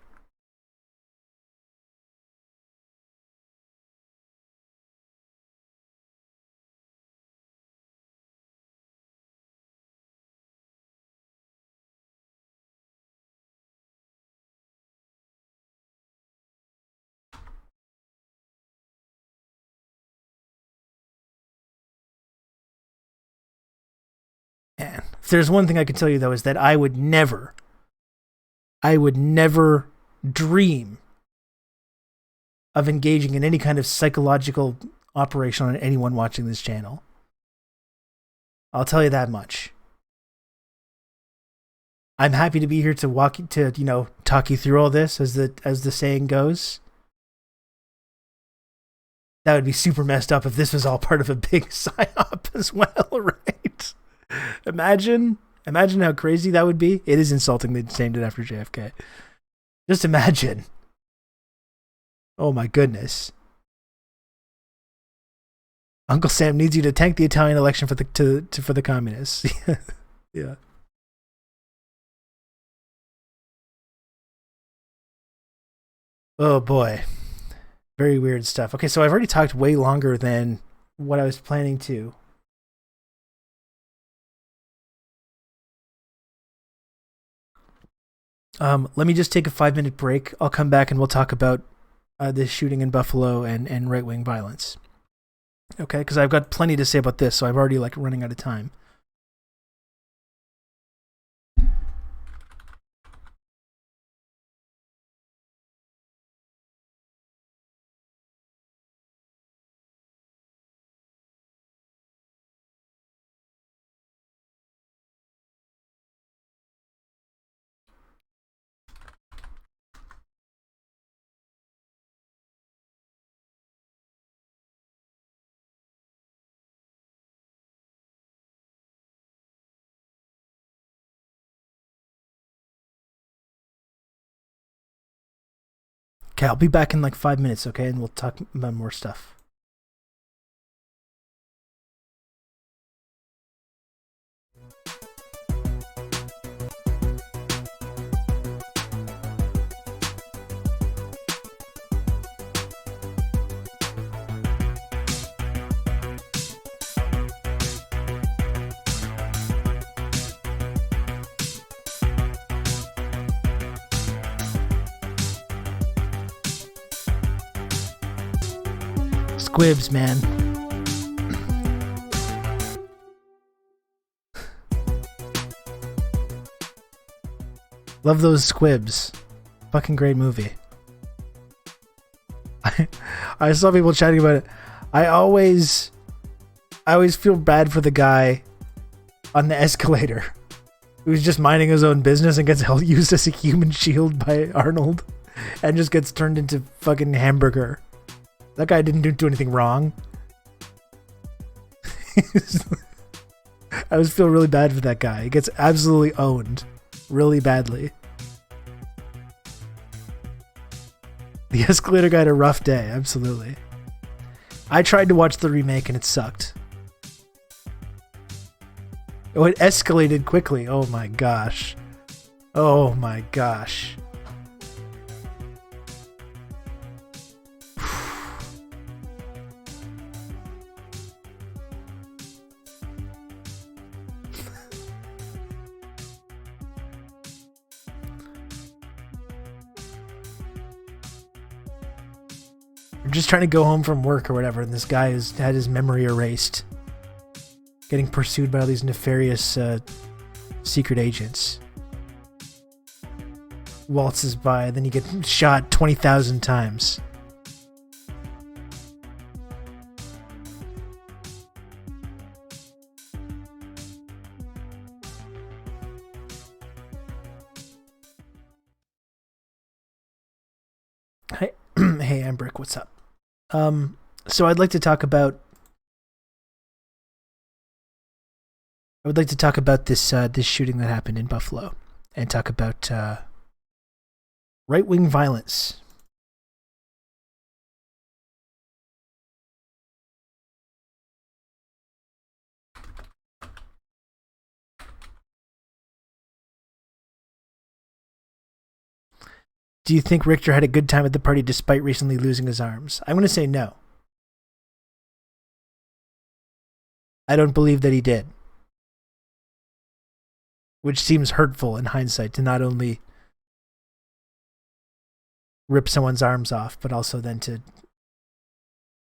Man, if there's one thing I can tell you, though, is that I would never dream of engaging in any kind of psychological operation on anyone watching this channel. I'll tell you that much. I'm happy to be here to talk you through all this, as the saying goes. That would be super messed up if this was all part of a big psyop as well, right? Imagine how crazy that would be. It is insulting they named it after JFK. Just imagine. Oh my goodness. Uncle Sam needs you to tank the Italian election for the communists. Yeah. Oh boy. Very weird stuff. Okay, so I've already talked way longer than what I was planning to. Let me just take a 5-minute break. I'll come back and we'll talk about this shooting in Buffalo and right-wing violence. Okay, because I've got plenty to say about this, so I'm already running out of time. Okay, I'll be back in like 5 minutes, okay? And we'll talk about more stuff. Squibs, man. Love those squibs. Fucking great movie. I saw people chatting about it. I always feel bad for the guy on the escalator who's just minding his own business and gets used as a human shield by Arnold and just gets turned into fucking hamburger. That guy didn't do anything wrong. I just feel really bad for that guy. He gets absolutely owned. Really badly. The escalator guy had a rough day, absolutely. I tried to watch the remake and it sucked. Oh, it escalated quickly. Oh my gosh. Oh my gosh. I'm just trying to go home from work or whatever, and this guy has had his memory erased. Getting pursued by all these nefarious secret agents. Waltzes by, then you get shot 20,000 times. Hey, hey, Ambrick, what's up? So I'd like to talk about this this shooting that happened in Buffalo, and talk about right-wing violence. Do you think Richter had a good time at the party despite recently losing his arms? I'm going to say no. I don't believe that he did. Which seems hurtful in hindsight, to not only rip someone's arms off, but also then to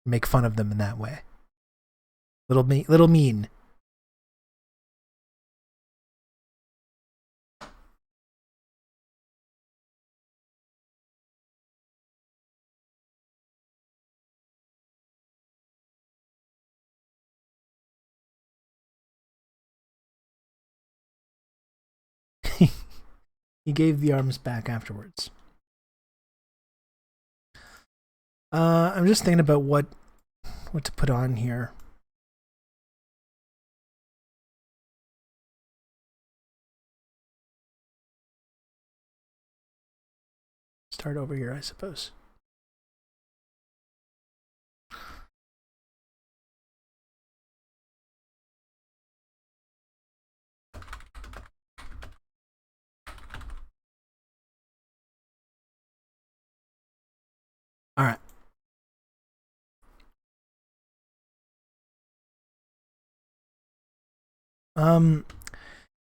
make fun of them in that way. Little mean. He gave the arms back afterwards. I'm just thinking about what to put on here. Start over here, I suppose. All right.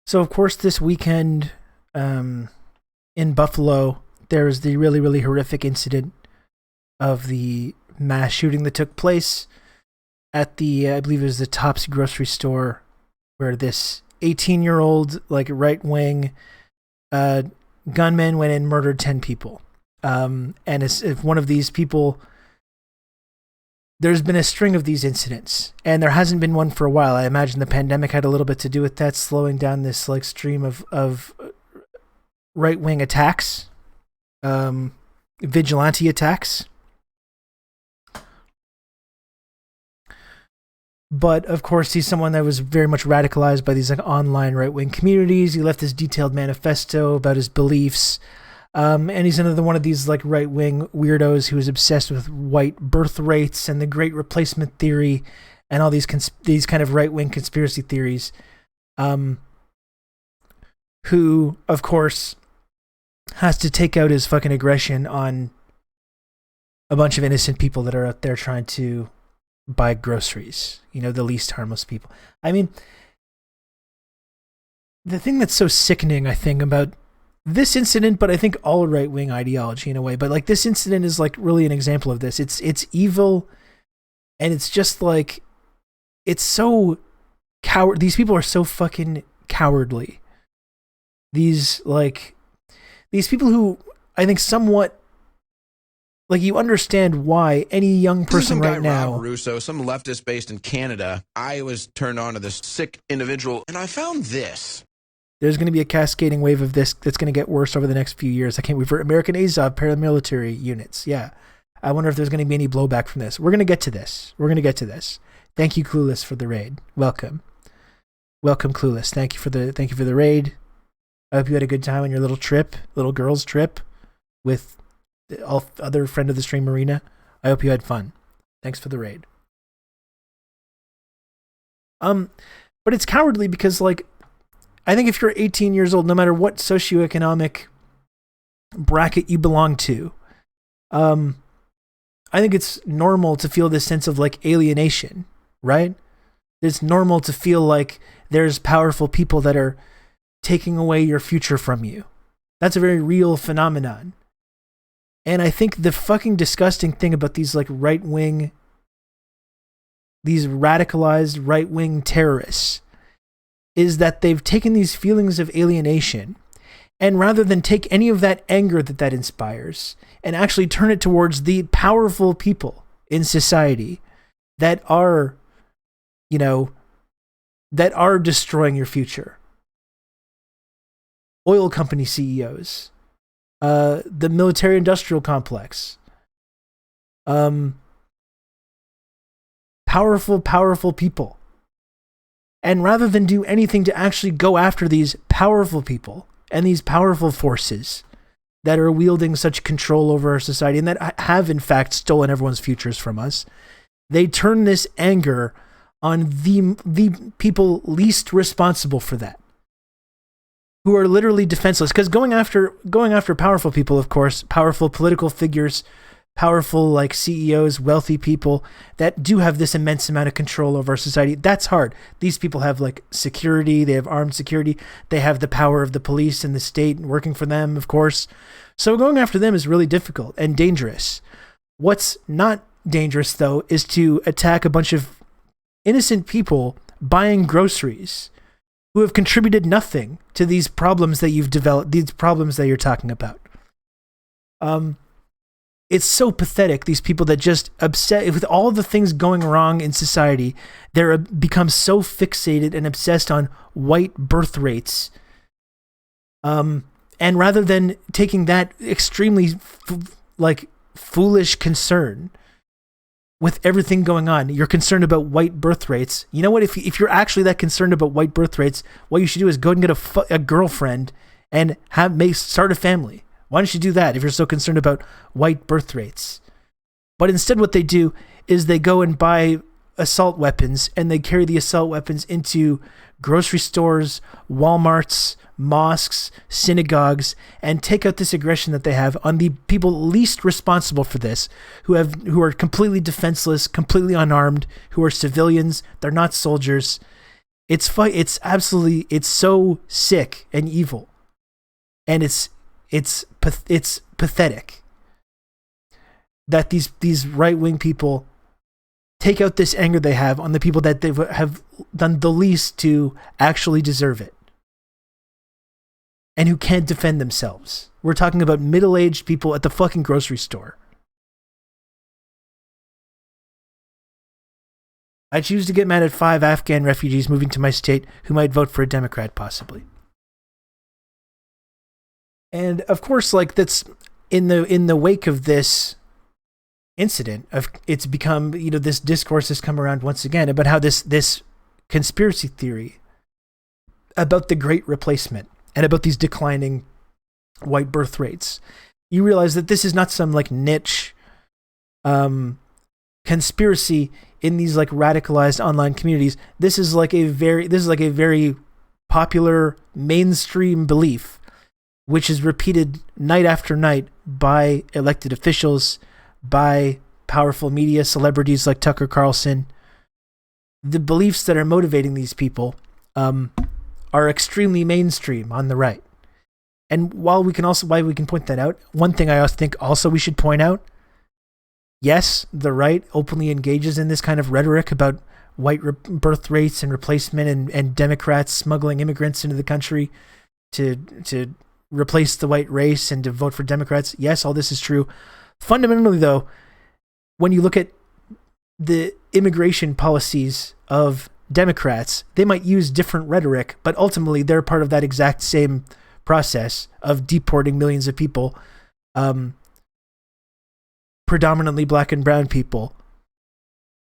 So of course this weekend, in Buffalo, there was the really, really horrific incident of the mass shooting that took place at the, I believe it was the Topsy grocery store, where this 18-year-old, like, right-wing gunman went in and murdered 10 people. And if one of these people, there's been a string of these incidents, and there hasn't been one for a while. I imagine the pandemic had a little bit to do with that, slowing down this like stream of right-wing attacks, vigilante attacks. But of course, he's someone that was very much radicalized by these like online right-wing communities. He left this detailed manifesto about his beliefs. And he's another one of these like right-wing weirdos who is obsessed with white birth rates and the Great Replacement theory and all these kind of right-wing conspiracy theories. Who, of course, has to take out his fucking aggression on a bunch of innocent people that are out there trying to buy groceries. You know, the least harmless people. I mean, the thing that's so sickening, I think, about this incident, but I think all right-wing ideology in a way, but like this incident is like really an example of this. It's evil, and it's just like, it's so coward. These people are so fucking cowardly. These people who I think somewhat, like, you understand why any young person some right guy, now. Rob Russo, some leftist based in Canada. I was turned on to this sick individual, and I found this. There's going to be a cascading wave of this that's going to get worse over the next few years. I can't wait for American Azov paramilitary units. Yeah. I wonder if there's going to be any blowback from this. We're going to get to this. Thank you, Clueless, for the raid. Welcome, Clueless. Thank you for the raid. I hope you had a good time on your little girls trip with the other friend of the stream, Marina. I hope you had fun. Thanks for the raid. But it's cowardly because, like, I think if you're 18 years old, no matter what socioeconomic bracket you belong to, I think it's normal to feel this sense of like alienation, right? It's normal to feel like there's powerful people that are taking away your future from you. That's a very real phenomenon. And I think the fucking disgusting thing about these like these radicalized right-wing terrorists is that they've taken these feelings of alienation, and rather than take any of that anger that inspires and actually turn it towards the powerful people in society that are, you know, that are destroying your future. Oil company CEOs, the military industrial complex, powerful people. And rather than do anything to actually go after these powerful people and these powerful forces that are wielding such control over our society and that have in fact stolen everyone's futures from us, they turn this anger on the people least responsible for that, who are literally defenseless. Because going after powerful people, of course, powerful political figures, powerful like CEOs, wealthy people that do have this immense amount of control over our society, that's hard. These people have like security, they have armed security, they have the power of the police and the state working for them, of course. So going after them is really difficult and dangerous. What's not dangerous, though, is to attack a bunch of innocent people buying groceries who have contributed nothing to these problems that you've developed, these problems that you're talking about. It's so pathetic, these people that just upset with all the things going wrong in society, they're become so fixated and obsessed on white birth rates. And rather than taking that extremely foolish concern with everything going on, you're concerned about white birth rates. You know what? If you're actually that concerned about white birth rates, what you should do is go and get a girlfriend and start a family. Why don't you do that if you're so concerned about white birth rates? But instead what they do is they go and buy assault weapons, and they carry the assault weapons into grocery stores, Walmarts, mosques, synagogues, and take out this aggression that they have on the people least responsible for this, who are completely defenseless, completely unarmed, who are civilians. They're not soldiers. It's so sick and evil, and it's pathetic that these right-wing people take out this anger they have on the people that they have done the least to actually deserve it and who can't defend themselves. We're talking about middle-aged people at the fucking grocery store. I choose to get mad at 5 Afghan refugees moving to my state who might vote for a Democrat, possibly. And of course, like, that's in the wake of this incident, it's become, you know, this discourse has come around once again about how this conspiracy theory about the Great Replacement and about these declining white birth rates, you realize that this is not some like niche conspiracy in these like radicalized online communities. This is like a very popular mainstream belief, which is repeated night after night by elected officials, by powerful media celebrities like Tucker Carlson. The beliefs that are motivating these people are extremely mainstream on the right. And why we can point that out, one thing I think also we should point out, yes, the right openly engages in this kind of rhetoric about white birth rates and replacement and Democrats smuggling immigrants into the country to replace the white race and to vote for Democrats. Yes, all this is true. Fundamentally, though, when you look at the immigration policies of Democrats, they might use different rhetoric, but ultimately they're part of that exact same process of deporting millions of people, predominantly black and brown people,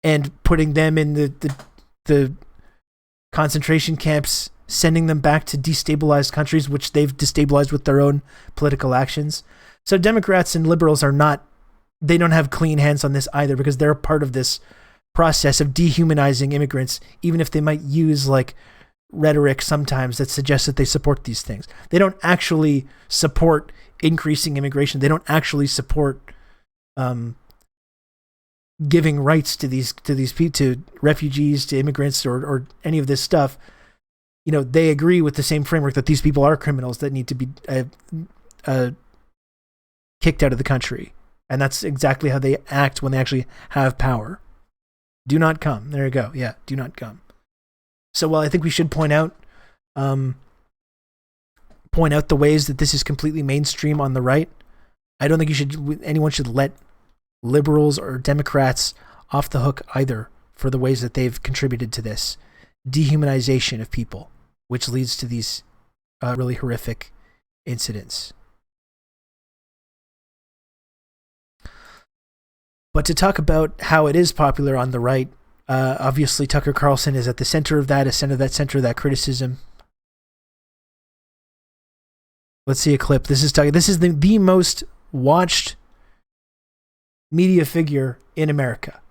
and putting them in the concentration camps, sending them back to destabilized countries, which they've destabilized with their own political actions. So Democrats and liberals they don't have clean hands on this either, because they're part of this process of dehumanizing immigrants, even if they might use like rhetoric sometimes that suggests that they support these things. They don't actually support increasing immigration. They don't actually support giving rights to these people, to refugees, to immigrants, or any of this stuff. You know, they agree with the same framework that these people are criminals that need to be kicked out of the country. And that's exactly how they act when they actually have power. Do not come. There you go. Yeah, do not come. So while I think we should point out the ways that this is completely mainstream on the right, I don't think anyone should let liberals or Democrats off the hook either for the ways that they've contributed to this dehumanization of people, which leads to these really horrific incidents. But to talk about how it is popular on the right, obviously Tucker Carlson is at the center of that, center of that criticism. Let's see a clip. This is the most watched media figure in America.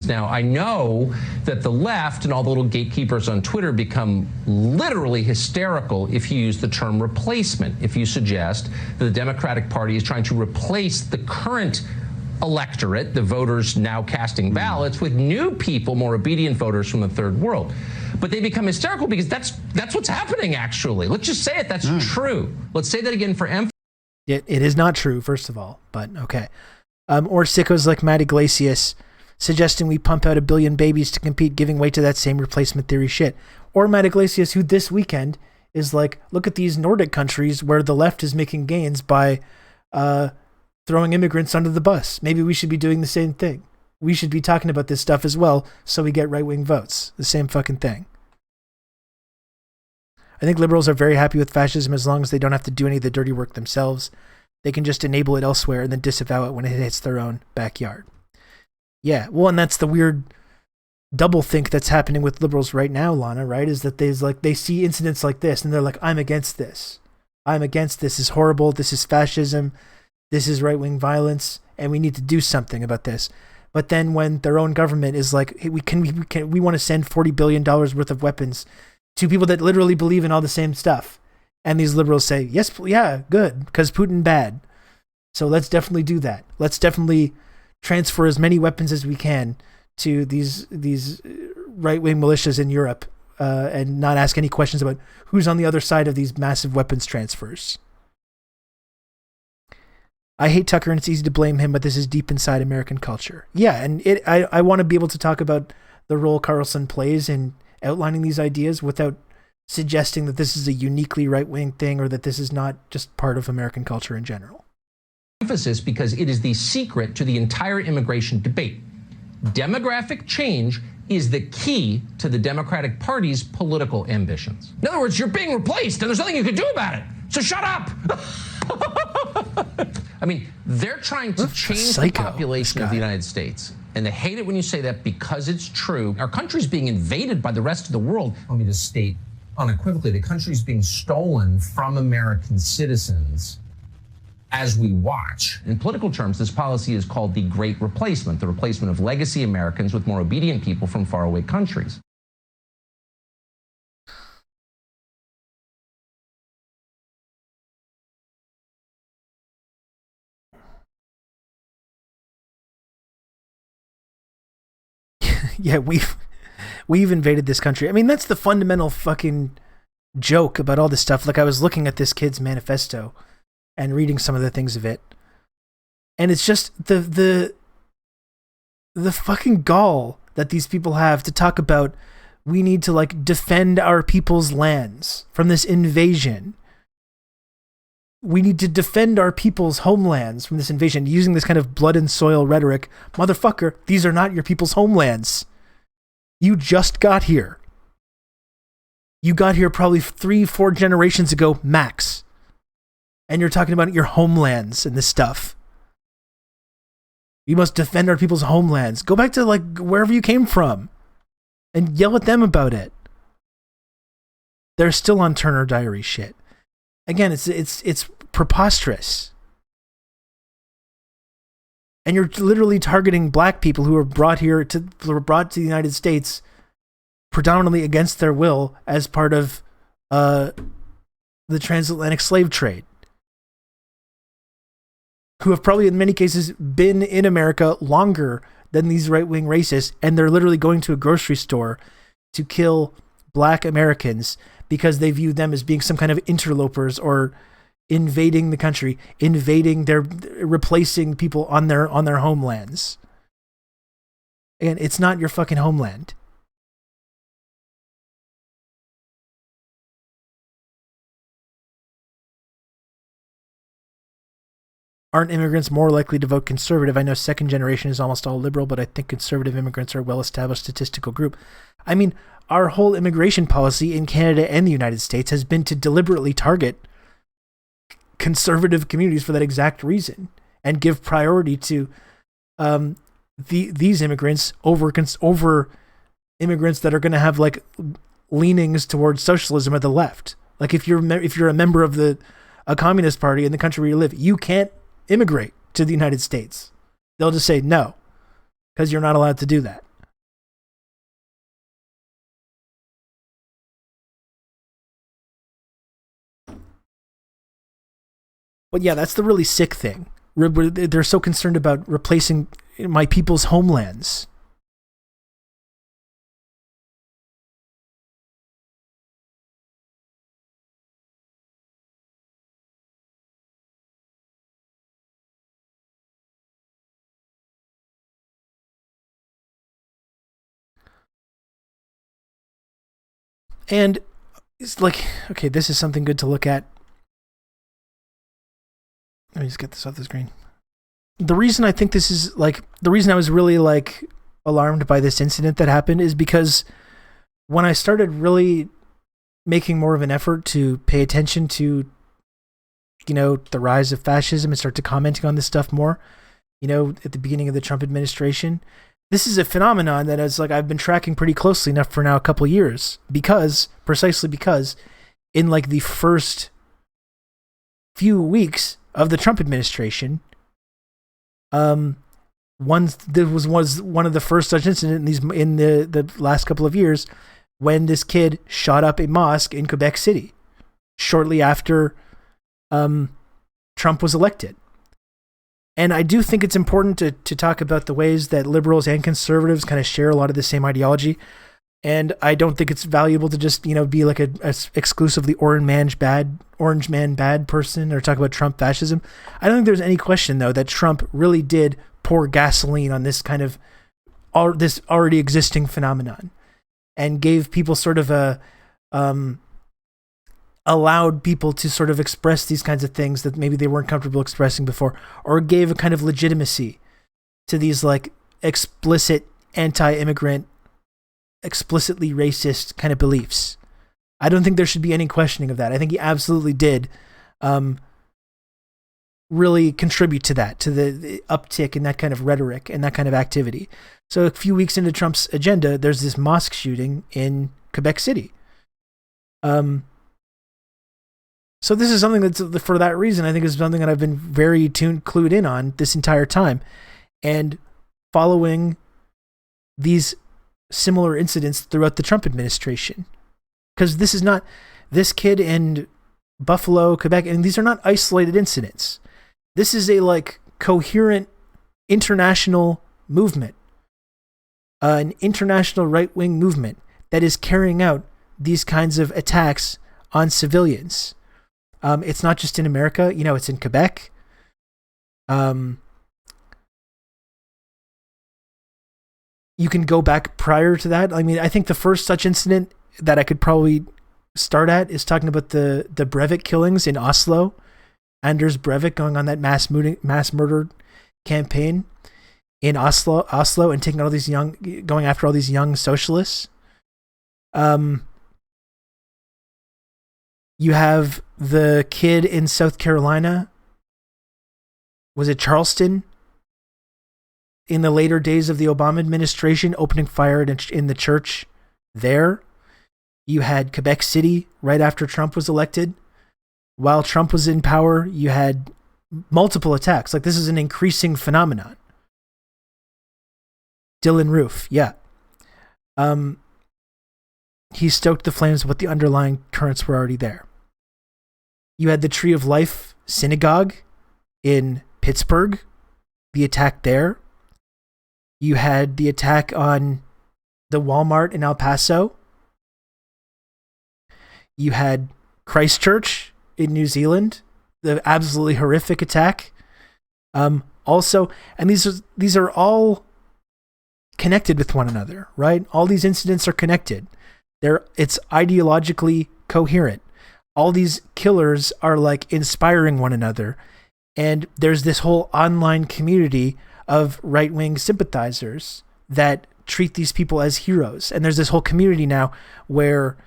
Now, I know that the left and all the little gatekeepers on Twitter become literally hysterical if you use the term replacement, if you suggest that the Democratic Party is trying to replace the current electorate, the voters now casting ballots, with new people, more obedient voters from the third world. But they become hysterical because that's what's happening, actually. Let's just say it. That's true. Let's say that again for emphasis. It is not true, first of all, but okay. Or sickos like Matt Iglesias suggesting we pump out 1 billion babies to compete, giving way to that same replacement theory shit. Or Matt Iglesias, who this weekend is like, look at these Nordic countries where the left is making gains by throwing immigrants under the bus. Maybe we should be doing the same thing. We should be talking about this stuff as well so we get right-wing votes. The same fucking thing. I think liberals are very happy with fascism as long as they don't have to do any of the dirty work themselves. They can just enable it elsewhere and then disavow it when it hits their own backyard. Yeah, well, and that's the weird doublethink that's happening with liberals right now, Lana, right? Is that they see incidents like this and they're like, I'm against this. This is horrible. This is fascism. This is right-wing violence, and we need to do something about this. But then when their own government is like, hey, we want to send $40 billion worth of weapons to people that literally believe in all the same stuff. And these liberals say, yes, yeah, good, because Putin bad. So let's definitely do that. Let's definitely transfer as many weapons as we can to these right-wing militias in Europe and not ask any questions about who's on the other side of these massive weapons transfers. I hate Tucker and it's easy to blame him, but this is deep inside American culture. Yeah, and I want to be able to talk about the role Carlson plays in outlining these ideas without suggesting that this is a uniquely right-wing thing or that this is not just part of American culture in general. Emphasis because it is the secret to the entire immigration debate. Demographic change is the key to the Democratic Party's political ambitions. In other words, you're being replaced and there's nothing you can do about it. So shut up. I mean, they're trying to change the population of the United States. And they hate it when you say that because it's true. Our country's being invaded by the rest of the world. Want me to state unequivocally, the country's being stolen from American citizens as we watch. In political terms, this policy is called the Great Replacement, the replacement of legacy Americans with more obedient people from faraway countries. Yeah, we've invaded this country. I mean, that's the fundamental fucking joke about all this stuff. Like, I was looking at this kid's manifesto and reading some of the things of it, and it's just the fucking gall that these people have to talk about. We need to like defend our people's lands from this invasion. We need to defend our people's homelands from this invasion, using this kind of blood and soil rhetoric. Motherfucker, these are not your people's homelands. You just got here. You got here probably 3-4 generations ago, max. And you're talking about your homelands and this stuff. We must defend our people's homelands. Go back to like wherever you came from and yell at them about it. They're still on Turner Diary shit. Again, it's preposterous. And you're literally targeting black people who were brought to the United States predominantly against their will as part of the transatlantic slave trade, who have probably in many cases been in America longer than these right-wing racists, and they're literally going to a grocery store to kill black Americans because they view them as being some kind of interlopers or invading the country, replacing people on their homelands. Again, it's not your fucking homeland. Aren't immigrants more likely to vote conservative? I know second generation is almost all liberal, but I think conservative immigrants are a well-established statistical group. I mean, our whole immigration policy in Canada and the United States has been to deliberately target conservative communities for that exact reason and give priority to these immigrants over immigrants that are going to have like leanings towards socialism or the left. Like if you're a member of a communist party in the country where you live, you can't immigrate to the United States. They'll just say no because you're not allowed to do that. But yeah, that's the really sick thing. They're so concerned about replacing my people's homelands. And it's like, okay, this is something good to look at. Let me just get this off the screen. The reason I think this is like, the reason I was really like alarmed by this incident that happened is because when I started really making more of an effort to pay attention to, you know, the rise of fascism and start to commenting on this stuff more, you know, at the beginning of the Trump administration, this is a phenomenon that is like I've been tracking pretty closely enough for now a couple years precisely because in like the first few weeks of the Trump administration, there was one of the first such incidents in the last couple of years when this kid shot up a mosque in Quebec City shortly after Trump was elected. And I do think it's important to talk about the ways that liberals and conservatives kind of share a lot of the same ideology. And I don't think it's valuable to just, you know, be like a exclusively orange man bad person or talk about Trump fascism. I don't think there's any question, though, that Trump really did pour gasoline on this kind of this already existing phenomenon and gave people sort of allowed people to sort of express these kinds of things that maybe they weren't comfortable expressing before, or gave a kind of legitimacy to these like explicit anti-immigrant, explicitly racist kind of beliefs. I don't think there should be any questioning of that. I think he absolutely did really contribute to that, to the uptick in that kind of rhetoric and that kind of activity. So a few weeks into Trump's agenda, there's this mosque shooting in Quebec City. So this is something that's, for that reason, I think is something that I've been very clued in on this entire time, and following these similar incidents throughout the Trump administration. Because this is not, this kid in Buffalo, Quebec, and these are not isolated incidents. This is a like coherent international movement, an international right-wing movement that is carrying out these kinds of attacks on civilians. It's not just in America, it's in Quebec. You can go back prior to that. I mean, I think the first such incident that I could probably start at is talking about the Breivik killings in Oslo. Anders Breivik going on that mass murder campaign in Oslo and taking all these going after all these young socialists. You have the kid in South Carolina. Was it Charleston? In the later days of the Obama administration, opening fire in the church there. You had Quebec City right after Trump was elected. While Trump was in power, you had multiple attacks. Like, this is an increasing phenomenon. Dylan Roof, yeah. He stoked the flames, but the underlying currents were already there. You had the Tree of Life synagogue in Pittsburgh, the attack there. You had the attack on the Walmart in El Paso. You had Christchurch in New Zealand, the absolutely horrific attack. Also, and these are all connected with one another, right? All these incidents are connected. It's ideologically coherent. All these killers are like inspiring one another. And there's this whole online community of right-wing sympathizers that treat these people as heroes. And there's this whole community now where,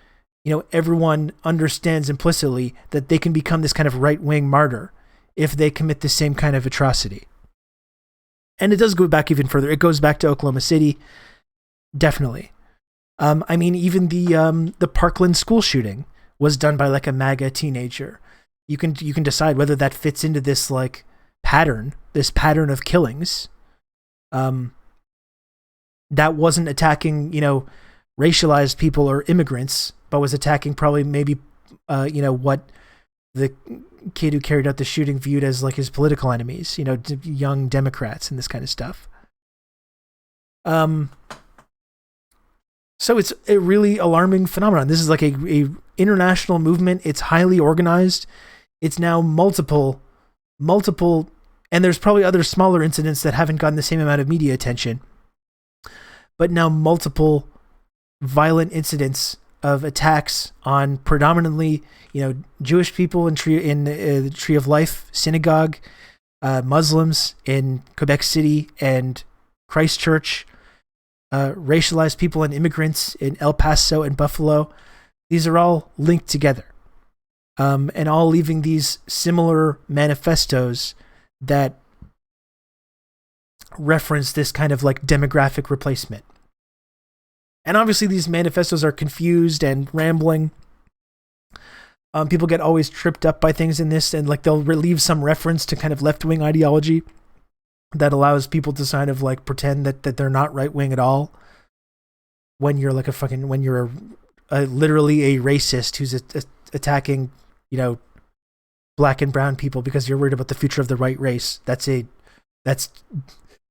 everyone understands implicitly that they can become this kind of right-wing martyr if they commit the same kind of atrocity. And it does go back even further. It goes back to Oklahoma City, definitely. I mean, even the Parkland school shooting was done by like a MAGA teenager. You can decide whether that fits into this like pattern of killings. That wasn't attacking, racialized people or immigrants, but was attacking probably maybe, what the kid who carried out the shooting viewed as like his political enemies, young Democrats and this kind of stuff. So it's a really alarming phenomenon. This is like a international movement. It's highly organized. It's now multiple, and there's probably other smaller incidents that haven't gotten the same amount of media attention, but now multiple violent incidents of attacks on predominantly, Jewish people in the Tree of Life synagogue, Muslims in Quebec City and Christchurch, racialized people and immigrants in El Paso and Buffalo. These are all linked together, and all leaving these similar manifestos that reference this kind of like demographic replacement. And obviously these manifestos are confused and rambling. People get always tripped up by things in this, and like they'll leave some reference to kind of left-wing ideology that allows people to kind of like pretend that they're not right-wing at all. When you're like when you're literally a racist who's attacking, black and brown people because you're worried about the future of the right race.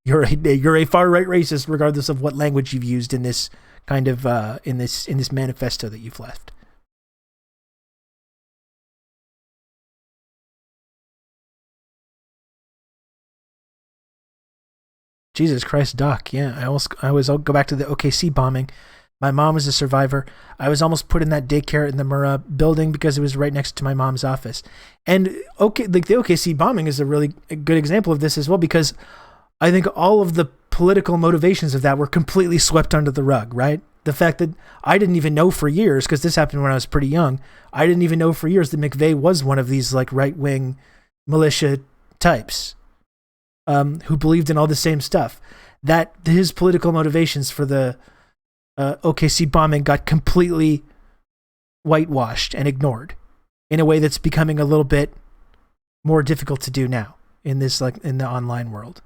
You're a far right racist regardless of what language you've used in this kind of in this manifesto that you've left. Jesus Christ, Doc. Yeah, I always go back to the OKC bombing. My mom was a survivor. I was almost put in that daycare in the Murrah building because it was right next to my mom's office. And the OKC bombing is a really good example of this as well, because I think all of the political motivations of that were completely swept under the rug, right? The fact that I didn't even know for years, because this happened when I was pretty young, I didn't even know for years that McVeigh was one of these like right-wing militia types who believed in all the same stuff. That his political motivations for the OKC bombing got completely whitewashed and ignored in a way that's becoming a little bit more difficult to do now in this, like, in the online world.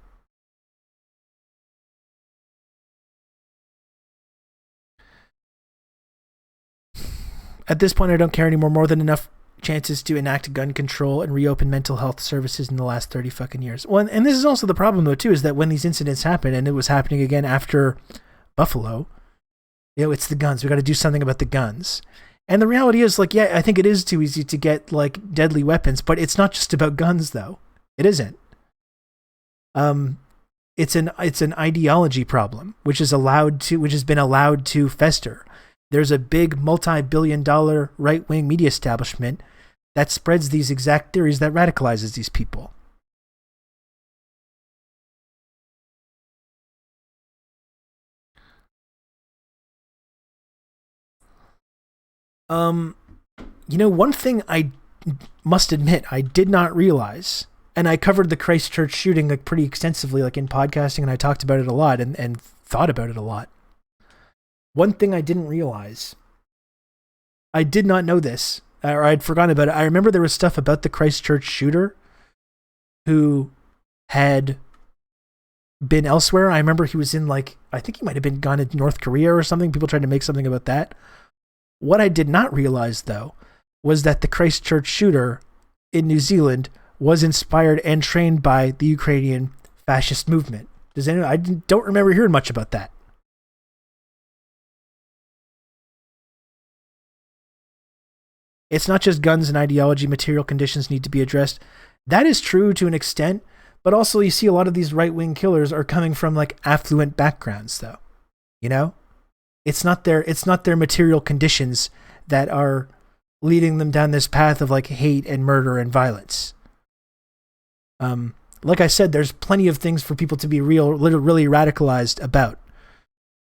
At this point, I don't care anymore. More than enough chances to enact gun control and reopen mental health services in the last 30 fucking years. Well, and this is also the problem, though, too, is that when these incidents happen, and it was happening again after Buffalo, it's the guns. We got to do something about the guns. And the reality is, like, yeah, I think it is too easy to get, like, deadly weapons, but it's not just about guns, though. It isn't. It's an ideology problem, which has been allowed to fester. There's a big multi-billion-dollar right-wing media establishment that spreads these exact theories that radicalizes these people. One thing I must admit I did not realize, and I covered the Christchurch shooting, like, pretty extensively, like, in podcasting, and I talked about it a lot and thought about it a lot. One thing I didn't realize, I did not know this, or I'd forgotten about it. I remember there was stuff about the Christchurch shooter who had been elsewhere. I remember he was in, like, I think he might have been gone to North Korea or something. People tried to make something about that. What I did not realize, though, was that the Christchurch shooter in New Zealand was inspired and trained by the Ukrainian fascist movement. I don't remember hearing much about that. It's not just guns and ideology, material conditions need to be addressed. That is true to an extent, but also you see a lot of these right-wing killers are coming from, like, affluent backgrounds, though. It's not their material conditions that are leading them down this path of, like, hate and murder and violence. Like I said, there's plenty of things for people to be really radicalized about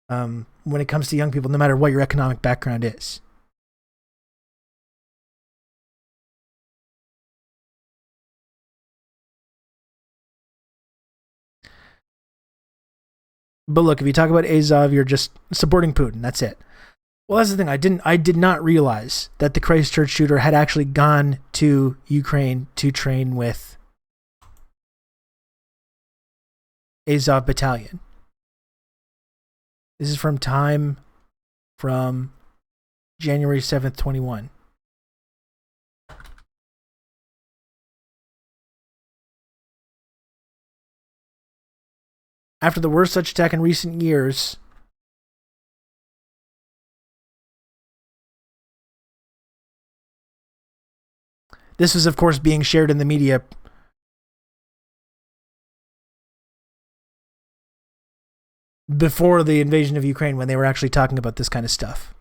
when it comes to young people, no matter what your economic background is. But look, if you talk about Azov, you're just supporting Putin. That's it. Well, that's the thing. I did not realize that the Christchurch shooter had actually gone to Ukraine to train with Azov Battalion. This is from Time from January 7th, 21. After the worst such attack in recent years, this was, of course, being shared in the media before the invasion of Ukraine, when they were actually talking about this kind of stuff.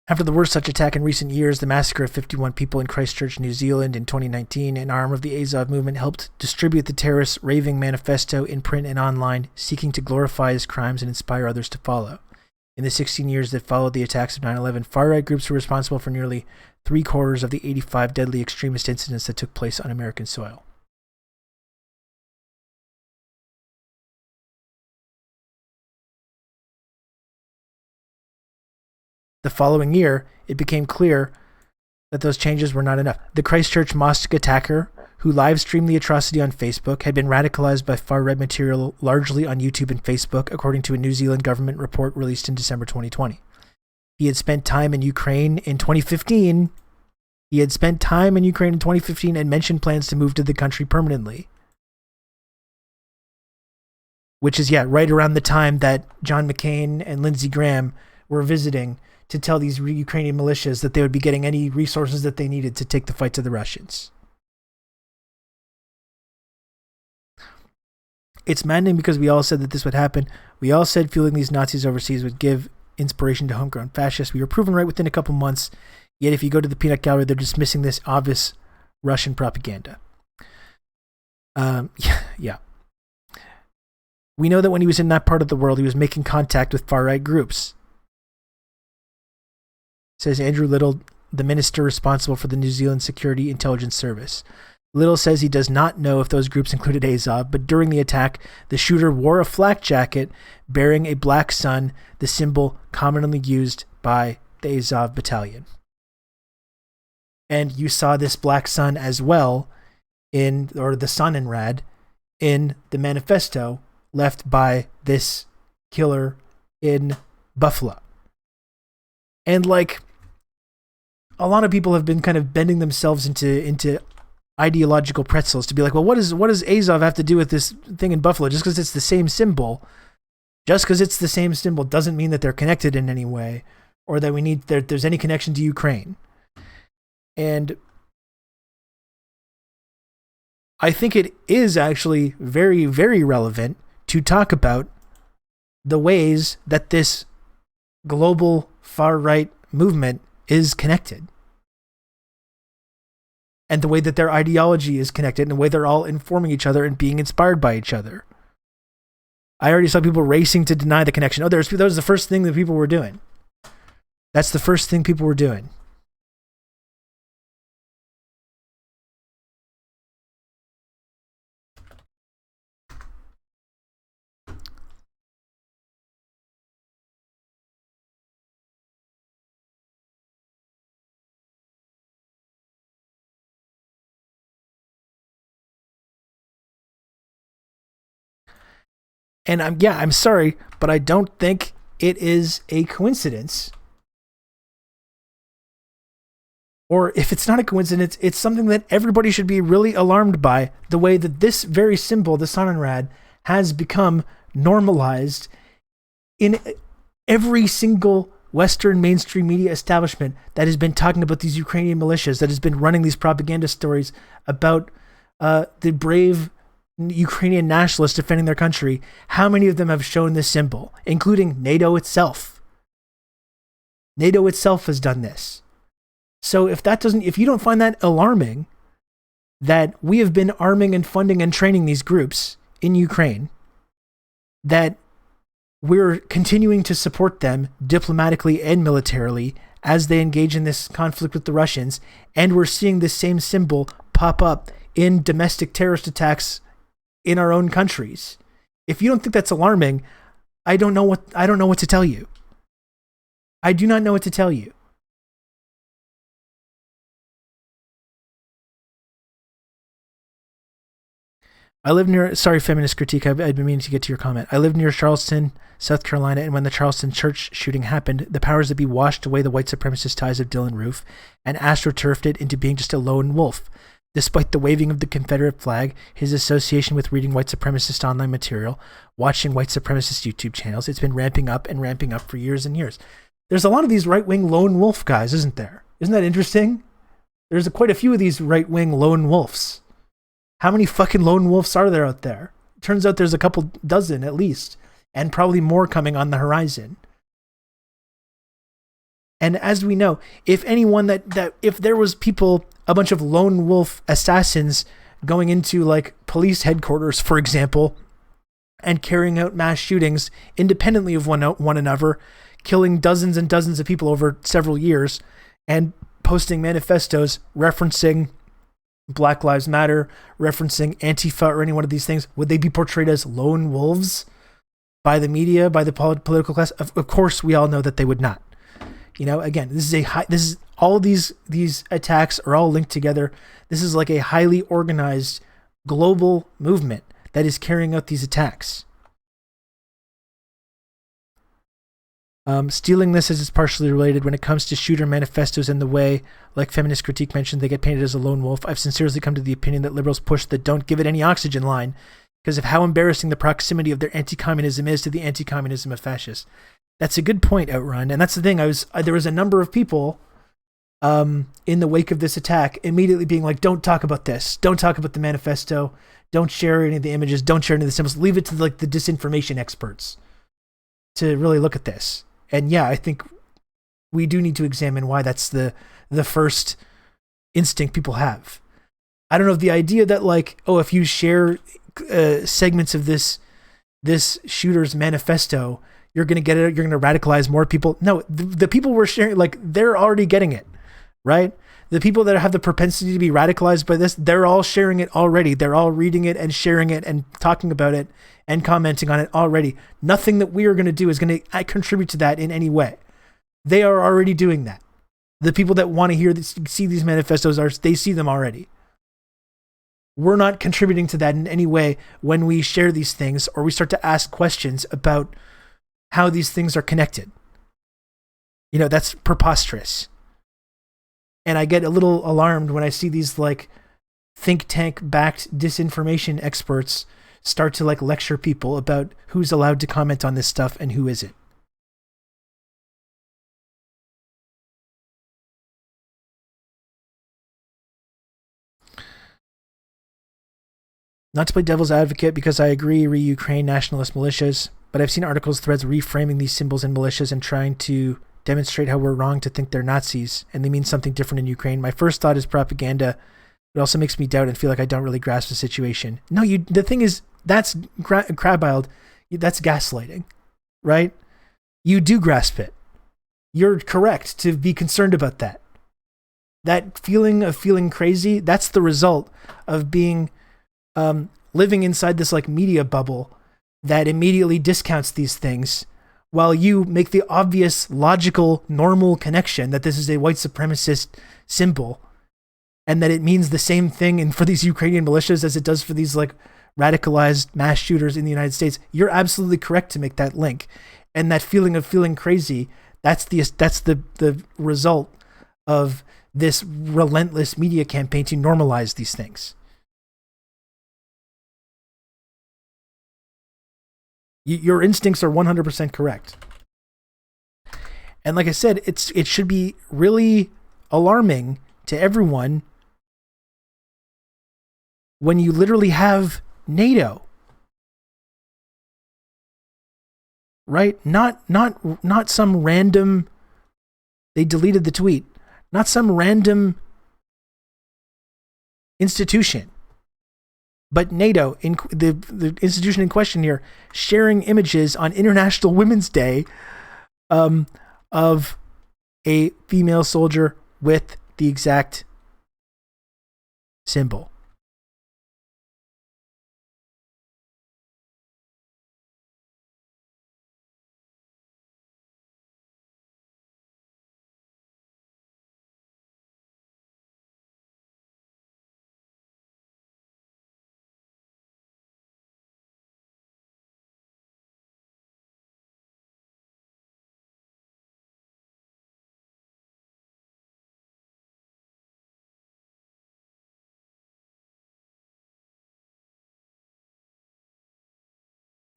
After the worst such attack in recent years, the massacre of 51 people in Christchurch, New Zealand in 2019, an arm of the Azov movement helped distribute the terrorist raving manifesto in print and online, seeking to glorify his crimes and inspire others to follow. In the 16 years that followed the attacks of 9/11, far-right groups were responsible for nearly 3/4 of the 85 deadly extremist incidents that took place on American soil. The following year, it became clear that those changes were not enough. The Christchurch mosque attacker, who live-streamed the atrocity on Facebook, had been radicalized by far-right material largely on YouTube and Facebook, according to a New Zealand government report released in December 2020. He had spent time in Ukraine in 2015. And mentioned plans to move to the country permanently. Which is, right around the time that John McCain and Lindsey Graham were visiting to tell these Ukrainian militias that they would be getting any resources that they needed to take the fight to the Russians. It's maddening because we all said that this would happen. We all said fueling these Nazis overseas would give inspiration to homegrown fascists. We were proven right within a couple months. Yet if you go to the peanut gallery, they're dismissing this obvious Russian propaganda. Yeah. We know that when he was in that part of the world, he was making contact with far-right groups. Says Andrew Little, the minister responsible for the New Zealand Security Intelligence Service. Little says he does not know if those groups included Azov, but during the attack, the shooter wore a flak jacket bearing a black sun, the symbol commonly used by the Azov battalion. And you saw this black sun as well or the sun in rad, in the manifesto left by this killer in Buffalo. And like, a lot of people have been kind of bending themselves into ideological pretzels to be like, well, what does Azov have to do with this thing in Buffalo? Just because it's the same symbol, doesn't mean that they're connected in any way, or that there's any connection to Ukraine. And I think it is actually very, very relevant to talk about the ways that this global far-right movement is connected. And the way that their ideology is connected, and the way they're all informing each other and being inspired by each other. I already saw people racing to deny the connection. Oh, that was the first thing that people were doing. That's the first thing people were doing. And I'm sorry, but I don't think it is a coincidence. Or if it's not a coincidence, it's something that everybody should be really alarmed by, the way that this very symbol, the Sonnenrad, has become normalized in every single Western mainstream media establishment that has been talking about these Ukrainian militias, that has been running these propaganda stories about the brave Ukrainian nationalists defending their country. How many of them have shown this symbol, including NATO itself? NATO itself has done this. So if you don't find that alarming, that we have been arming and funding and training these groups in Ukraine, that we're continuing to support them diplomatically and militarily as they engage in this conflict with the Russians, and we're seeing this same symbol pop up in domestic terrorist attacks in our own countries. If you don't think that's alarming, I don't know what to tell you. I do not know what to tell you. I live near, sorry, feminist critique, I've been meaning to get to your comment. I live near Charleston, South Carolina, and when the Charleston church shooting happened, the powers that be washed away the white supremacist ties of Dylann Roof and astroturfed it into being just a lone wolf. Despite the waving of the Confederate flag, his association with reading white supremacist online material, watching white supremacist YouTube channels, it's been ramping up for years and years. There's a lot of these right-wing lone wolf guys, isn't there? Isn't that interesting? There's quite a few of these right-wing lone wolves. How many fucking lone wolves are there out there? Turns out there's a couple dozen at least, and probably more coming on the horizon. And as we know, if anyone if there was people, a bunch of lone wolf assassins going into like police headquarters, for example, and carrying out mass shootings independently of one another, killing dozens and dozens of people over several years, and posting manifestos referencing Black Lives Matter, referencing Antifa or any one of these things, would they be portrayed as lone wolves by the media, by the political class? Of course, we all know that they would not. You know, again, this is all these attacks are all linked together. This is like a highly organized global movement that is carrying out these attacks. Stealing this is partially related when it comes to shooter manifestos and the way, like feminist critique mentioned, they get painted as a lone wolf. I've sincerely come to the opinion that liberals push the don't give it any oxygen line because of how embarrassing the proximity of their anti-communism is to the anti-communism of fascists. That's a good point, Outrun. And that's the thing. There was a number of people in the wake of this attack immediately being like, don't talk about this. Don't talk about the manifesto. Don't share any of the images. Don't share any of the symbols. Leave it to like the disinformation experts to really look at this. And yeah, I think we do need to examine why that's the first instinct people have. I don't know if the idea that like, oh, if you share segments of this shooter's manifesto, you're going to get it, you're going to radicalize more people. No, the people we're sharing, like, they're already getting it, right? The people that have the propensity to be radicalized by this, they're all sharing it already. They're all reading it and sharing it and talking about it and commenting on it already. Nothing that we are going to do is going to contribute to that in any way. They are already doing that. The people that want to see these manifestos, they see them already. We're not contributing to that in any way when we share these things or we start to ask questions about how these things are connected. You know, that's preposterous. And I get a little alarmed when I see these like think tank backed disinformation experts start to like lecture people about who's allowed to comment on this stuff and who isn't. Not to play devil's advocate because I agree Ukraine nationalist militias, but I've seen articles, threads reframing these symbols and militias and trying to demonstrate how we're wrong to think they're Nazis and they mean something different in Ukraine. My first thought is propaganda. It also makes me doubt and feel like I don't really grasp the situation. No, the thing is, that's crab-iled. That's gaslighting, right? You do grasp it. You're correct to be concerned about that. That feeling of feeling crazy, that's the result of being living inside this like media bubble that immediately discounts these things while you make the obvious, logical, normal connection that this is a white supremacist symbol and that it means the same thing for these Ukrainian militias as it does for these like radicalized mass shooters in the United States. You're absolutely correct to make that link. And that feeling of feeling crazy, that's the result of this relentless media campaign to normalize these things. Your instincts are 100% correct. And like I said, it should be really alarming to everyone when you literally have NATO. Right? Not some random, they deleted the tweet, not some random institution. But NATO, in the institution in question here, sharing images on International Women's Day of a female soldier with the exact symbol.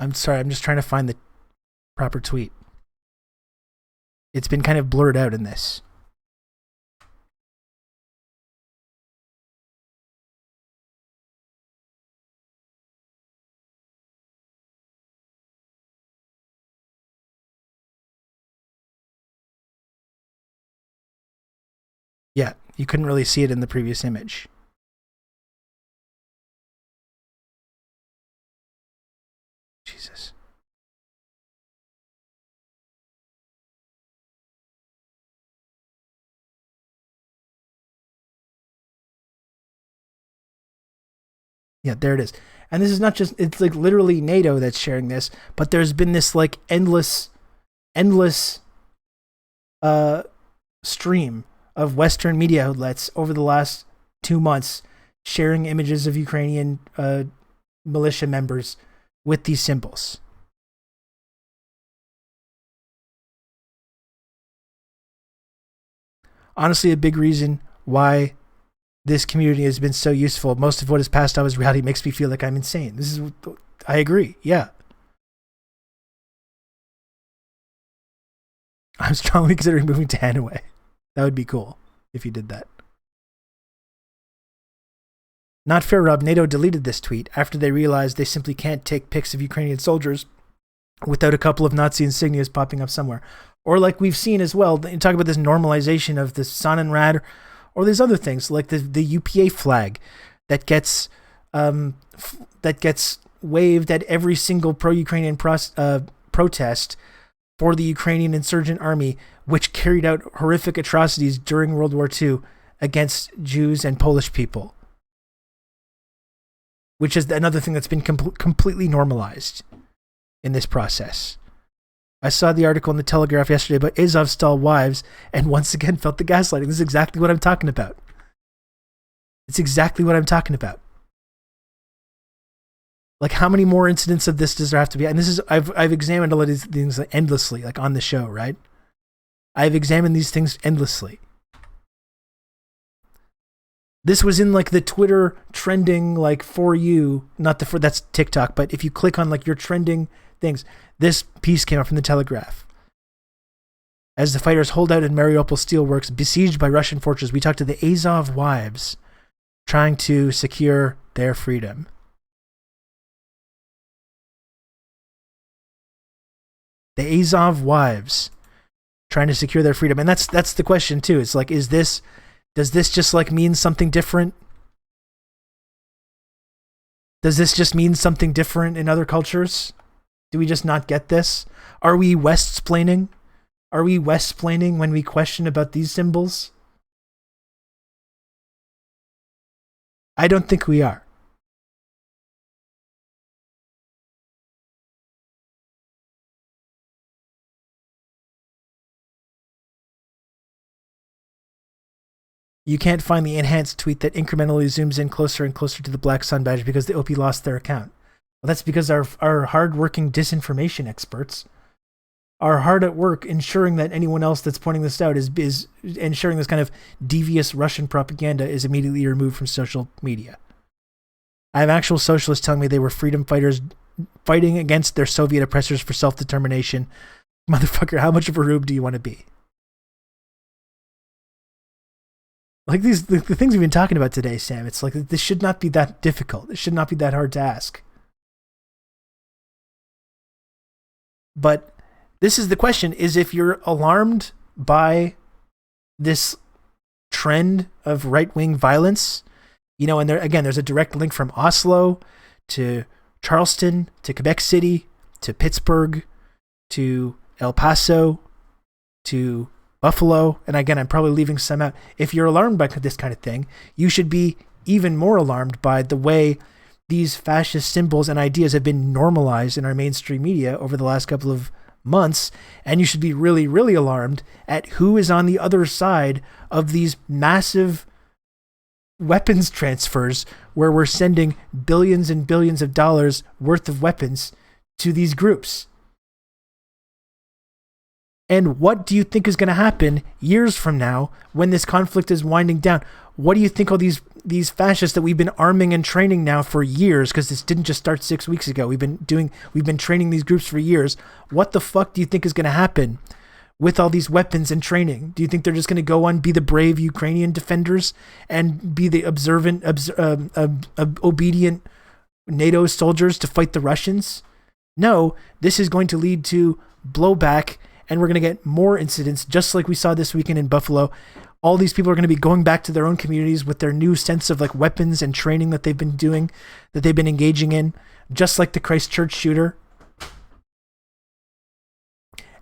I'm sorry, I'm just trying to find the proper tweet. It's been kind of blurred out in this. Yeah, you couldn't really see it in the previous image. Jesus. Yeah, there it is. And this is not just, it's like literally NATO that's sharing this, but there's been this like endless stream of Western media outlets over the last 2 months sharing images of Ukrainian militia members with these symbols. Honestly, a big reason why this community has been so useful. Most of what is passed off as reality makes me feel like I'm insane. I agree. Yeah. I'm strongly considering moving to Hanoi. That would be cool if you did that. Not fair, Rob. NATO deleted this tweet after they realized they simply can't take pics of Ukrainian soldiers without a couple of Nazi insignias popping up somewhere. Or like we've seen as well, talk about this normalization of the Sonnenrad or these other things like the UPA flag that gets waved at every single pro-Ukrainian protest for the Ukrainian insurgent army, which carried out horrific atrocities during World War II against Jews and Polish people, which is another thing that's been completely normalized in this process. I saw the article in the Telegraph yesterday about Azovstal wives and once again felt the gaslighting. This is exactly what I'm talking about. It's exactly what I'm talking about. Like, how many more incidents of this does there have to be? And this is, I've examined all of these things endlessly, like on the show, right? I've examined these things endlessly. This was in like the Twitter trending, like for you, that's TikTok, but if you click on like your trending things, this piece came up from the Telegraph. As the fighters hold out in Mariupol steelworks besieged by Russian forces, we talked to the Azov wives trying to secure their freedom. The Azov wives trying to secure their freedom. And that's the question too. It's like, does this just like mean something different? Does this just mean something different in other cultures? Do we just not get this? Are we West-splaining? Are we West-splaining when we question about these symbols? I don't think we are. You can't find the enhanced tweet that incrementally zooms in closer and closer to the Black Sun badge because the OP lost their account. Well, that's because our hard-working disinformation experts are hard at work ensuring that anyone else that's pointing this out is ensuring this kind of devious Russian propaganda is immediately removed from social media. I have actual socialists telling me they were freedom fighters fighting against their Soviet oppressors for self-determination. Motherfucker, how much of a rube do you want to be? Like the things we've been talking about today, Sam, it's like this should not be that difficult. It should not be that hard to ask. But this is the question, is if you're alarmed by this trend of right-wing violence, you know, and there's a direct link from Oslo to Charleston to Quebec City to Pittsburgh to El Paso to Buffalo, and again, I'm probably leaving some out. If you're alarmed by this kind of thing, you should be even more alarmed by the way these fascist symbols and ideas have been normalized in our mainstream media over the last couple of months, and you should be really, really alarmed at who is on the other side of these massive weapons transfers where we're sending billions and billions of dollars worth of weapons to these groups. And what do you think is going to happen years from now when this conflict is winding down? What do you think all these fascists that we've been arming and training now for years, because this didn't just start 6 weeks ago. We've been training these groups for years. What the fuck do you think is going to happen with all these weapons and training? Do you think they're just going to go on, be the brave Ukrainian defenders and be the obedient NATO soldiers to fight the Russians? No, this is going to lead to blowback, and we're going to get more incidents, just like we saw this weekend in Buffalo. All these people are going to be going back to their own communities with their new sense of like weapons and training that they've been doing, that they've been engaging in, just like the Christchurch shooter.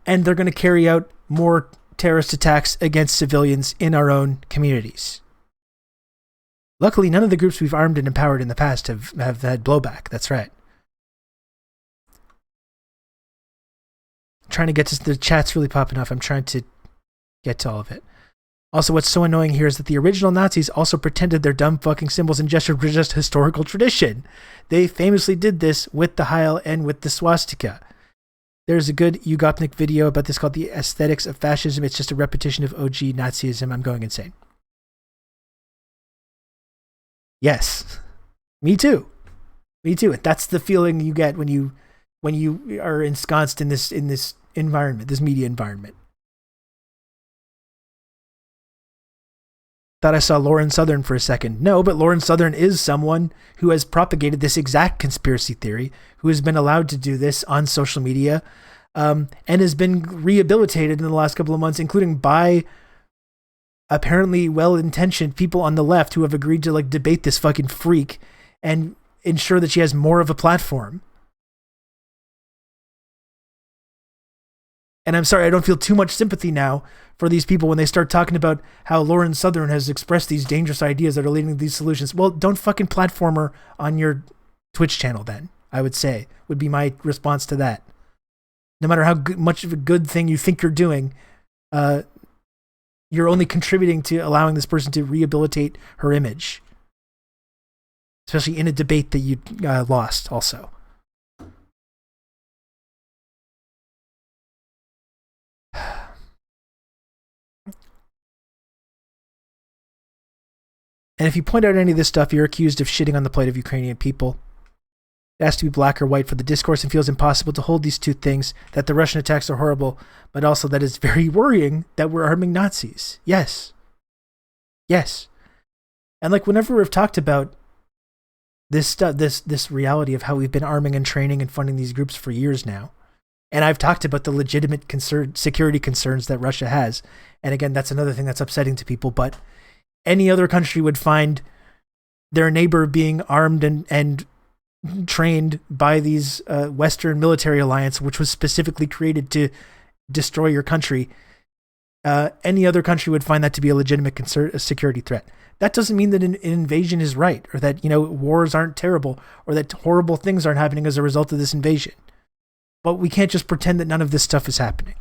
And they're going to carry out more terrorist attacks against civilians in our own communities. Luckily, none of the groups we've armed and empowered in the past have had blowback. That's right. Trying to get to the chat's really popping off. I'm trying to get to all of it. Also, what's so annoying here is that the original Nazis also pretended their dumb fucking symbols and gestures were just historical tradition. They famously did this with the Heil and with the swastika. There's a good Ugopnik video about this called The Aesthetics of Fascism. It's just a repetition of OG Nazism. I'm going insane. Yes. Me too. Me too. That's the feeling you get when you are ensconced in this environment, this media environment. Thought I saw Lauren Southern for a second. No, but Lauren Southern is someone who has propagated this exact conspiracy theory, who has been allowed to do this on social media, and has been rehabilitated in the last couple of months, including by apparently well-intentioned people on the left who have agreed to like debate this fucking freak and ensure that she has more of a platform. And I'm sorry, I don't feel too much sympathy now for these people when they start talking about how Lauren Southern has expressed these dangerous ideas that are leading to these solutions. Well, don't fucking platform her on your Twitch channel then, I would say, would be my response to that. No matter how much of a good thing you think you're doing, you're only contributing to allowing this person to rehabilitate her image. Especially in a debate that you lost also. And if you point out any of this stuff, you're accused of shitting on the plight of Ukrainian people. It has to be black or white for the discourse and feels impossible to hold these two things, that the Russian attacks are horrible, but also that it's very worrying that we're arming Nazis. Yes. Yes. And like whenever we've talked about this stuff, this reality of how we've been arming and training and funding these groups for years now, and I've talked about the legitimate security concerns that Russia has, and again, that's another thing that's upsetting to people, but any other country would find their neighbor being armed and trained by these Western military alliance, which was specifically created to destroy your country. Any other country would find that to be a legitimate a security threat. That doesn't mean that an invasion is right, or that, you know, wars aren't terrible, or that horrible things aren't happening as a result of this invasion. But we can't just pretend that none of this stuff is happening.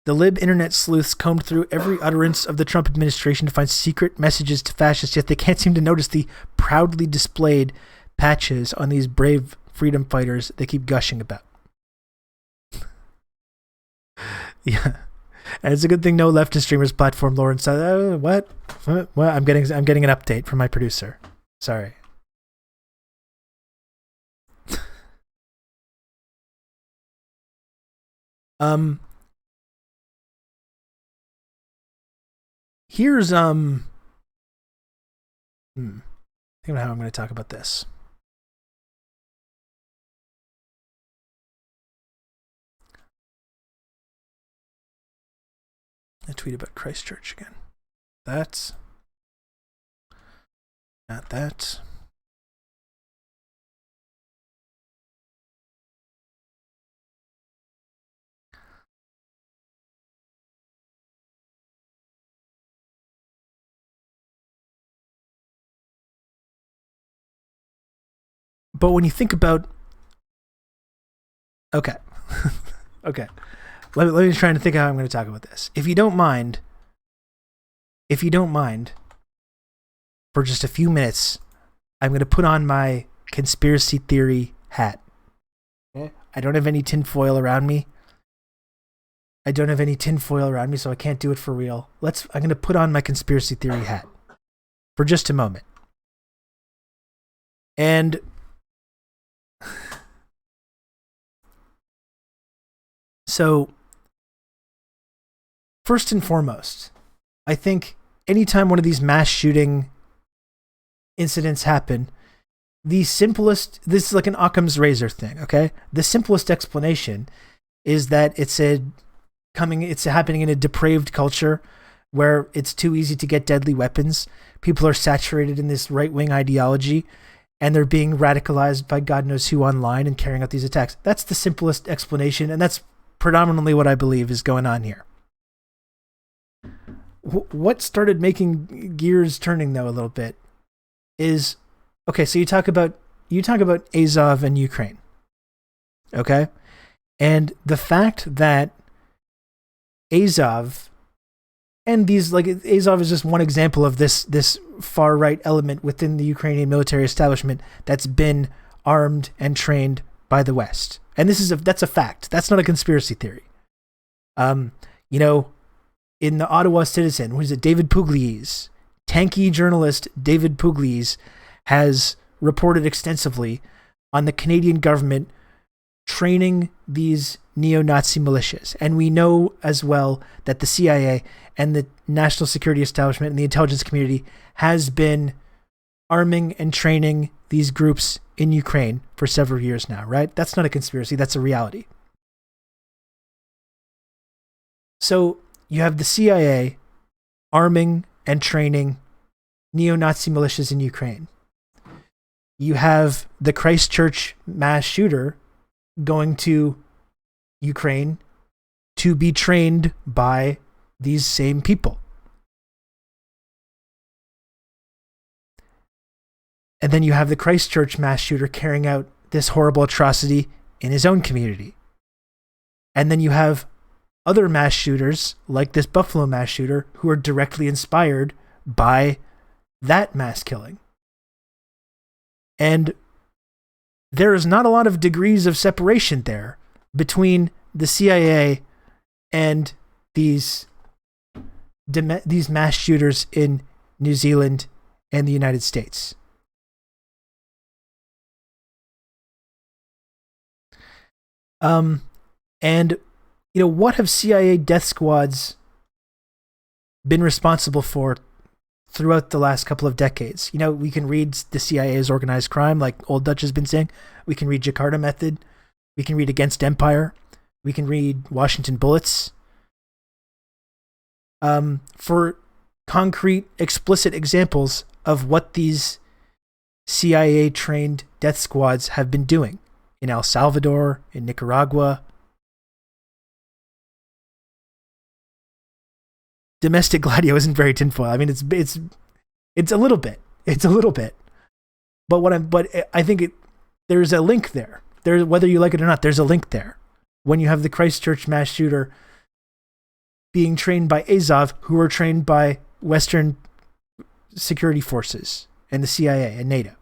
The lib internet sleuths combed through every utterance of the Trump administration to find secret messages to fascists, yet they can't seem to notice the proudly displayed patches on these brave freedom fighters they keep gushing about. Yeah. And it's a good thing no leftist streamers platform Lawrence. What? I'm getting an update from my producer. Sorry. Here's think about how I'm going to talk about this. A tweet about Christchurch again. That's not that. But when you think about, okay, okay, let me try and think how I'm going to talk about this. If you don't mind, for just a few minutes, I'm going to put on my conspiracy theory hat. Okay? I don't have any tinfoil around me. So I can't do it for real. I'm going to put on my conspiracy theory hat for just a moment. And so, first and foremost, I think anytime one of these mass shooting incidents happen, this is like an Occam's razor thing, okay? The simplest explanation is that it's happening in a depraved culture where it's too easy to get deadly weapons. People are saturated in this right-wing ideology, and they're being radicalized by God knows who online and carrying out these attacks. That's the simplest explanation, and that's predominantly what I believe is going on here. What started making gears turning, though, a little bit is, okay, so you talk about Azov and Ukraine, okay? And the fact that Azov, and Azov is just one example of this far right element within the Ukrainian military establishment that's been armed and trained by the West. And that's a fact. That's not a conspiracy theory. In the Ottawa Citizen, what is it? David Pugliese, tanky journalist David Pugliese, has reported extensively on the Canadian government training these neo-Nazi militias. And we know as well that the CIA and the national security establishment and the intelligence community has been arming and training these groups in Ukraine for several years now, right? That's not a conspiracy, that's a reality. So you have the CIA arming and training neo-Nazi militias in Ukraine. You have the Christchurch mass shooter going to Ukraine to be trained by these same people. And then you have the Christchurch mass shooter carrying out this horrible atrocity in his own community. And then you have other mass shooters, like this Buffalo mass shooter, who are directly inspired by that mass killing. And there is not a lot of degrees of separation there between the CIA and these mass shooters in New Zealand and the United States. And what have CIA death squads been responsible for throughout the last couple of decades? We can read the CIA's organized crime, like Old Dutch has been saying. We can read Jakarta Method. We can read Against Empire. We can read Washington Bullets. For concrete, explicit examples of what these CIA-trained death squads have been doing in El Salvador, in Nicaragua. Domestic Gladio isn't very tinfoil. I mean, it's a little bit. It's a little bit. But I think there's a link there. Whether you like it or not, there's a link there. When you have the Christchurch mass shooter being trained by Azov, who are trained by Western security forces and the CIA and NATO.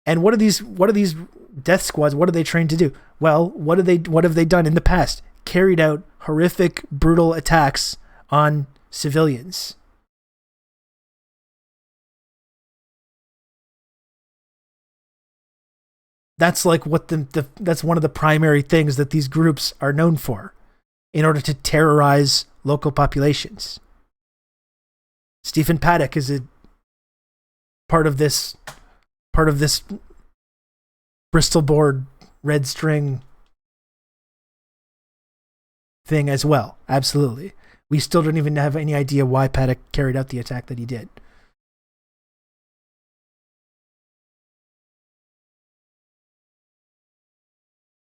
And what are these death squads? What are they trained to do? Well, what have they done in the past? Carried out horrific, brutal attacks on civilians. That's like that's one of the primary things that these groups are known for, in order to terrorize local populations. Stephen Paddock is a part of this Bristol board red string thing as well. Absolutely. We still don't even have any idea why Paddock carried out the attack that he did.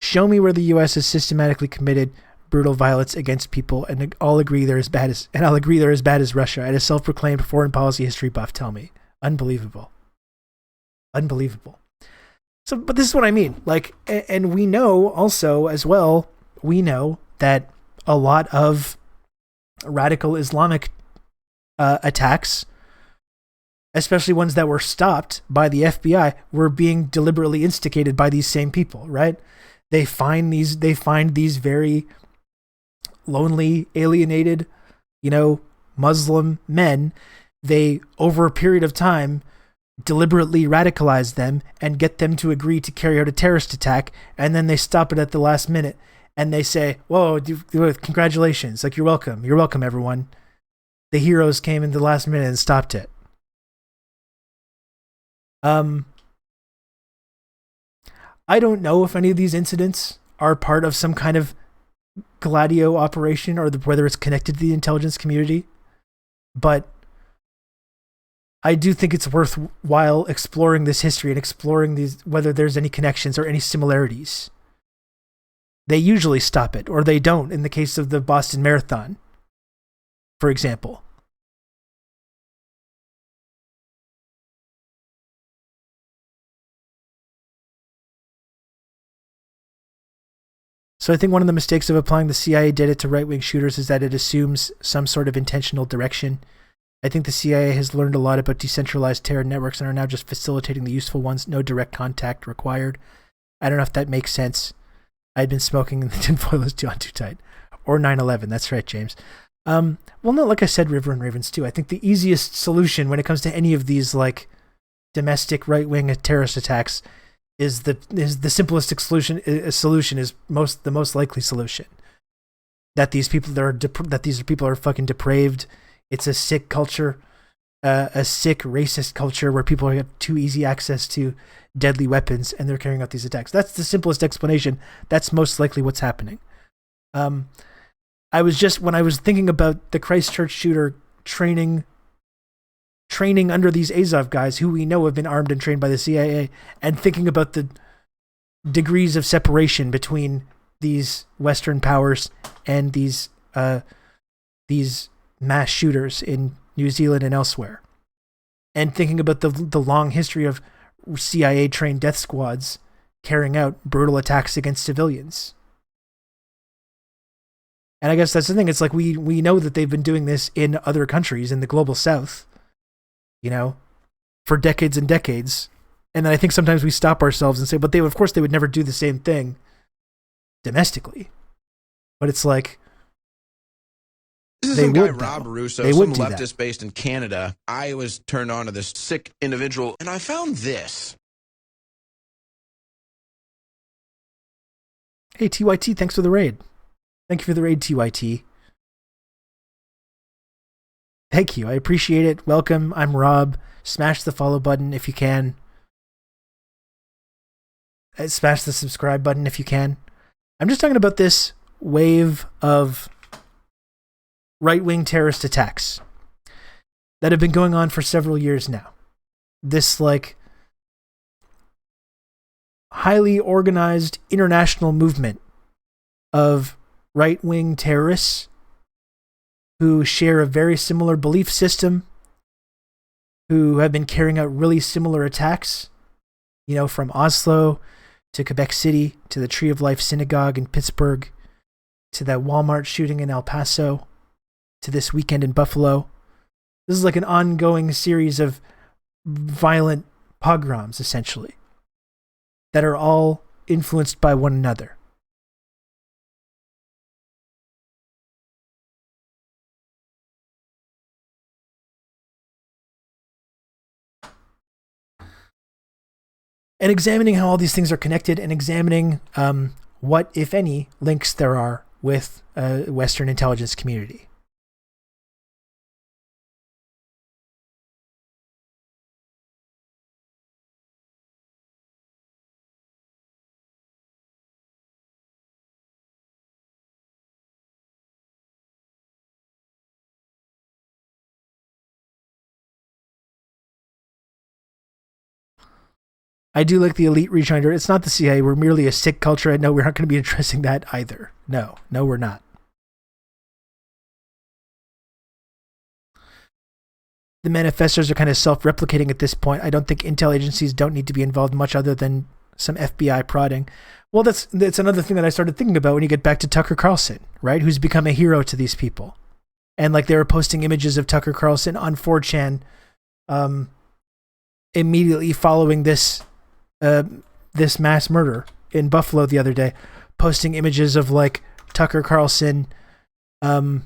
Show me where the U.S. has systematically committed brutal violence against people, and I'll agree they're as bad as Russia. And a self-proclaimed foreign policy history buff, tell me. Unbelievable. So, but this is what I mean. Like, and we know also as well, that a lot of radical Islamic attacks, especially ones that were stopped by the FBI, were being deliberately instigated by these same people, right? They find these very lonely, alienated, Muslim men. They, over a period of time, deliberately radicalize them and get them to agree to carry out a terrorist attack, and then they stop it at the last minute and they say, "Whoa, congratulations, like you're welcome everyone. The heroes came in the last minute and stopped it." I don't know if any of these incidents are part of some kind of Gladio operation, or whether it's connected to the intelligence community, but I do think it's worthwhile exploring this history and exploring whether there's any connections or any similarities. They usually stop it, or they don't, in the case of the Boston Marathon, for example. So I think one of the mistakes of applying the CIA data to right-wing shooters is that it assumes some sort of intentional direction. I think the CIA has learned a lot about decentralized terror networks and are now just facilitating the useful ones, no direct contact required. I don't know if that makes sense. I'd been smoking and the tinfoil is on too tight. Or 9/11, that's right, James. Well, no, like I said, River and Ravens too. I think the easiest solution when it comes to any of these like domestic right-wing terrorist attacks is the simplest solution is the most likely solution. That these people are fucking depraved. It's a sick culture, a sick racist culture where people have too easy access to deadly weapons and they're carrying out these attacks. That's the simplest explanation. That's most likely what's happening. When I was thinking about the Christchurch shooter training training under these Azov guys who we know have been armed and trained by the CIA, and thinking about the degrees of separation between these Western powers and these mass shooters in New Zealand and elsewhere, and thinking about the long history of CIA trained death squads carrying out brutal attacks against civilians. And I guess that's the thing. It's like we know that they've been doing this in other countries in the global south, for decades and decades. And then I think sometimes we stop ourselves and say, but of course they would never do the same thing domestically. But it's like, this is they some guy, would, Rob Russo, they some would do that. leftist based in Canada. I was turned on to this sick individual, and I found this. Hey, TYT, thanks for the raid. Thank you for the raid, TYT. Thank you. I appreciate it. Welcome. I'm Rob. Smash the follow button if you can. Smash the subscribe button if you can. I'm just talking about this wave of right-wing terrorist attacks that have been going on for several years now. This, highly organized international movement of right-wing terrorists who share a very similar belief system, who have been carrying out really similar attacks, from Oslo to Quebec City to the Tree of Life Synagogue in Pittsburgh to that Walmart shooting in El Paso to this weekend in Buffalo. This is like an ongoing series of violent pogroms, essentially, that are all influenced by one another. And examining how all these things are connected, and examining what, if any, links there are with Western intelligence community. I do like the elite rejoinder. It's not the CIA. We're merely a sick culture. No, we're not going to be addressing that either. No, we're not. The manifestos are kind of self-replicating at this point. I don't think intel agencies don't need to be involved much other than some FBI prodding. Well, that's another thing that I started thinking about when you get back to Tucker Carlson, right? Who's become a hero to these people. And they were posting images of Tucker Carlson on 4chan immediately following this mass murder in Buffalo the other day, posting images of Tucker Carlson in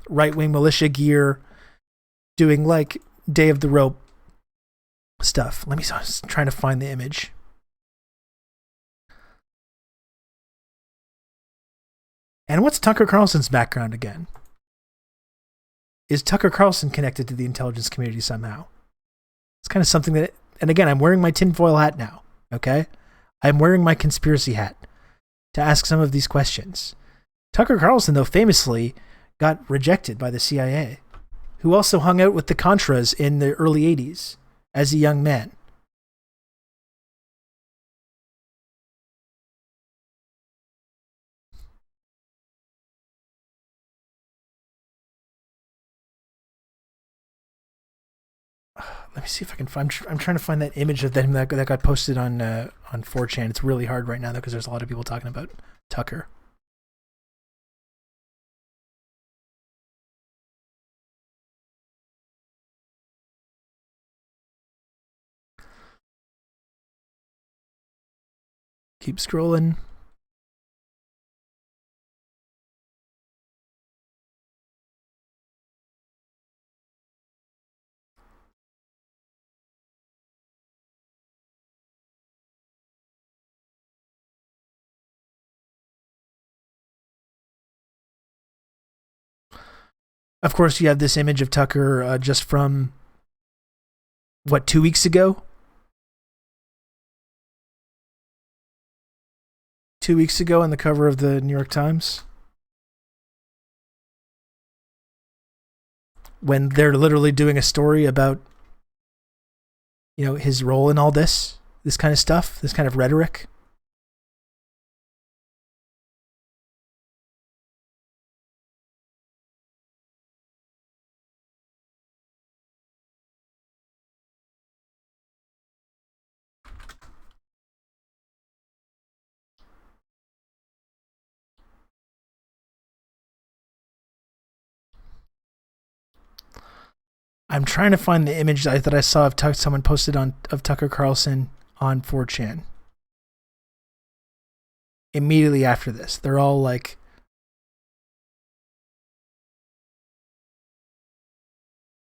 right-wing militia gear, doing Day of the Rope stuff. I'm trying to find the image. And what's Tucker Carlson's background again? Is Tucker Carlson connected to the intelligence community somehow? It's kind of something that, and again, I'm wearing my tinfoil hat now, okay? I'm wearing my conspiracy hat to ask some of these questions. Tucker Carlson, though, famously got rejected by the CIA, who also hung out with the Contras in the early 80s as a young man. Let me see if I can find. I'm trying to find that image of them that got posted on 4chan. It's really hard right now though because there's a lot of people talking about Tucker. Keep scrolling. Of course, you have this image of Tucker just from, 2 weeks ago? 2 weeks ago on the cover of the New York Times, when they're literally doing a story about, his role in all this kind of stuff, this kind of rhetoric. I'm trying to find the image that I saw of someone posted of Tucker Carlson on 4chan. Immediately after this, they're all like,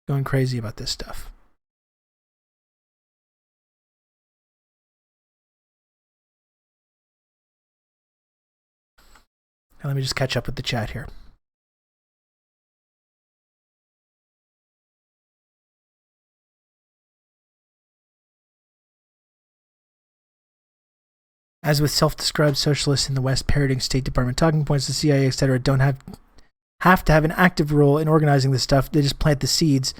going crazy about this stuff. Now let me just catch up with the chat here. As with self-described socialists in the West parroting State Department talking points, the CIA, etc., don't have to have an active role in organizing this stuff. They just plant the seeds,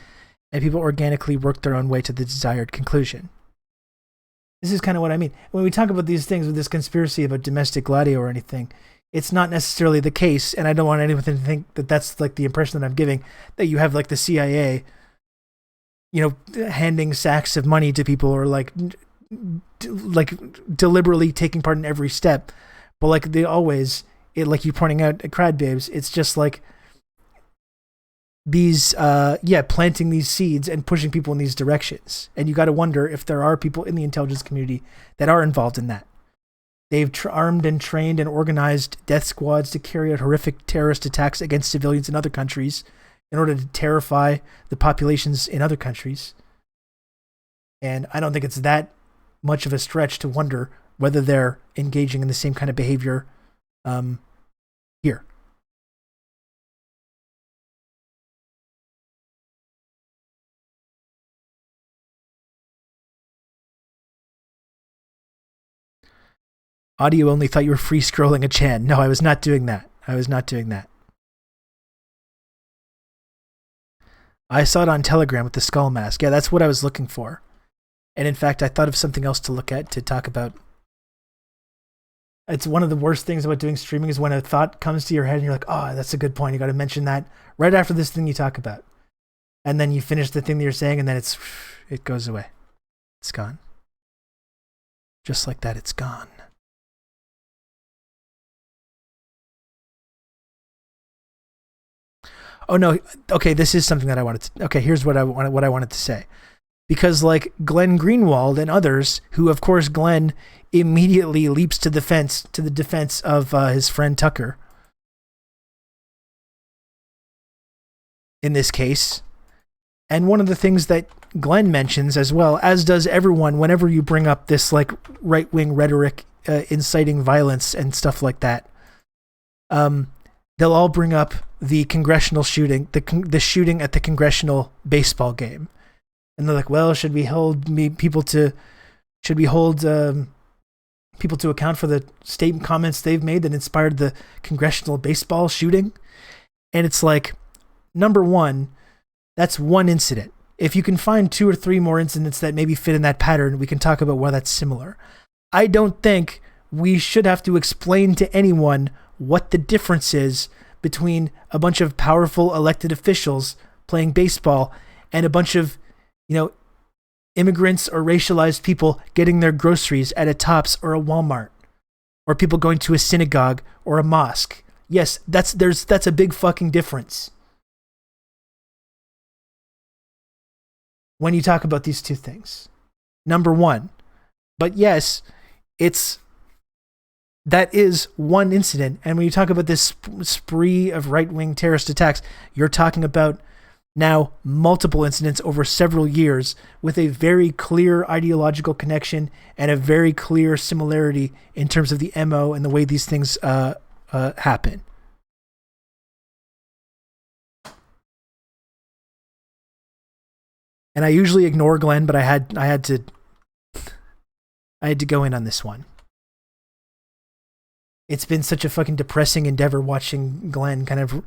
and people organically work their own way to the desired conclusion. This is kind of what I mean. When we talk about these things with this conspiracy about domestic gladio or anything, it's not necessarily the case, and I don't want anyone to think that that's like the impression that I'm giving, that you have like the CIA, handing sacks of money to people or like deliberately taking part in every step. But like they always, like you pointing out at Crad Babes, it's just like these, planting these seeds and pushing people in these directions. And you got to wonder if there are people in the intelligence community that are involved in that. They've armed and trained and organized death squads to carry out horrific terrorist attacks against civilians in other countries in order to terrify the populations in other countries. And I don't think it's that much of a stretch to wonder whether they're engaging in the same kind of behavior here. Audio only, thought you were free scrolling a chan. No, I was not doing that. I saw it on Telegram with the skull mask. Yeah, that's what I was looking for. And in fact, I thought of something else to look at, to talk about. It's one of the worst things about doing streaming is when a thought comes to your head and you're like, oh, that's a good point. You got to mention that right after this thing you talk about. And then you finish the thing that you're saying and then it goes away. It's gone. Just like that, it's gone. Oh no, okay, this is something that I wanted to, okay, here's what I wanted to say. Because like Glenn Greenwald and others, who of course Glenn immediately leaps to the defense of his friend Tucker. In this case. And one of the things that Glenn mentions as well, as does everyone whenever you bring up this like right-wing rhetoric inciting violence and stuff like that, they'll all bring up the congressional shooting, the shooting at the congressional baseball game. And they're like, well, should we hold people to account for the statement comments they've made that inspired the congressional baseball shooting? And it's like, number one, that's one incident. If you can find 2 or 3 more incidents that maybe fit in that pattern, we can talk about why that's similar. I don't think we should have to explain to anyone what the difference is between a bunch of powerful elected officials playing baseball and a bunch of, immigrants or racialized people getting their groceries at a Tops or a Walmart, or people going to a synagogue or a mosque. Yes, that's a big fucking difference when you talk about these two things. Number one. But yes, that is one incident. And when you talk about this spree of right-wing terrorist attacks, you're talking about now multiple incidents over several years with a very clear ideological connection and a very clear similarity in terms of the MO and the way these things happen. And I usually ignore Glenn, but I had to go in on this one. It's been such a fucking depressing endeavor watching Glenn kind of.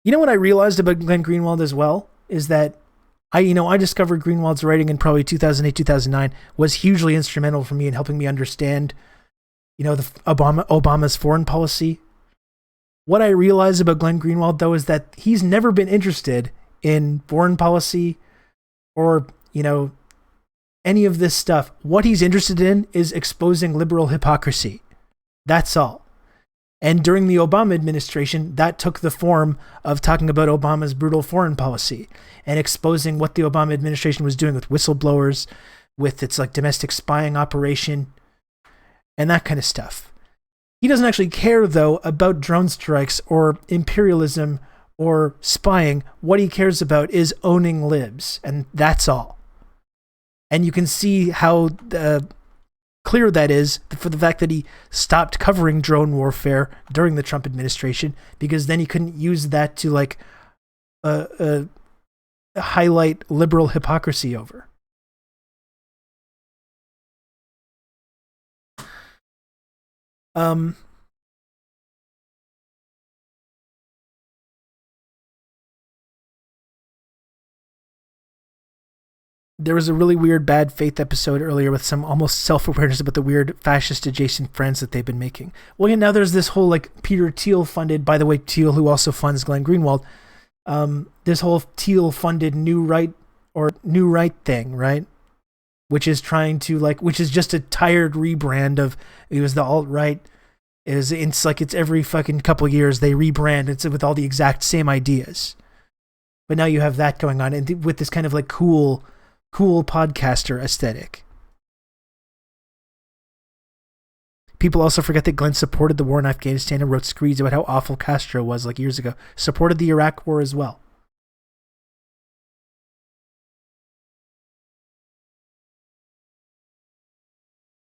You know what I realized about Glenn Greenwald as well is that I discovered Greenwald's writing in probably 2008, 2009 was hugely instrumental for me in helping me understand, Obama's foreign policy. What I realized about Glenn Greenwald, though, is that he's never been interested in foreign policy or, any of this stuff. What he's interested in is exposing liberal hypocrisy. That's all. And during the Obama administration, that took the form of talking about Obama's brutal foreign policy and exposing what the Obama administration was doing with whistleblowers, with its domestic spying operation, and that kind of stuff. He doesn't actually care, though, about drone strikes or imperialism or spying. What he cares about is owning libs, and that's all. And you can see how clear that is for the fact that he stopped covering drone warfare during the Trump administration, because then he couldn't use that to highlight liberal hypocrisy over. There was a really weird Bad Faith episode earlier with some almost self-awareness about the weird fascist-adjacent friends that they've been making. Well, yeah, now there's this whole Peter Thiel funded, by the way, Thiel, who also funds Glenn Greenwald, this whole Thiel funded New Right thing, right? Which is trying to which is just a tired rebrand of, it was the alt-right. It's every fucking couple years they rebrand. It's with all the exact same ideas. But now you have that going on, and with this kind of cool podcaster aesthetic. People also forget that Glenn supported the war in Afghanistan and wrote screeds about how awful Castro was years ago. Supported the Iraq war as well.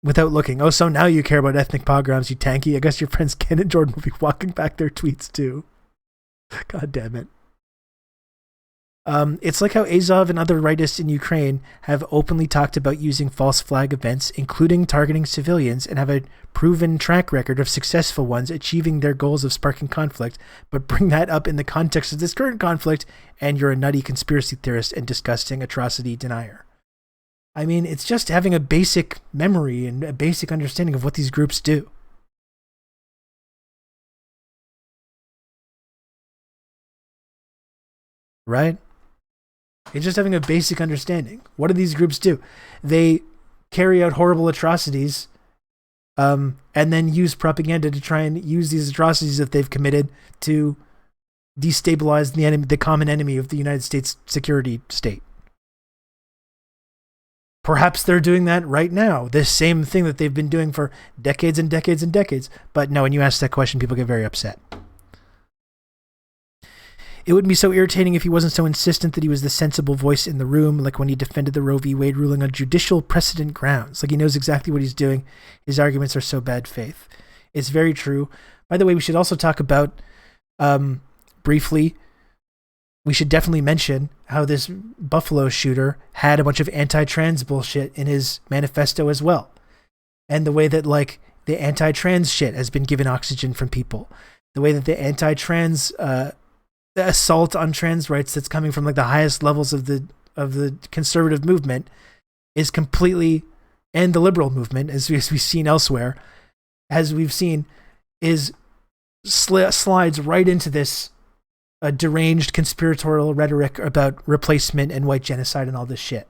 Without looking. Oh, so now you care about ethnic pogroms, you tanky. I guess your friends Ken and Jordan will be walking back their tweets too. God damn it. It's like how Azov and other rightists in Ukraine have openly talked about using false flag events, including targeting civilians, and have a proven track record of successful ones achieving their goals of sparking conflict, but bring that up in the context of this current conflict, and you're a nutty conspiracy theorist and disgusting atrocity denier. I mean, it's just having a basic memory and a basic understanding of what these groups do. Right? It's just having a basic understanding. What do these groups do? They carry out horrible atrocities, and then use propaganda to try and use these atrocities that they've committed to destabilize the common enemy of the United States security state. Perhaps they're doing that right now. This same thing that they've been doing for decades and decades and decades. But no, when you ask that question, people get very upset. It would be so irritating if he wasn't so insistent that he was the sensible voice in the room, like when he defended the Roe v. Wade ruling on judicial precedent grounds. Like he knows exactly what he's doing. His arguments are so bad faith. It's very true. By the way, we should also talk about, briefly, we should definitely mention how this Buffalo shooter had a bunch of anti-trans bullshit in his manifesto as well. And the way that, the anti-trans shit has been given oxygen from people. The way that the anti-trans, the assault on trans rights that's coming from the highest levels of the conservative movement is completely, and the liberal movement, as we've seen elsewhere, is slides right into this deranged conspiratorial rhetoric about replacement and white genocide and all this shit.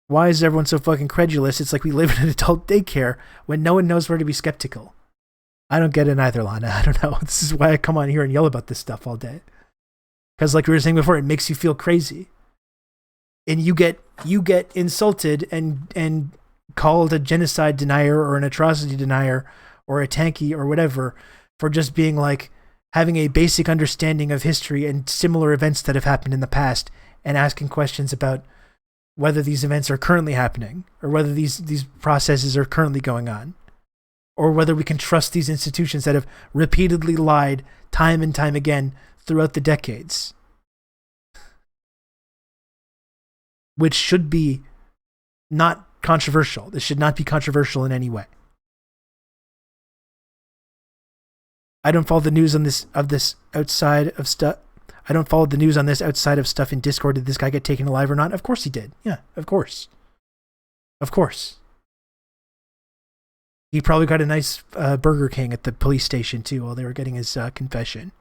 Why is everyone so fucking credulous? It's like we live in an adult daycare when no one knows where to be skeptical. I don't get it either, Lana. I don't know. This is why I come on here and yell about this stuff all day. Because like we were saying before, it makes you feel crazy. And you get insulted and called a genocide denier or an atrocity denier or a tanky or whatever for just being having a basic understanding of history and similar events that have happened in the past and asking questions about whether these events are currently happening or whether these processes are currently going on, or whether we can trust these institutions that have repeatedly lied time and time again throughout the decades, which should be not controversial. This should not be controversial in any way. I don't follow the news on this outside of stuff. I don't follow the news on this outside of stuff in Discord. Did this guy get taken alive or not? Of course he did. Yeah, of course. Of course. He probably got a nice Burger King at the police station too while they were getting his confession.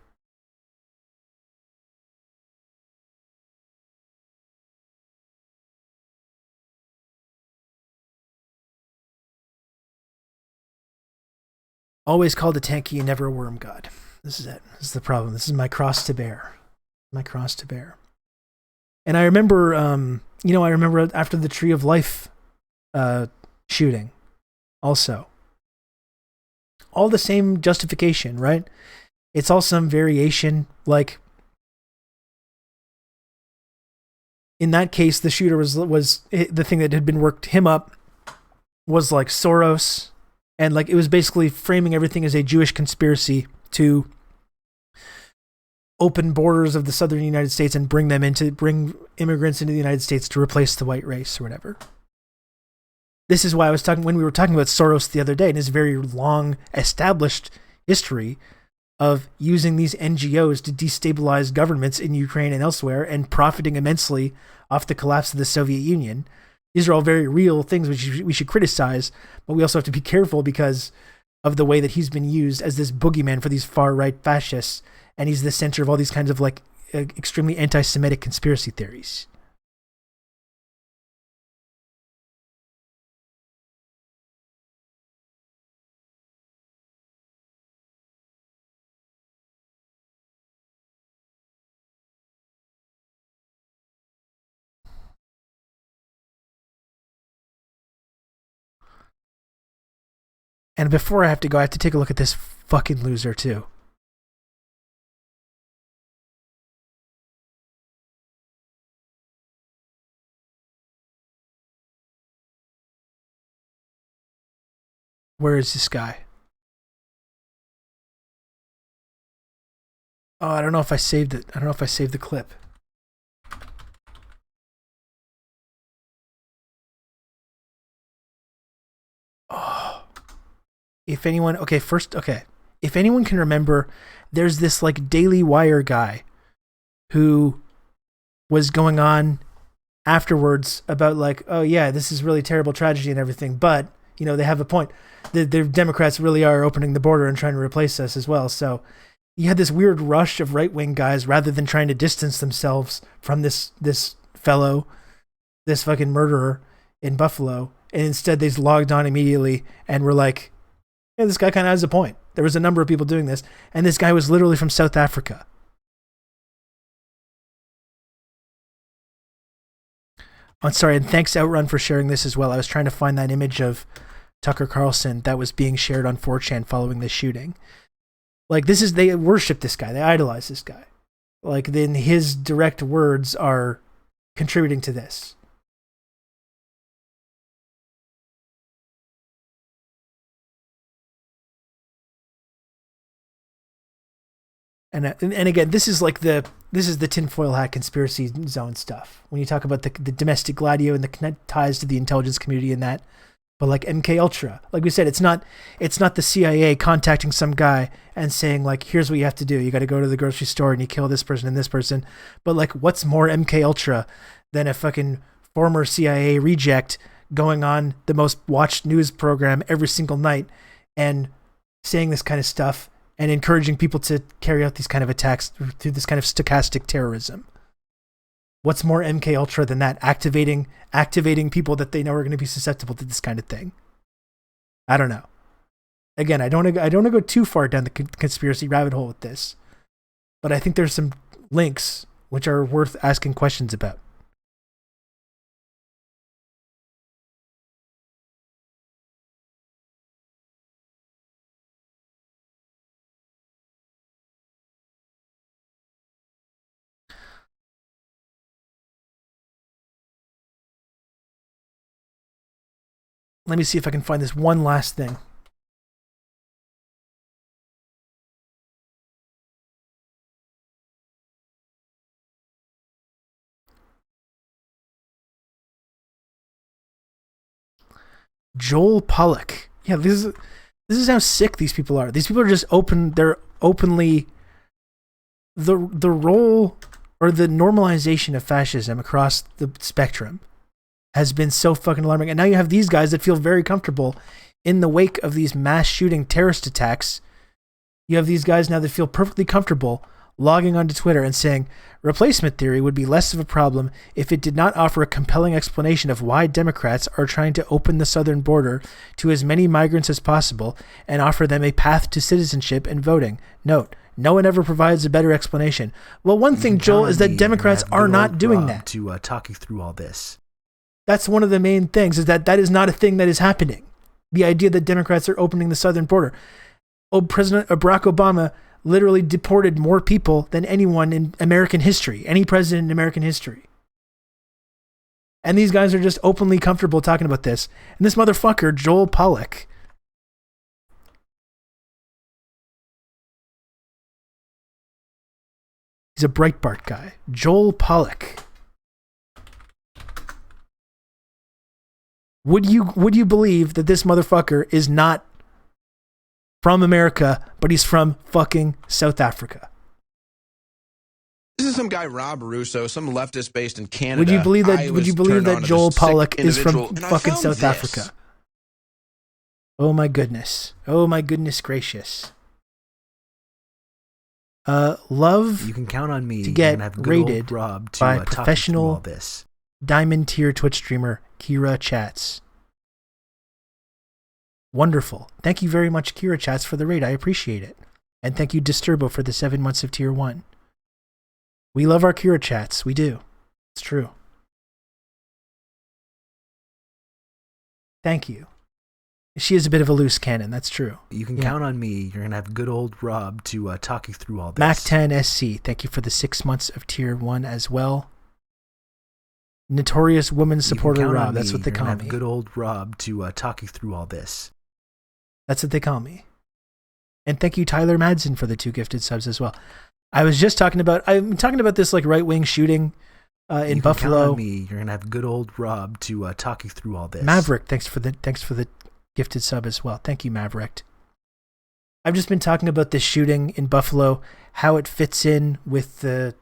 Always called a tanky and never a worm god. This is it. This is the problem. This is my cross to bear. My cross to bear. And I remember, I remember after the Tree of Life shooting also. All the same justification, right? It's all some variation. Like, in that case, the shooter was the thing that had been worked him up was like Soros. And like it was basically framing everything as a Jewish conspiracy to open borders of the southern United States and bring immigrants into the United States to replace the white race or whatever. This is why when we were talking about Soros the other day and his very long established history of using these NGOs to destabilize governments in Ukraine and elsewhere and profiting immensely off the collapse of the Soviet Union. These are all very real things which we should criticize, but we also have to be careful because of the way that he's been used as this boogeyman for these far-right fascists, and he's the center of all these kinds of like extremely anti-Semitic conspiracy theories. And before I have to go, I have to take a look at this fucking loser too. Where is this guy? Oh, I don't know if I saved it. I don't know if I saved the clip. Oh. If anyone can remember, there's this like Daily Wire guy who was going on afterwards about like, oh yeah, this is really terrible tragedy and everything, but they have a point. The Democrats really are opening the border and trying to replace us as well. So you had this weird rush of right-wing guys rather than trying to distance themselves from this fellow, this fucking murderer in Buffalo, and instead they logged on immediately and were like, yeah, this guy kind of has a point. There was a number of people doing this, and this guy was literally from South Africa. I'm sorry, and thanks Outrun for sharing this as well. I was trying to find that image of Tucker Carlson that was being shared on 4chan following the shooting. Like, they worship this guy. They idolize this guy. Like, then his direct words are contributing to this. And again, this is the tinfoil hat conspiracy zone stuff. When you talk about the domestic gladio and the ties to the intelligence community and that, but like MK Ultra, like we said, it's not the CIA contacting some guy and saying like, here's what you have to do. You got to go to the grocery store and you kill this person and this person. But like, what's more MK Ultra than a fucking former CIA reject going on the most watched news program every single night and saying this kind of stuff and encouraging people to carry out these kind of attacks through this kind of stochastic terrorism? What's more MK Ultra than that? Activating people that they know are going to be susceptible to this kind of thing. I don't know. Again, I don't want to go too far down the conspiracy rabbit hole with this, but I think there's some links which are worth asking questions about. Let me see if I can find this one last thing. Joel Pollack. Yeah, this is how sick these people are. These people are just open. They're openly the role or the normalization of fascism across the spectrum has been so fucking alarming. And now you have these guys that feel very comfortable in the wake of these mass shooting terrorist attacks. You have these guys now that feel perfectly comfortable logging onto Twitter and saying replacement theory would be less of a problem if it did not offer a compelling explanation of why Democrats are trying to open the southern border to as many migrants as possible and offer them a path to citizenship and voting. Note, no one ever provides a better explanation. Well, one thing, Joel, is that Democrats are not doing that. To talk you through all this. That's one of the main things, is that is not a thing that is happening. The idea that Democrats are opening the southern border. President Barack Obama literally deported more people than anyone in American history, any president in American history. And these guys are just openly comfortable talking about this. And this motherfucker, Joel Pollack, he's a Breitbart guy. Joel Pollack. Would you believe that this motherfucker is not from America, but he's from fucking South Africa? This is some guy, Rob Russo, some leftist based in Canada. Would you believe that Joel Pollack is from fucking South Africa? Oh my goodness. Oh my goodness gracious. Love. You can count on me to get have rated Rob to, by talk you through all professional this. diamond tier Twitch streamer Kira Chats. Wonderful. Thank you very much, Kira Chats, for the raid. I appreciate it. And thank you, Disturbo, for the 7 months of tier 1. We love our Kira Chats. We do. It's true. Thank you. She is a bit of a loose cannon. That's true. You can count on me. You're going to have good old Rob to talk you through all this. Mac10SC, thank you for the 6 months of tier 1 as well. Notorious woman supporter Rob. That's what they call me. Good old Rob to talk you through all this. That's what they call me. And thank you, Tyler Madsen, for the 2 gifted subs as well. I'm talking about this like right-wing shooting in Buffalo. Count on me. You're going to have good old Rob to talk you through all this. Maverick, thanks for the gifted sub as well. Thank you, Maverick. I've just been talking about this shooting in Buffalo, how it fits in with the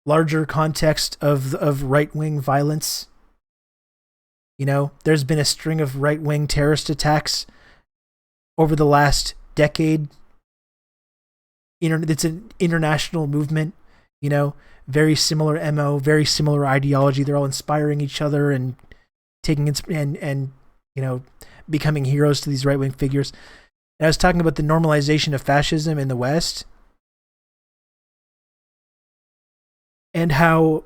larger context of right-wing violence. You know, there's been a string of right-wing terrorist attacks over the last decade. It's an international movement, you know, very similar MO, very similar ideology. They're all inspiring each other and taking and you know, becoming heroes to these right-wing figures. And I was talking about the normalization of fascism in the West and how,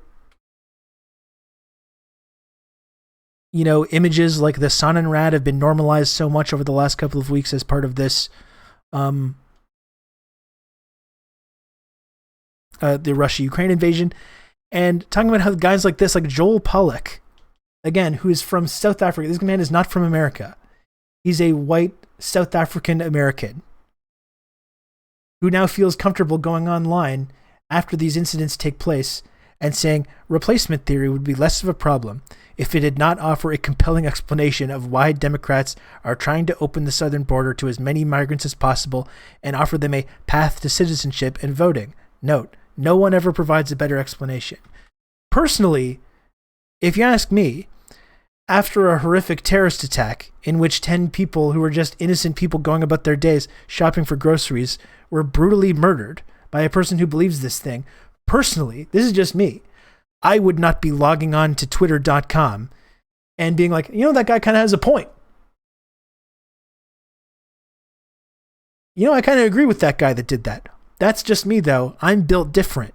you know, images like the Sonnenrad have been normalized so much over the last couple of weeks as part of this the Russia-Ukraine invasion, and talking about how guys like this, like Joel Pollack, again, who is from South Africa. This man is not from America. He's a white South African American who now feels comfortable going online after these incidents take place and saying replacement theory would be less of a problem if it did not offer a compelling explanation of why Democrats are trying to open the southern border to as many migrants as possible and offer them a path to citizenship and voting. Note, no one ever provides a better explanation. Personally, if you ask me, after a horrific terrorist attack in which 10 people who were just innocent people going about their days shopping for groceries were brutally murdered by a person who believes this thing, personally, this is just me, I would not be logging on to twitter.com and being like, you know, that guy kind of has a point. You know, I kind of agree with that guy that did that. That's just me, though. I'm built different.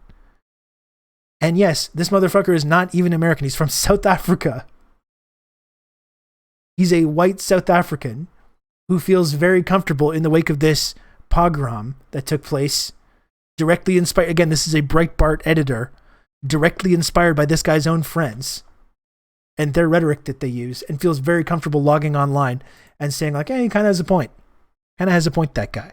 And yes, this motherfucker is not even American. He's from South Africa. He's a white South African who feels very comfortable in the wake of this pogrom that took place, directly inspired. Again, this is a Breitbart editor, directly inspired by this guy's own friends and their rhetoric that they use, and feels very comfortable logging online and saying like, hey, he kind of has a point. Kind of has a point, that guy.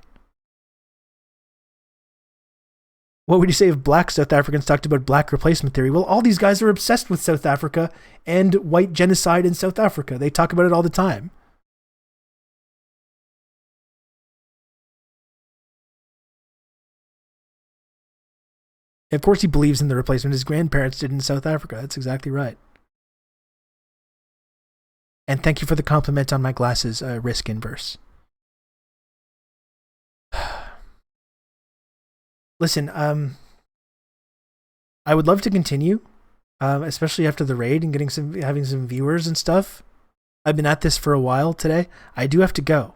What would you say if black South Africans talked about black replacement theory? Well, all these guys are obsessed with South Africa and white genocide in South Africa. They talk about it all the time. Of course he believes in the replacement. His grandparents did in South Africa. That's exactly right. And thank you for the compliment on my glasses, risk inverse. Listen, I would love to continue, especially after the raid and having some viewers and stuff. I've been at this for a while today. I do have to go.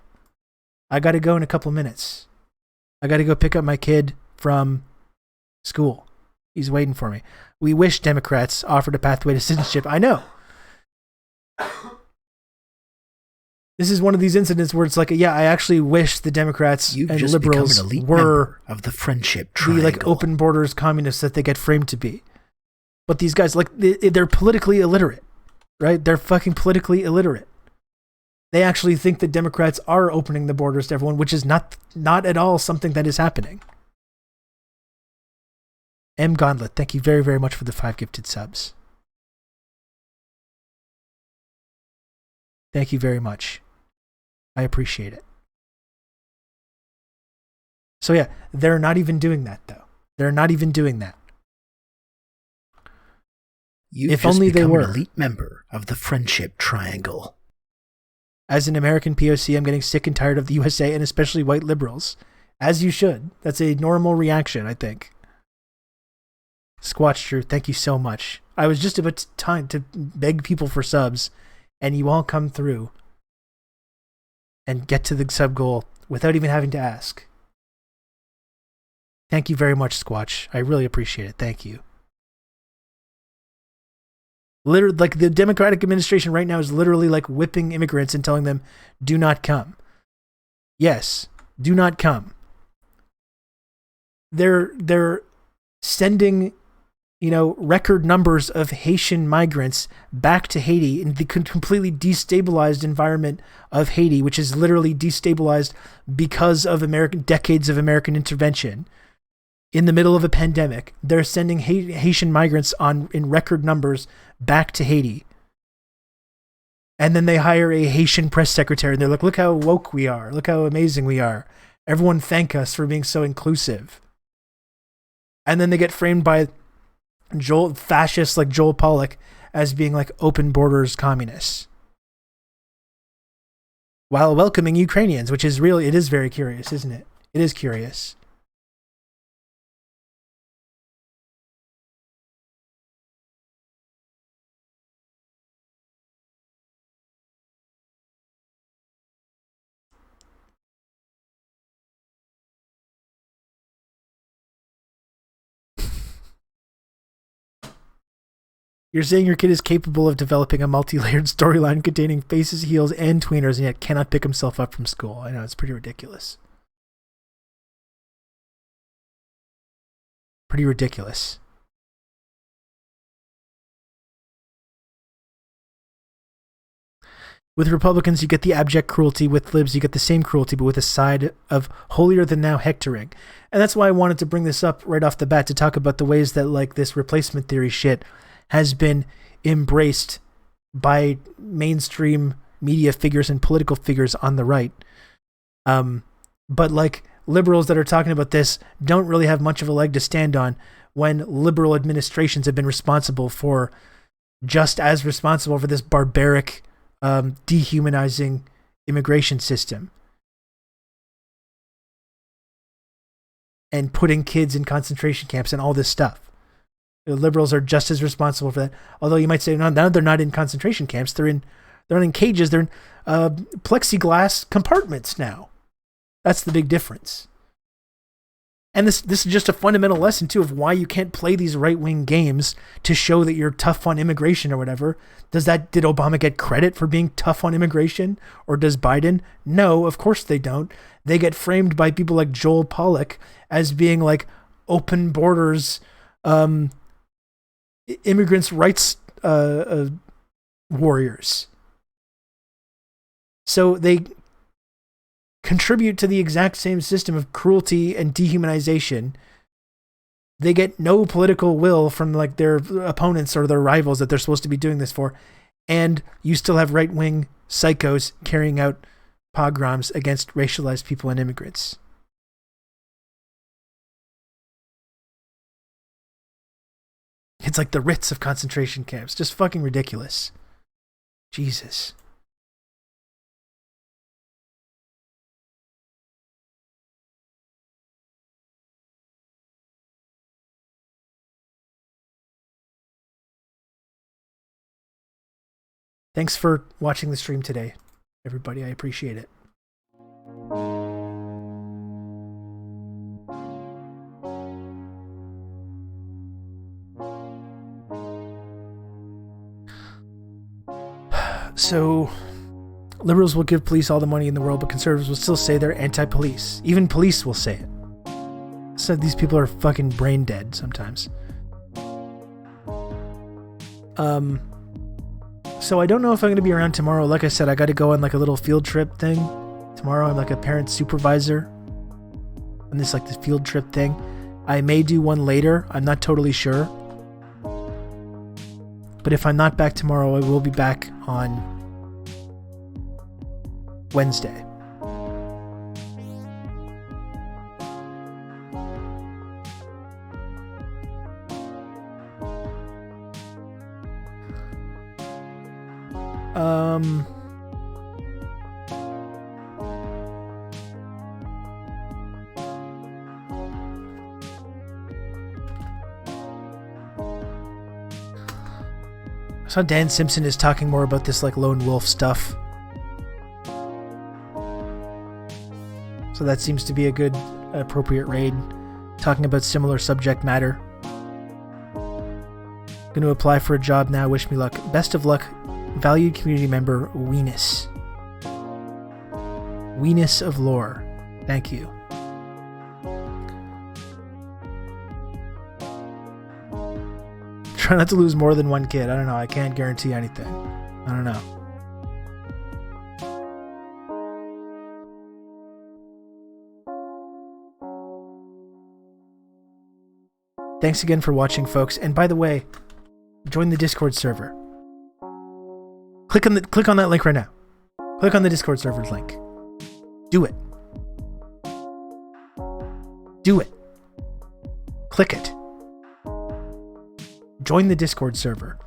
I got to go in a couple minutes. I got to go pick up my kid from school. He's waiting for me. We wish Democrats offered a pathway to citizenship. I know. This is one of these incidents where it's like, yeah, I actually wish the Democrats and liberals were of the friendship the triangle. like open borders communists that they get framed to be. But these guys, like, they're politically illiterate, right? They're fucking politically illiterate. They actually think that Democrats are opening the borders to everyone, which is not at all something that is happening. M. Gauntlet, thank you very, very much for the 5 gifted subs. Thank you very much. I appreciate it. So yeah, they're not even doing that though. They're not even doing that. If only they were an elite member of the friendship triangle. As an American POC, I'm getting sick and tired of the USA and especially white liberals. As you should. That's a normal reaction, I think. Squatch True, thank you so much. I was just about time to beg people for subs, and you all come through and get to the sub goal without even having to ask. Thank you very much, Squatch. I really appreciate it. Thank you. Literally, like, the Democratic administration right now is literally like whipping immigrants and telling them, do not come. Yes, do not come. They're sending, record numbers of Haitian migrants back to Haiti in the completely destabilized environment of Haiti, which is literally destabilized because of decades of American intervention. In the middle of a pandemic, they're sending Haitian migrants in record numbers back to Haiti. And then they hire a Haitian press secretary and they're like, look how woke we are. Look how amazing we are. Everyone thank us for being so inclusive. And then they get framed by fascists like Joel Pollack as being like open borders communists. While welcoming Ukrainians, which is really, it is very curious, isn't it? It is curious. You're saying your kid is capable of developing a multi-layered storyline containing faces, heels, and tweeners, and yet cannot pick himself up from school. I know, it's pretty ridiculous. Pretty ridiculous. With Republicans, you get the abject cruelty. With libs, you get the same cruelty, but with a side of holier-than-thou hectoring. And that's why I wanted to bring this up right off the bat, to talk about the ways that, like, this replacement theory shit has been embraced by mainstream media figures and political figures on the right. But like, liberals that are talking about this don't really have much of a leg to stand on when liberal administrations have been responsible for this barbaric, dehumanizing immigration system. And putting kids in concentration camps and all this stuff. The liberals are just as responsible for that. Although you might say, no, now they're not in concentration camps. They're not in cages. They're in plexiglass compartments now. That's the big difference. And this is just a fundamental lesson, too, of why you can't play these right-wing games to show that you're tough on immigration or whatever. Did Obama get credit for being tough on immigration? Or does Biden? No, of course they don't. They get framed by people like Joel Pollack as being like open borders, immigrants' rights warriors. So they contribute to the exact same system of cruelty and dehumanization They get no political will from like their opponents or their rivals that they're supposed to be doing this for. And you still have right-wing psychos carrying out pogroms against racialized people and immigrants. It's like the Ritz of concentration camps. Just fucking ridiculous. Jesus. Thanks for watching the stream today, everybody. I appreciate it. So, liberals will give police all the money in the world, but conservatives will still say they're anti-police. Even police will say it. So these people are fucking brain dead sometimes. So I don't know if I'm going to be around tomorrow. Like I said, I got to go on like a little field trip thing. Tomorrow I'm like a parent supervisor on this like this field trip thing. I may do one later. I'm not totally sure. But if I'm not back tomorrow, I will be back on Wednesday. I saw Dan Simpson is talking more about this like lone wolf stuff. So that seems to be a good, appropriate raid. Talking about similar subject matter. Going to apply for a job now. Wish me luck. Best of luck, valued community member Weenus. Weenus of Lore. Thank you. Try not to lose more than one kid. I don't know. I can't guarantee anything. I don't know. Thanks again for watching, folks. And by the way, join the Discord server. Click on that link right now. Click on the Discord server's link. Do it. Do it. Click it. Join the Discord server.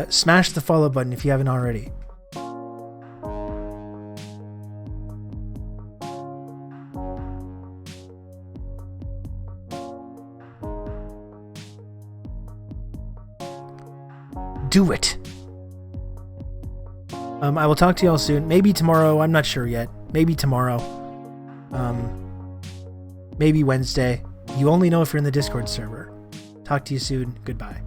Smash the follow button if you haven't already. Do it. I will talk to y'all soon. Maybe tomorrow. I'm not sure yet. Maybe tomorrow. Maybe Wednesday. You only know if you're in the Discord server. Talk to you soon. Goodbye.